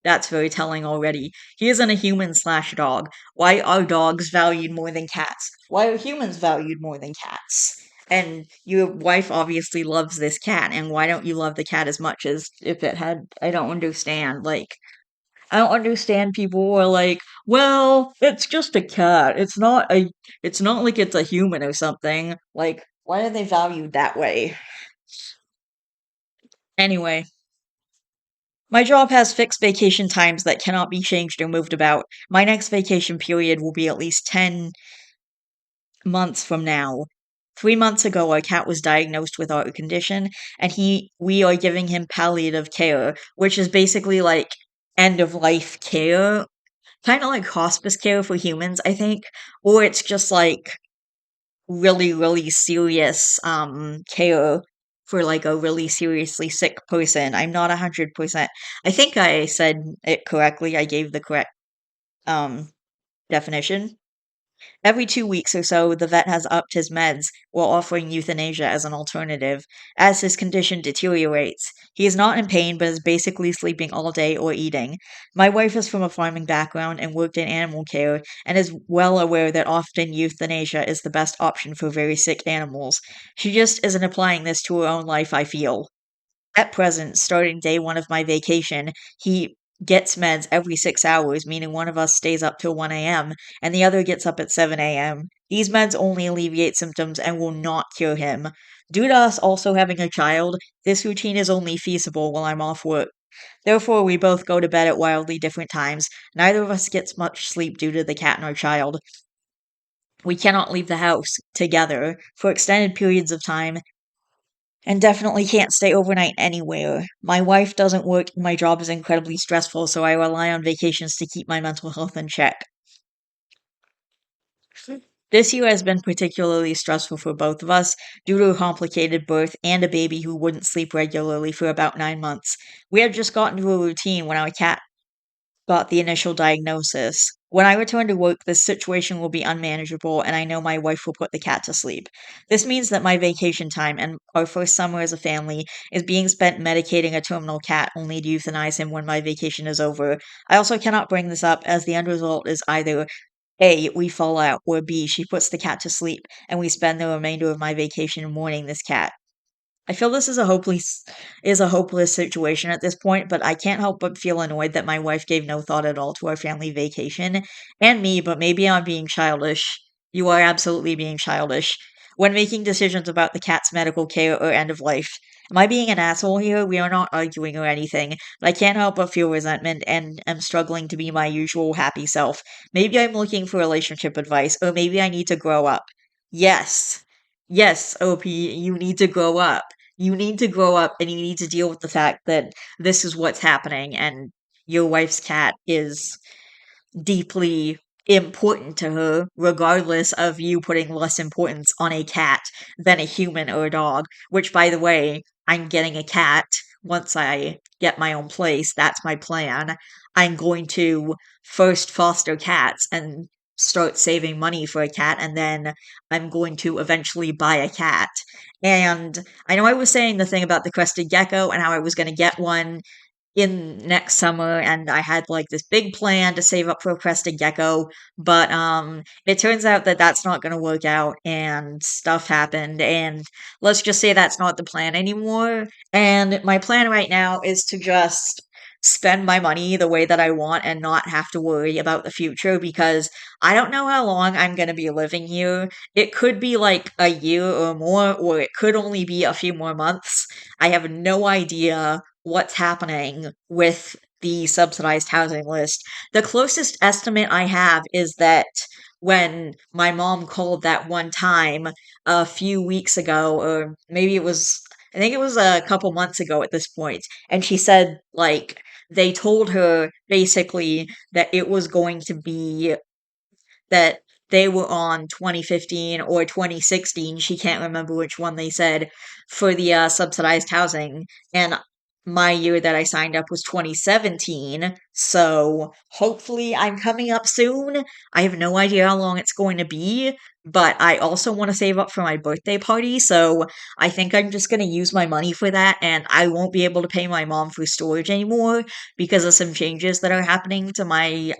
that's very telling already. He isn't a human slash dog. Why are dogs valued more than cats? Why are humans valued more than cats? And your wife obviously loves this cat, and why don't you love the cat as much as if it had? I don't understand. Like, I don't understand people who are like, well, it's just a cat. It's not like it's a human or something. Like, why are they valued that way? Anyway, my job has fixed vacation times that cannot be changed or moved about. My next vacation period will be at least 10 months from now. 3 months ago, our cat was diagnosed with our condition, and we are giving him palliative care, which is basically like end of life care, kind of like hospice care for humans, I think, or it's just like really, really serious care for like a really seriously sick person. I'm not 100%. I think I said it correctly. I gave the correct um definition. Every 2 weeks or so, the vet has upped his meds while offering euthanasia as an alternative. As his condition deteriorates, he is not in pain but is basically sleeping all day or eating. My wife is from a farming background and worked in animal care and is well aware that often euthanasia is the best option for very sick animals. She just isn't applying this to her own life, I feel. At present, starting day one of my vacation, he gets meds every 6 hours, meaning one of us stays up till 1 a.m., and the other gets up at 7 a.m. These meds only alleviate symptoms and will not cure him. Due to us also having a child, this routine is only feasible while I'm off work. Therefore, we both go to bed at wildly different times. Neither of us gets much sleep due to the cat and our child. We cannot leave the house together for extended periods of time and definitely can't stay overnight anywhere. My wife doesn't work, and my job is incredibly stressful, so I rely on vacations to keep my mental health in check. This year has been particularly stressful for both of us due to a complicated birth and a baby who wouldn't sleep regularly for about 9 months. We had just gotten to a routine when our cat got the initial diagnosis. When I return to work, this situation will be unmanageable, and I know my wife will put the cat to sleep. This means that my vacation time and our first summer as a family is being spent medicating a terminal cat only to euthanize him when my vacation is over. I also cannot bring this up as the end result is either A, we fall out, or B, she puts the cat to sleep, and we spend the remainder of my vacation mourning this cat. I feel this is a hopeless situation at this point, but I can't help but feel annoyed that my wife gave no thought at all to our family vacation, and me, but maybe I'm being childish. You are absolutely being childish. When making decisions about the cat's medical care or end of life. Am I being an asshole here? We are not arguing or anything, but I can't help but feel resentment and am struggling to be my usual happy self. Maybe I'm looking for relationship advice, or maybe I need to grow up. Yes. Yes, OP, you need to grow up. You need to grow up and you need to deal with the fact that this is what's happening and your wife's cat is deeply important to her, regardless of you putting less importance on a cat than a human or a dog. Which, by the way, I'm getting a cat once I get my own place. That's my plan. I'm going to first foster cats and start saving money for a cat, and then I'm going to eventually buy a cat. And I know I was saying the thing about the crested gecko and how I was going to get one in next summer, and I had like this big plan to save up for a crested gecko, but it turns out that that's not going to work out and stuff happened, and let's just say that's not the plan anymore. And my plan right now is to just spend my money the way that I want and not have to worry about the future because I don't know how long I'm going to be living here. It could be like a year or more, or it could only be a few more months. I have no idea what's happening with the subsidized housing list. The closest estimate I have is that when my mom called that one time a few weeks ago, or maybe it was, I think it was a couple months ago at this point, and she said, like, they told her basically that it was going to be that they were on 2015 or 2016, she can't remember which one they said, for the subsidized housing. And my year that I signed up was 2017. So hopefully I'm coming up soon. I have no idea how long it's going to be, but I also want to save up for my birthday party. So I think I'm just going to use my money for that. And I won't be able to pay my mom for storage anymore because of some changes that are happening to my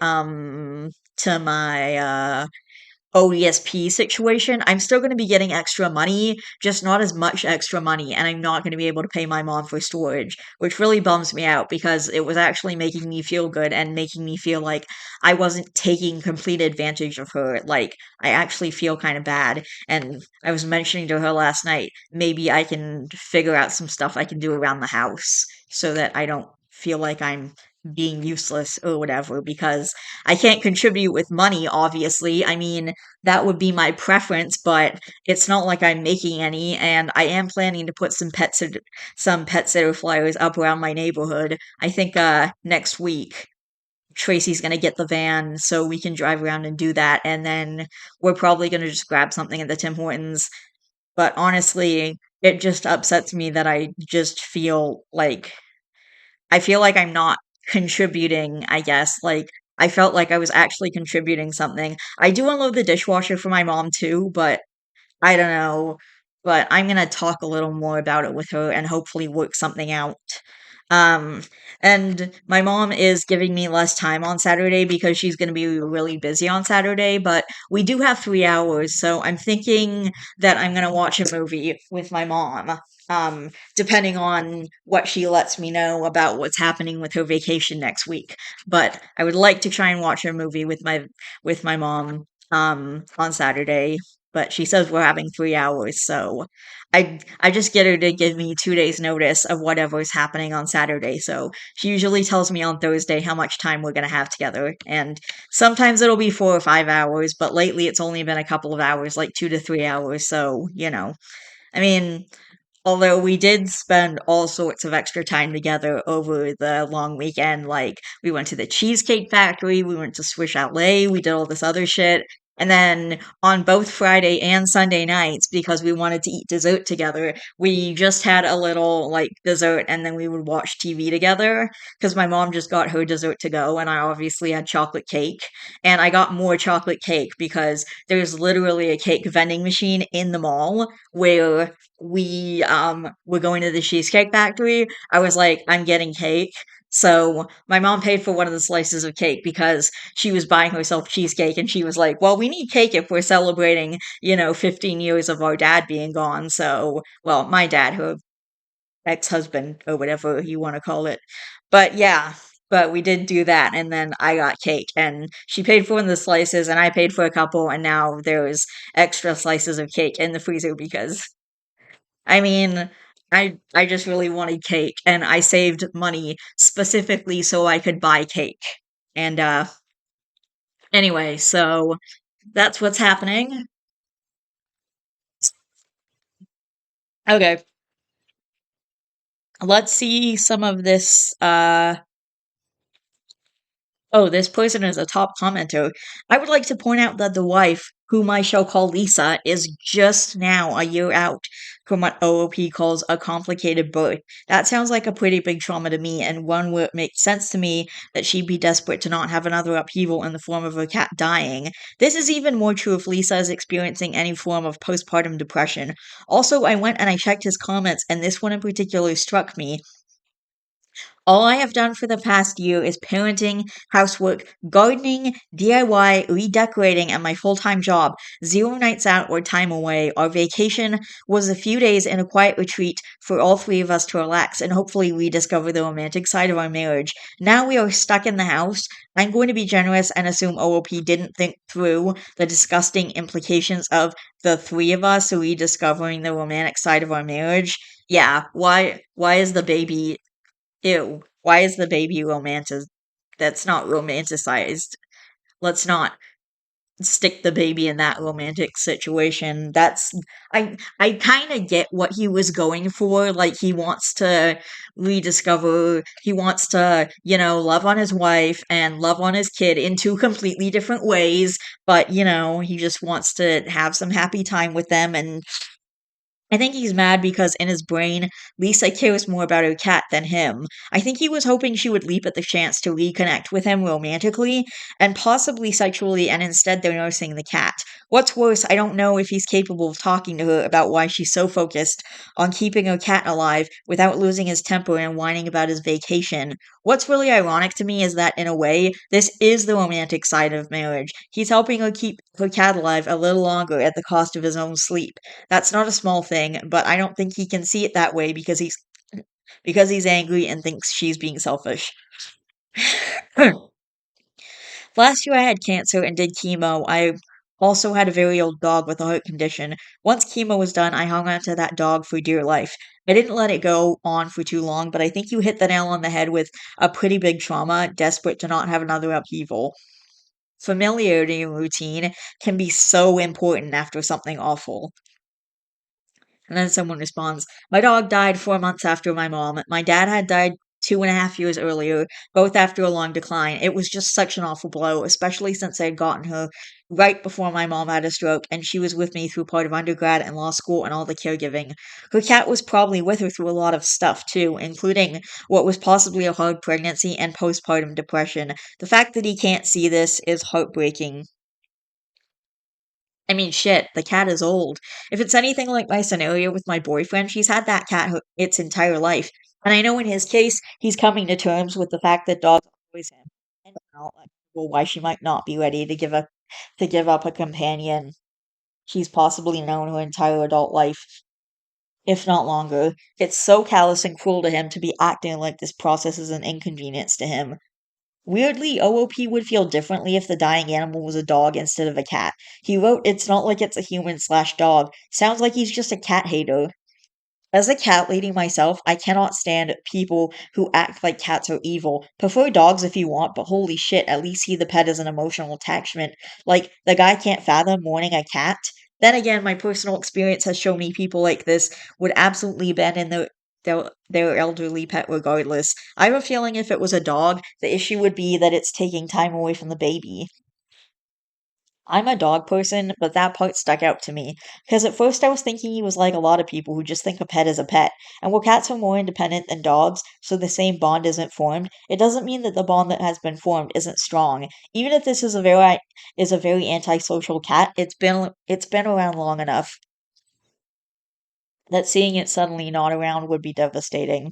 OESP situation. I'm still going to be getting extra money, just not as much extra money, and I'm not going to be able to pay my mom for storage, which really bums me out because it was actually making me feel good and making me feel like I wasn't taking complete advantage of her. Like, I actually feel kind of bad. And I was mentioning to her last night, maybe I can figure out some stuff I can do around the house so that I don't feel like I'm being useless or whatever because I can't contribute with money, obviously. I mean, that would be my preference, but it's not like I'm making any, and I am planning to put some pet sitter flyers up around my neighborhood. I think next week Tracy's gonna get the van so we can drive around and do that, and then we're probably gonna just grab something at the Tim Hortons. But honestly, it just upsets me that I feel like I'm not contributing, I guess. Like, I felt like I was actually contributing something. I do unload the dishwasher for my mom too, but I don't know. But I'm gonna talk a little more about it with her and hopefully work something out. Um, and my mom is giving me less time on Saturday because she's gonna be really busy on Saturday, but we do have 3 hours, so I'm thinking that I'm gonna watch a movie with my mom. Depending on what she lets me know about what's happening with her vacation next week. But I would like to try and watch a movie with my mom on Saturday, but she says we're having 3 hours, so I just get her to give me 2 days notice of whatever's happening on Saturday. So she usually tells me on Thursday how much time we're gonna have together, and sometimes it'll be 4 or 5 hours, but lately it's only been a couple of hours, like 2 to 3 hours. So I mean, although we did spend all sorts of extra time together over the long weekend, like we went to the Cheesecake Factory, we went to Swiss Chalet, we did all this other shit. And then on both Friday and Sunday nights, because we wanted to eat dessert together, we just had a little like dessert and then we would watch TV together. Because my mom just got her dessert to go, and I obviously had chocolate cake. And I got more chocolate cake because there's literally a cake vending machine in the mall where we were going to the Cheesecake Factory. I was like, I'm getting cake. So my mom paid for one of the slices of cake because she was buying herself cheesecake, and she was like, well, we need cake if we're celebrating, 15 years of our dad being gone. So, well, my dad, her ex-husband or whatever you want to call it. But yeah, but we did do that, and then I got cake, and she paid for one of the slices, and I paid for a couple, and now there's extra slices of cake in the freezer because I mean, I just really wanted cake, and I saved money specifically so I could buy cake. And anyway, so that's what's happening. Okay, let's see some of this Oh, this person is a top commenter. I would like to point out that the wife, whom I shall call Lisa, is just now a year out from what OOP calls a complicated birth. That sounds like a pretty big trauma to me, and one where it makes sense to me that she'd be desperate to not have another upheaval in the form of her cat dying. This is even more true if Lisa is experiencing any form of postpartum depression. Also, I went and I checked his comments, and this one in particular struck me. All I have done for the past year is parenting, housework, gardening, DIY, redecorating, and my full time job. Zero nights out or time away. Our vacation was a few days in a quiet retreat for all three of us to relax and hopefully rediscover the romantic side of our marriage. Now we are stuck in the house. I'm going to be generous and assume OOP didn't think through the disgusting implications of the three of us rediscovering the romantic side of our marriage. Yeah, why is the baby Ew. Why is the baby romantic? That's not romanticized. Let's not stick the baby in that romantic situation. I kind of get what he was going for. Like he wants to rediscover, he wants to, love on his wife and love on his kid in two completely different ways, but he just wants to have some happy time with them. And I think he's mad because in his brain, Lisa cares more about her cat than him. I think he was hoping she would leap at the chance to reconnect with him romantically and possibly sexually, and instead they're nursing the cat. What's worse, I don't know if he's capable of talking to her about why she's so focused on keeping her cat alive without losing his temper and whining about his vacation. What's really ironic to me is that, in a way, this is the romantic side of marriage. He's helping her keep her cat alive a little longer at the cost of his own sleep. That's not a small thing, but I don't think he can see it that way because he's angry and thinks she's being selfish. Last year I had cancer and did chemo. I also had a very old dog with a heart condition. Once chemo was done, I hung on to that dog for dear life. I didn't let it go on for too long, but I think you hit the nail on the head with a pretty big trauma, desperate to not have another upheaval. Familiarity and routine can be so important after something awful. And then someone responds, my dog died 4 months after my mom. My dad had died 2.5 years earlier, both after a long decline. It was just such an awful blow, especially since I had gotten her right before my mom had a stroke, and she was with me through part of undergrad and law school and all the caregiving. Her cat was probably with her through a lot of stuff, too, including what was possibly a hard pregnancy and postpartum depression. The fact that he can't see this is heartbreaking. I mean, shit, the cat is old. If it's anything like my scenario with my boyfriend, she's had that cat its entire life. And I know in his case, he's coming to terms with the fact that dogs always have and not like, well, why she might not be ready to give up a companion she's possibly known her entire adult life, if not longer. It's so callous and cruel to him to be acting like this process is an inconvenience to him. Weirdly, OOP would feel differently if the dying animal was a dog instead of a cat. He wrote, it's not like it's a human/dog. Sounds like he's just a cat hater. As a cat lady myself, I cannot stand people who act like cats are evil. Prefer dogs if you want, but holy shit, at least see the pet as an emotional attachment. Like, the guy can't fathom mourning a cat. Then again, my personal experience has shown me people like this would absolutely abandon their elderly pet regardless. I have a feeling if it was a dog, the issue would be that it's taking time away from the baby. I'm a dog person, but that part stuck out to me. Because at first I was thinking he was like a lot of people who just think a pet is a pet. And while cats are more independent than dogs, so the same bond isn't formed, it doesn't mean that the bond that has been formed isn't strong. Even if this is a very antisocial cat, it's been around long enough that seeing it suddenly not around would be devastating.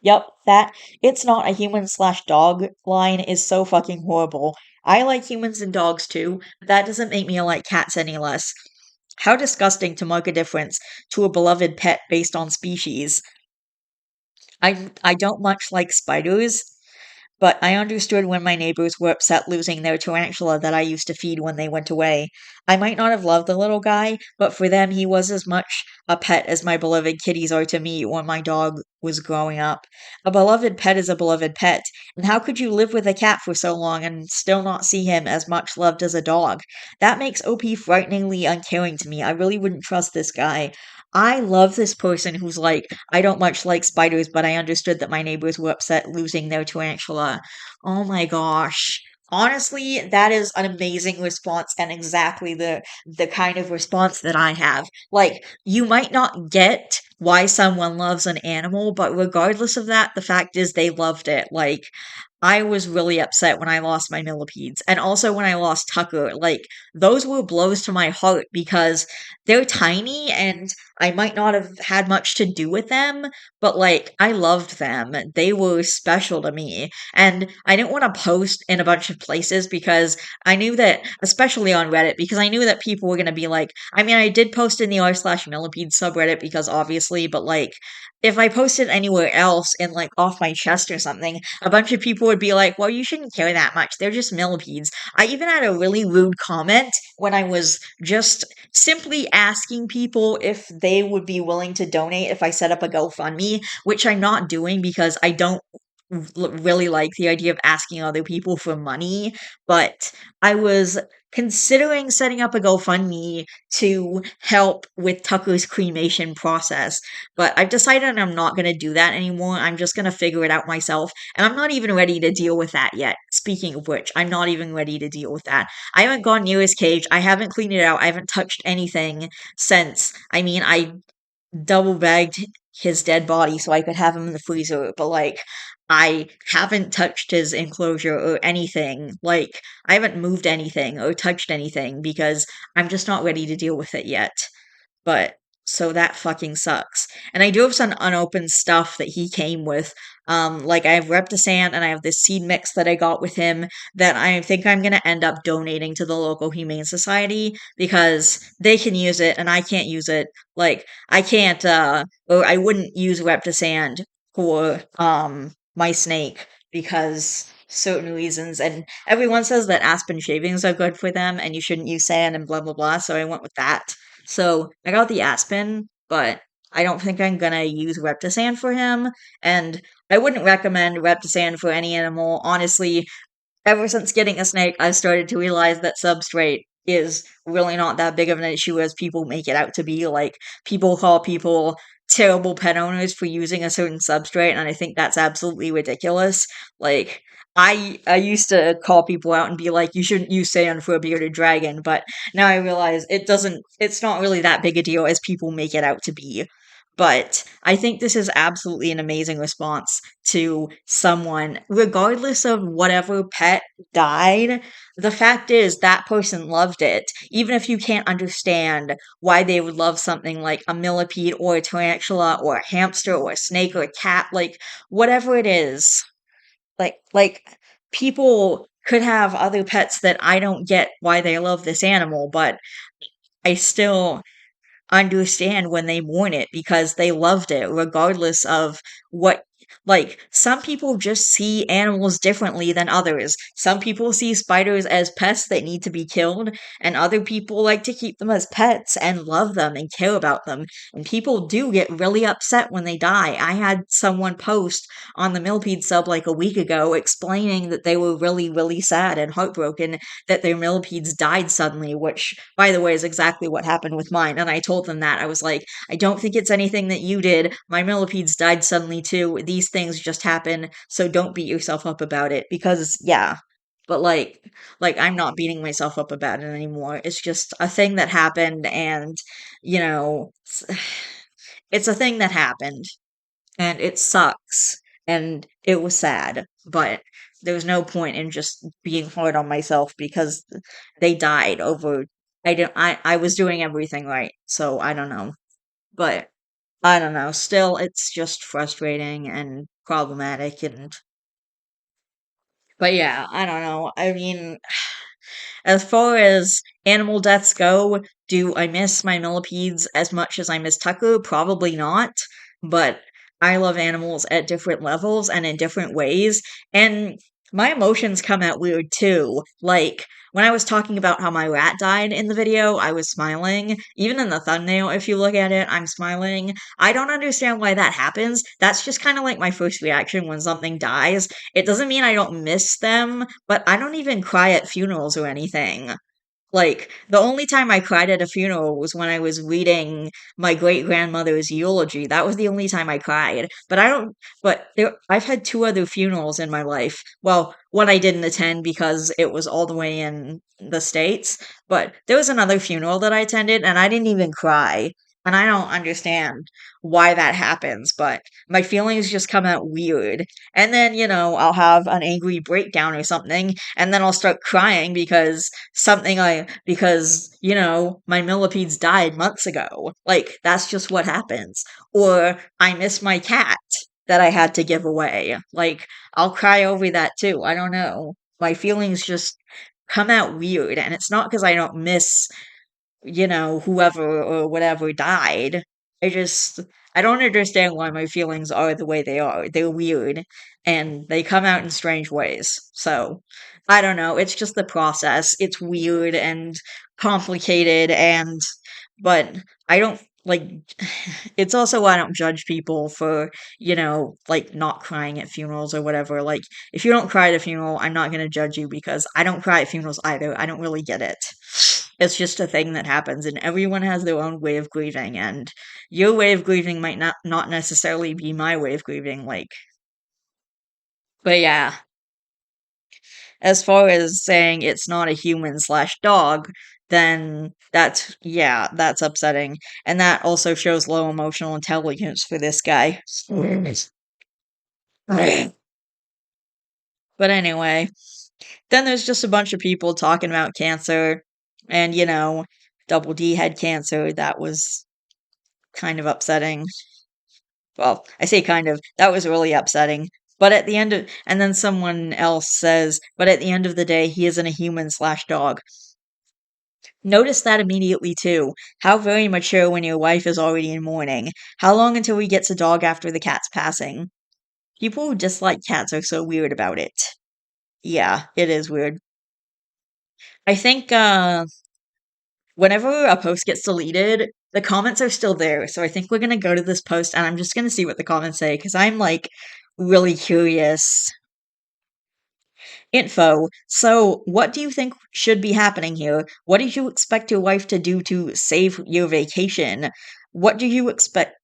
Yup, that it's not a human/dog line is so fucking horrible. I like humans and dogs too, but that doesn't make me like cats any less. How disgusting to mark a difference to a beloved pet based on species. I don't much like spiders, but I understood when my neighbors were upset losing their tarantula that I used to feed when they went away. I might not have loved the little guy, but for them he was as much a pet as my beloved kitties are to me when my dog was growing up. A beloved pet is a beloved pet, and how could you live with a cat for so long and still not see him as much loved as a dog? That makes OP frighteningly uncaring to me. I really wouldn't trust this guy. I love this person who's like, I don't much like spiders, but I understood that my neighbors were upset losing their tarantula. Oh my gosh. Honestly, that is an amazing response and exactly the kind of response that I have. Like, you might not get why someone loves an animal, but regardless of that, the fact is they loved it. Like, I was really upset when I lost my millipedes, and also when I lost Tucker. Like, those were blows to my heart because they're tiny and I might not have had much to do with them, but like, I loved them. They were special to me. And I didn't want to post in a bunch of places because I knew that, especially on Reddit, because I knew that people were going to be like, I mean, I did post in the r slash millipede subreddit because obviously, but like, if I posted anywhere else in like off my chest or something, a bunch of people would be like, well, you shouldn't care that much. They're just millipedes. I even had a really rude comment when I was just simply asking people if they would be willing to donate if I set up a GoFundMe, which I'm not doing because I don't really like the idea of asking other people for money, but I was considering setting up a GoFundMe to help with Tucker's cremation process, but I've decided I'm not going to do that anymore. I'm just going to figure it out myself, and I'm not even ready to deal with that yet. Speaking of which, I'm not even ready to deal with that. I haven't gone near his cage. I haven't cleaned it out. I haven't touched anything since. I mean, I double bagged his dead body so I could have him in the freezer, but like I haven't touched his enclosure or anything. Like I haven't moved anything or touched anything because I'm just not ready to deal with it yet. But so that fucking sucks. And I do have some unopened stuff that he came with. Like I have Reptisand and I have this seed mix that I got with him that I think I'm gonna end up donating to the local humane society because they can use it and I can't use it. Like I can't or I wouldn't use Reptisand for my snake because certain reasons, and everyone says that aspen shavings are good for them and you shouldn't use sand and blah blah blah, so I went with that. So I got the Aspen, but I don't think I'm gonna use Reptisand for him, and I wouldn't recommend Reptisand for any animal. Honestly, ever since getting a snake, I've started to realize that substrate is really not that big of an issue as people make it out to be. Like, people call people terrible pet owners for using a certain substrate, and I think that's absolutely ridiculous. Like, I used to call people out and be like, you shouldn't use sand for a bearded dragon, but now I realize it's not really that big a deal as people make it out to be. But I think this is absolutely an amazing response to someone, regardless of whatever pet died. The fact is, that person loved it. Even if you can't understand why they would love something like a millipede or a tarantula or a hamster or a snake or a cat, like whatever it is, like people could have other pets that I don't get why they love this animal, but I still understand when they mourn it because they loved it regardless of what, like some people just see animals differently than others. Some people see spiders as pests that need to be killed, and other people like to keep them as pets and love them and care about them. And people do get really upset when they die. I had someone post on the millipede sub like a week ago explaining that they were really really sad and heartbroken that their millipedes died suddenly, which, by the way, is exactly what happened with mine. And I told them that. I was like, I don't think it's anything that you did. My millipedes died suddenly too. These things just happen, so don't beat yourself up about it. Because, yeah. But like I'm not beating myself up about it anymore. It's just a thing that happened, and you know, it's a thing that happened and it sucks and it was sad, but there's no point in just being hard on myself because they died over. I was doing everything right, so I don't know. But I don't know, still it's just frustrating and problematic, and but yeah, I don't know. I mean, as far as animal deaths go, do I miss my millipedes as much as I miss Tucker? Probably not, but I love animals at different levels and in different ways, and my emotions come out weird too. Like, when I was talking about how my rat died in the video, I was smiling. Even in the thumbnail, if you look at it, I'm smiling. I don't understand why that happens. That's just kind of like my first reaction when something dies. It doesn't mean I don't miss them, but I don't even cry at funerals or anything. Like, the only time I cried at a funeral was when I was reading my great grandmother's eulogy. That was the only time I cried. But I don't, but I've had two other funerals in my life. Well, one I didn't attend because it was all the way in the States, but there was another funeral that I attended and I didn't even cry. and I don't understand why that happens, but my feelings just come out weird. And then, I'll have an angry breakdown or something, and then I'll start crying because my millipedes died months ago. Like, that's just what happens. Or I miss my cat that I had to give away. Like, I'll cry over that too. I don't know. My feelings just come out weird, and it's not because I don't miss whoever or whatever died. I just, I don't understand why my feelings are the way they are. They're weird and they come out in strange ways. So, I don't know. It's just the process. It's weird and complicated but I don't like it's also why I don't judge people for, like not crying at funerals or whatever. Like, if you don't cry at a funeral, I'm not going to judge you because I don't cry at funerals either. I don't really get it. It's just a thing that happens, and everyone has their own way of grieving, and your way of grieving might not necessarily be my way of grieving. Like, but yeah, as far as saying it's not a human slash dog, then that's upsetting, and that also shows low emotional intelligence for this guy. But anyway, then there's just a bunch of people talking about cancer, and Double D had cancer. That was kind of upsetting. Well, I say kind of. That was really upsetting. But at the end of, and then someone else says, but at the end of the day, he isn't a human slash dog. Notice that immediately too. How very mature when your wife is already in mourning. How long until he gets a dog after the cat's passing? People who dislike cats are so weird about it. Yeah, it is weird. I think whenever a post gets deleted, the comments are still there. So I think we're gonna go to this post and I'm just gonna see what the comments say because I'm like really curious. Info. So, what do you think should be happening here? What did you expect your wife to do to save your vacation? What do you expect?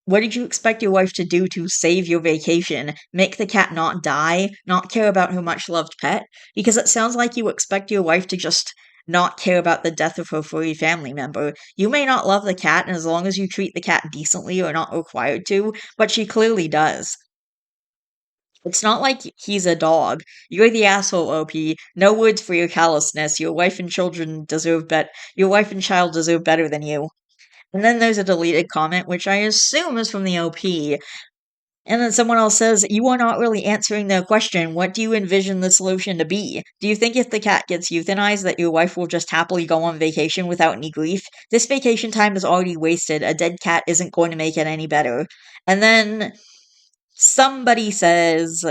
What did you expect your wife to do to save your vacation? Make the cat not die? Not care about her much loved pet? Because it sounds like you expect your wife to just not care about the death of her furry family member. You may not love the cat, and as long as you treat the cat decently or not required to, but she clearly does. It's not like he's a dog. You're the asshole, OP. No words for your callousness. Your wife and child deserve better than you. And then there's a deleted comment, which I assume is from the OP. And then someone else says, you are not really answering the question. What do you envision the solution to be? Do you think if the cat gets euthanized that your wife will just happily go on vacation without any grief? This vacation time is already wasted. A dead cat isn't going to make it any better. And then somebody says,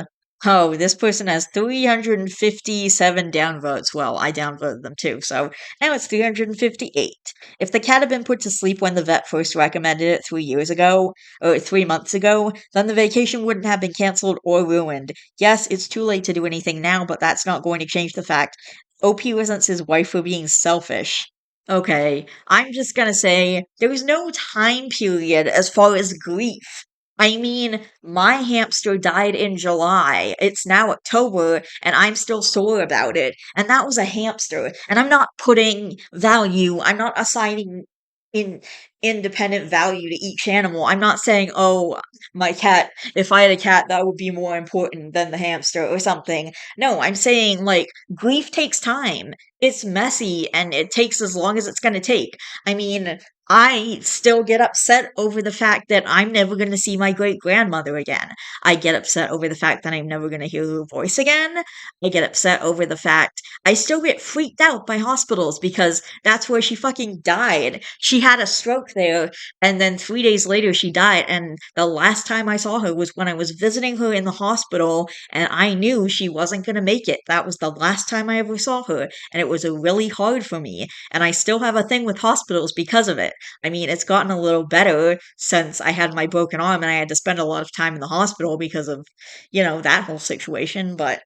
oh, this person has 357 downvotes. Well, I downvoted them too, so now it's 358. If the cat had been put to sleep when the vet first recommended it 3 years ago, or 3 months ago, then the vacation wouldn't have been cancelled or ruined. Yes, it's too late to do anything now, but that's not going to change the fact OP resents his wife for being selfish. Okay, I'm just gonna say there was no time period as far as grief. I mean, my hamster died in July. It's now October, and I'm still sore about it. And that was a hamster. And I'm not assigning in independent value to each animal. I'm not saying, oh, my cat, if I had a cat, that would be more important than the hamster or something. No, I'm saying, like, grief takes time. It's messy and it takes as long as it's going to take. I mean, I still get upset over the fact that I'm never going to see my great grandmother again. I get upset over the fact that I'm never going to hear her voice again. I get upset over the fact I still get freaked out by hospitals because that's where she fucking died. She had a stroke there, and then 3 days later she died. And the last time I saw her was when I was visiting her in the hospital, and I knew she wasn't going to make it. That was the last time I ever saw her, and it was really hard for me. And I still have a thing with hospitals because of it. I mean, it's gotten a little better since I had my broken arm and I had to spend a lot of time in the hospital because of, that whole situation, but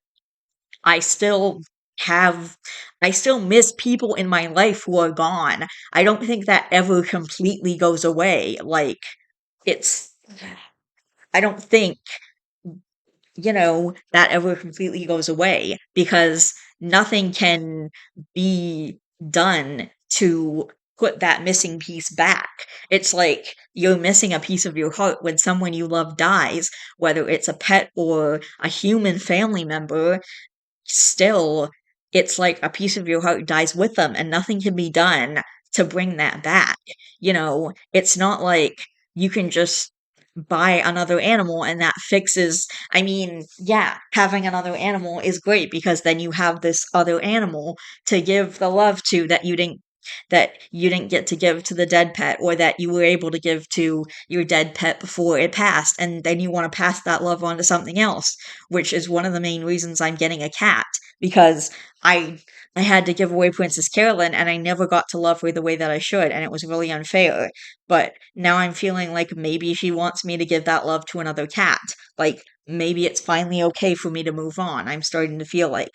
I still have I still miss people in my life who are gone. I don't think that ever completely goes away. Like, it's I don't think that ever completely goes away because nothing can be done to put that missing piece back. It's like you're missing a piece of your heart when someone you love dies, whether it's a pet or a human family member. Still, it's like a piece of your heart dies with them and nothing can be done to bring that back. It's not like you can just buy another animal and that fixes. I mean, yeah, having another animal is great because then you have this other animal to give the love to that you didn't get to give to the dead pet, or that you were able to give to your dead pet before it passed, and then you want to pass that love on to something else, which is one of the main reasons I'm getting a cat, because I I had to give away Princess Carolyn and I never got to love her the way that I should, and it was really unfair. But now I'm feeling like maybe she wants me to give that love to another cat. Like maybe it's finally okay for me to move on. I'm starting to feel like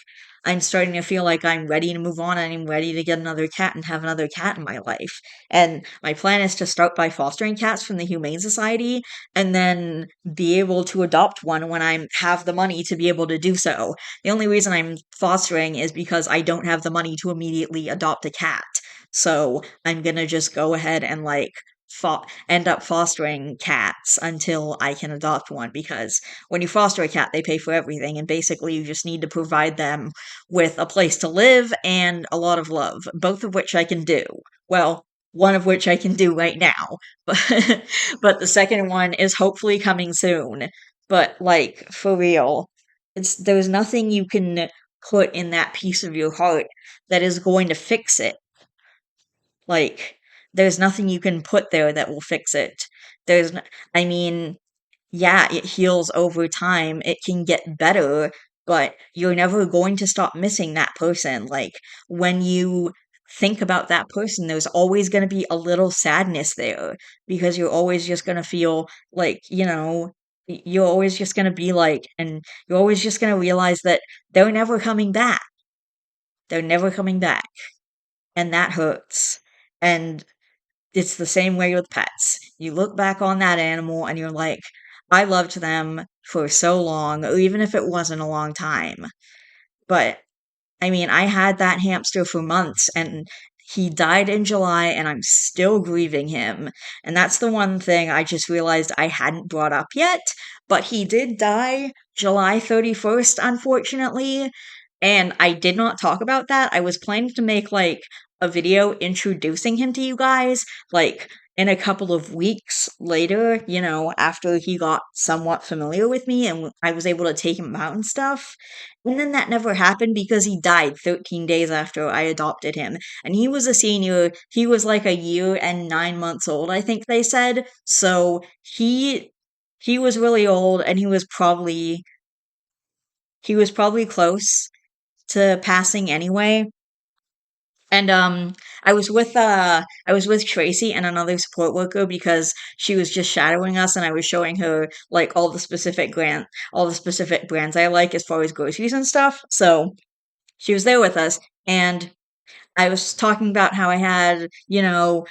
I'm ready to move on and I'm ready to get another cat and have another cat in my life. And my plan is to start by fostering cats from the Humane Society and then be able to adopt one when I have the money to be able to do so. The only reason I'm fostering is because I don't have the money to immediately adopt a cat. So I'm gonna just go ahead and end up fostering cats until I can adopt one, because when you foster a cat, they pay for everything, and basically you just need to provide them with a place to live and a lot of love, both of which I can do. Well, one of which I can do right now, but the second one is hopefully coming soon. But like for real, there's nothing you can put in that piece of your heart that is going to fix it. Like there's nothing you can put there that will fix it. There's n- I mean, yeah, it heals over time. It can get better, but you're never going to stop missing that person. Like when you think about that person, there's always going to be a little sadness there, because you're always just going to feel like, you're always just going to be like, and you're always just going to realize that they're never coming back. They're never coming back. And that hurts. And it's the same way with pets. You look back on that animal and you're like, I loved them for so long, or even if it wasn't a long time. But I mean, I had that hamster for months and he died in July and I'm still grieving him. And that's the one thing I just realized I hadn't brought up yet. But he did die July 31st, unfortunately. And I did not talk about that. I was planning to make like a video introducing him to you guys, like in a couple of weeks later, after he got somewhat familiar with me and I was able to take him out and stuff. And then that never happened because he died 13 days after I adopted him. And he was a senior. He was like a year and 9 months old, I think they said. So he was really old and he was probably close to passing anyway. And I was with Tracy and another support worker because she was just shadowing us and I was showing her like all the specific brands I like as far as groceries and stuff. So she was there with us, and I was talking about how I had,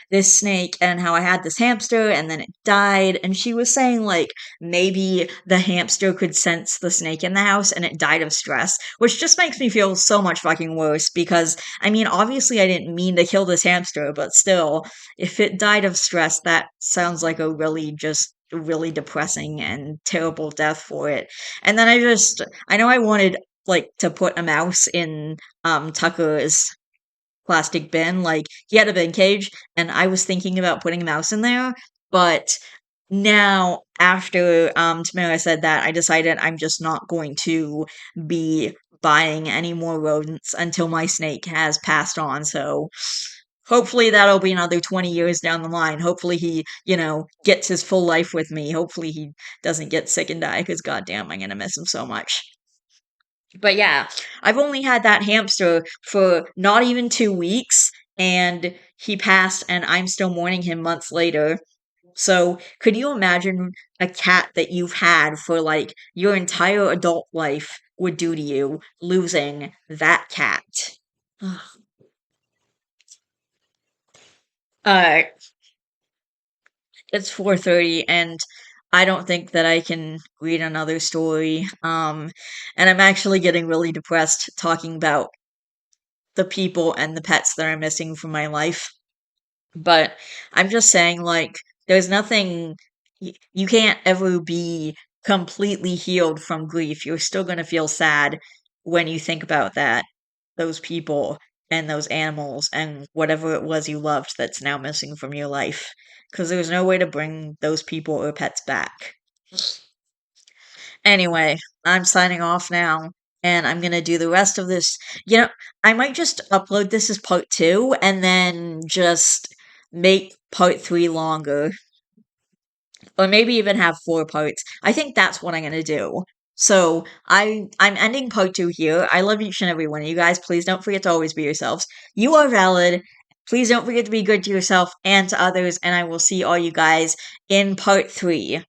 this snake and how I had this hamster and then it died. And she was saying, like, maybe the hamster could sense the snake in the house and it died of stress, which just makes me feel so much fucking worse because, I mean, obviously I didn't mean to kill this hamster, but still, if it died of stress, that sounds like a really depressing and terrible death for it. And then I know I wanted, like, to put a mouse in Tucker's plastic bin. Like he had a bin cage, and I was thinking about putting a mouse in there, but now after Tamara said that, I decided I'm just not going to be buying any more rodents until my snake has passed on. So hopefully that'll be another 20 years down the line. Hopefully he, gets his full life with me. Hopefully he doesn't get sick and die because goddamn, I'm gonna miss him so much. But yeah, I've only had that hamster for not even 2 weeks, and he passed, and I'm still mourning him months later. So, could you imagine a cat that you've had for like your entire adult life would do to you losing that cat? Uh, it's 4:30 and I don't think that I can read another story. And I'm actually getting really depressed talking about the people and the pets that are missing from my life. But I'm just saying, like, there's nothing you can't ever be completely healed from grief. You're still gonna feel sad when you think about those people and those animals and whatever it was you loved that's now missing from your life. Because there's no way to bring those people or pets back. Anyway, I'm signing off now, and I'm gonna do the rest of this. I might just upload this as part two and then just make part three longer, or maybe even have four parts. I think that's what I'm gonna do. So I'm ending part two here. I love each and every one of you guys. Please don't forget to always be yourselves. You are valid. Please don't forget to be good to yourself and to others, and I will see all you guys in part three.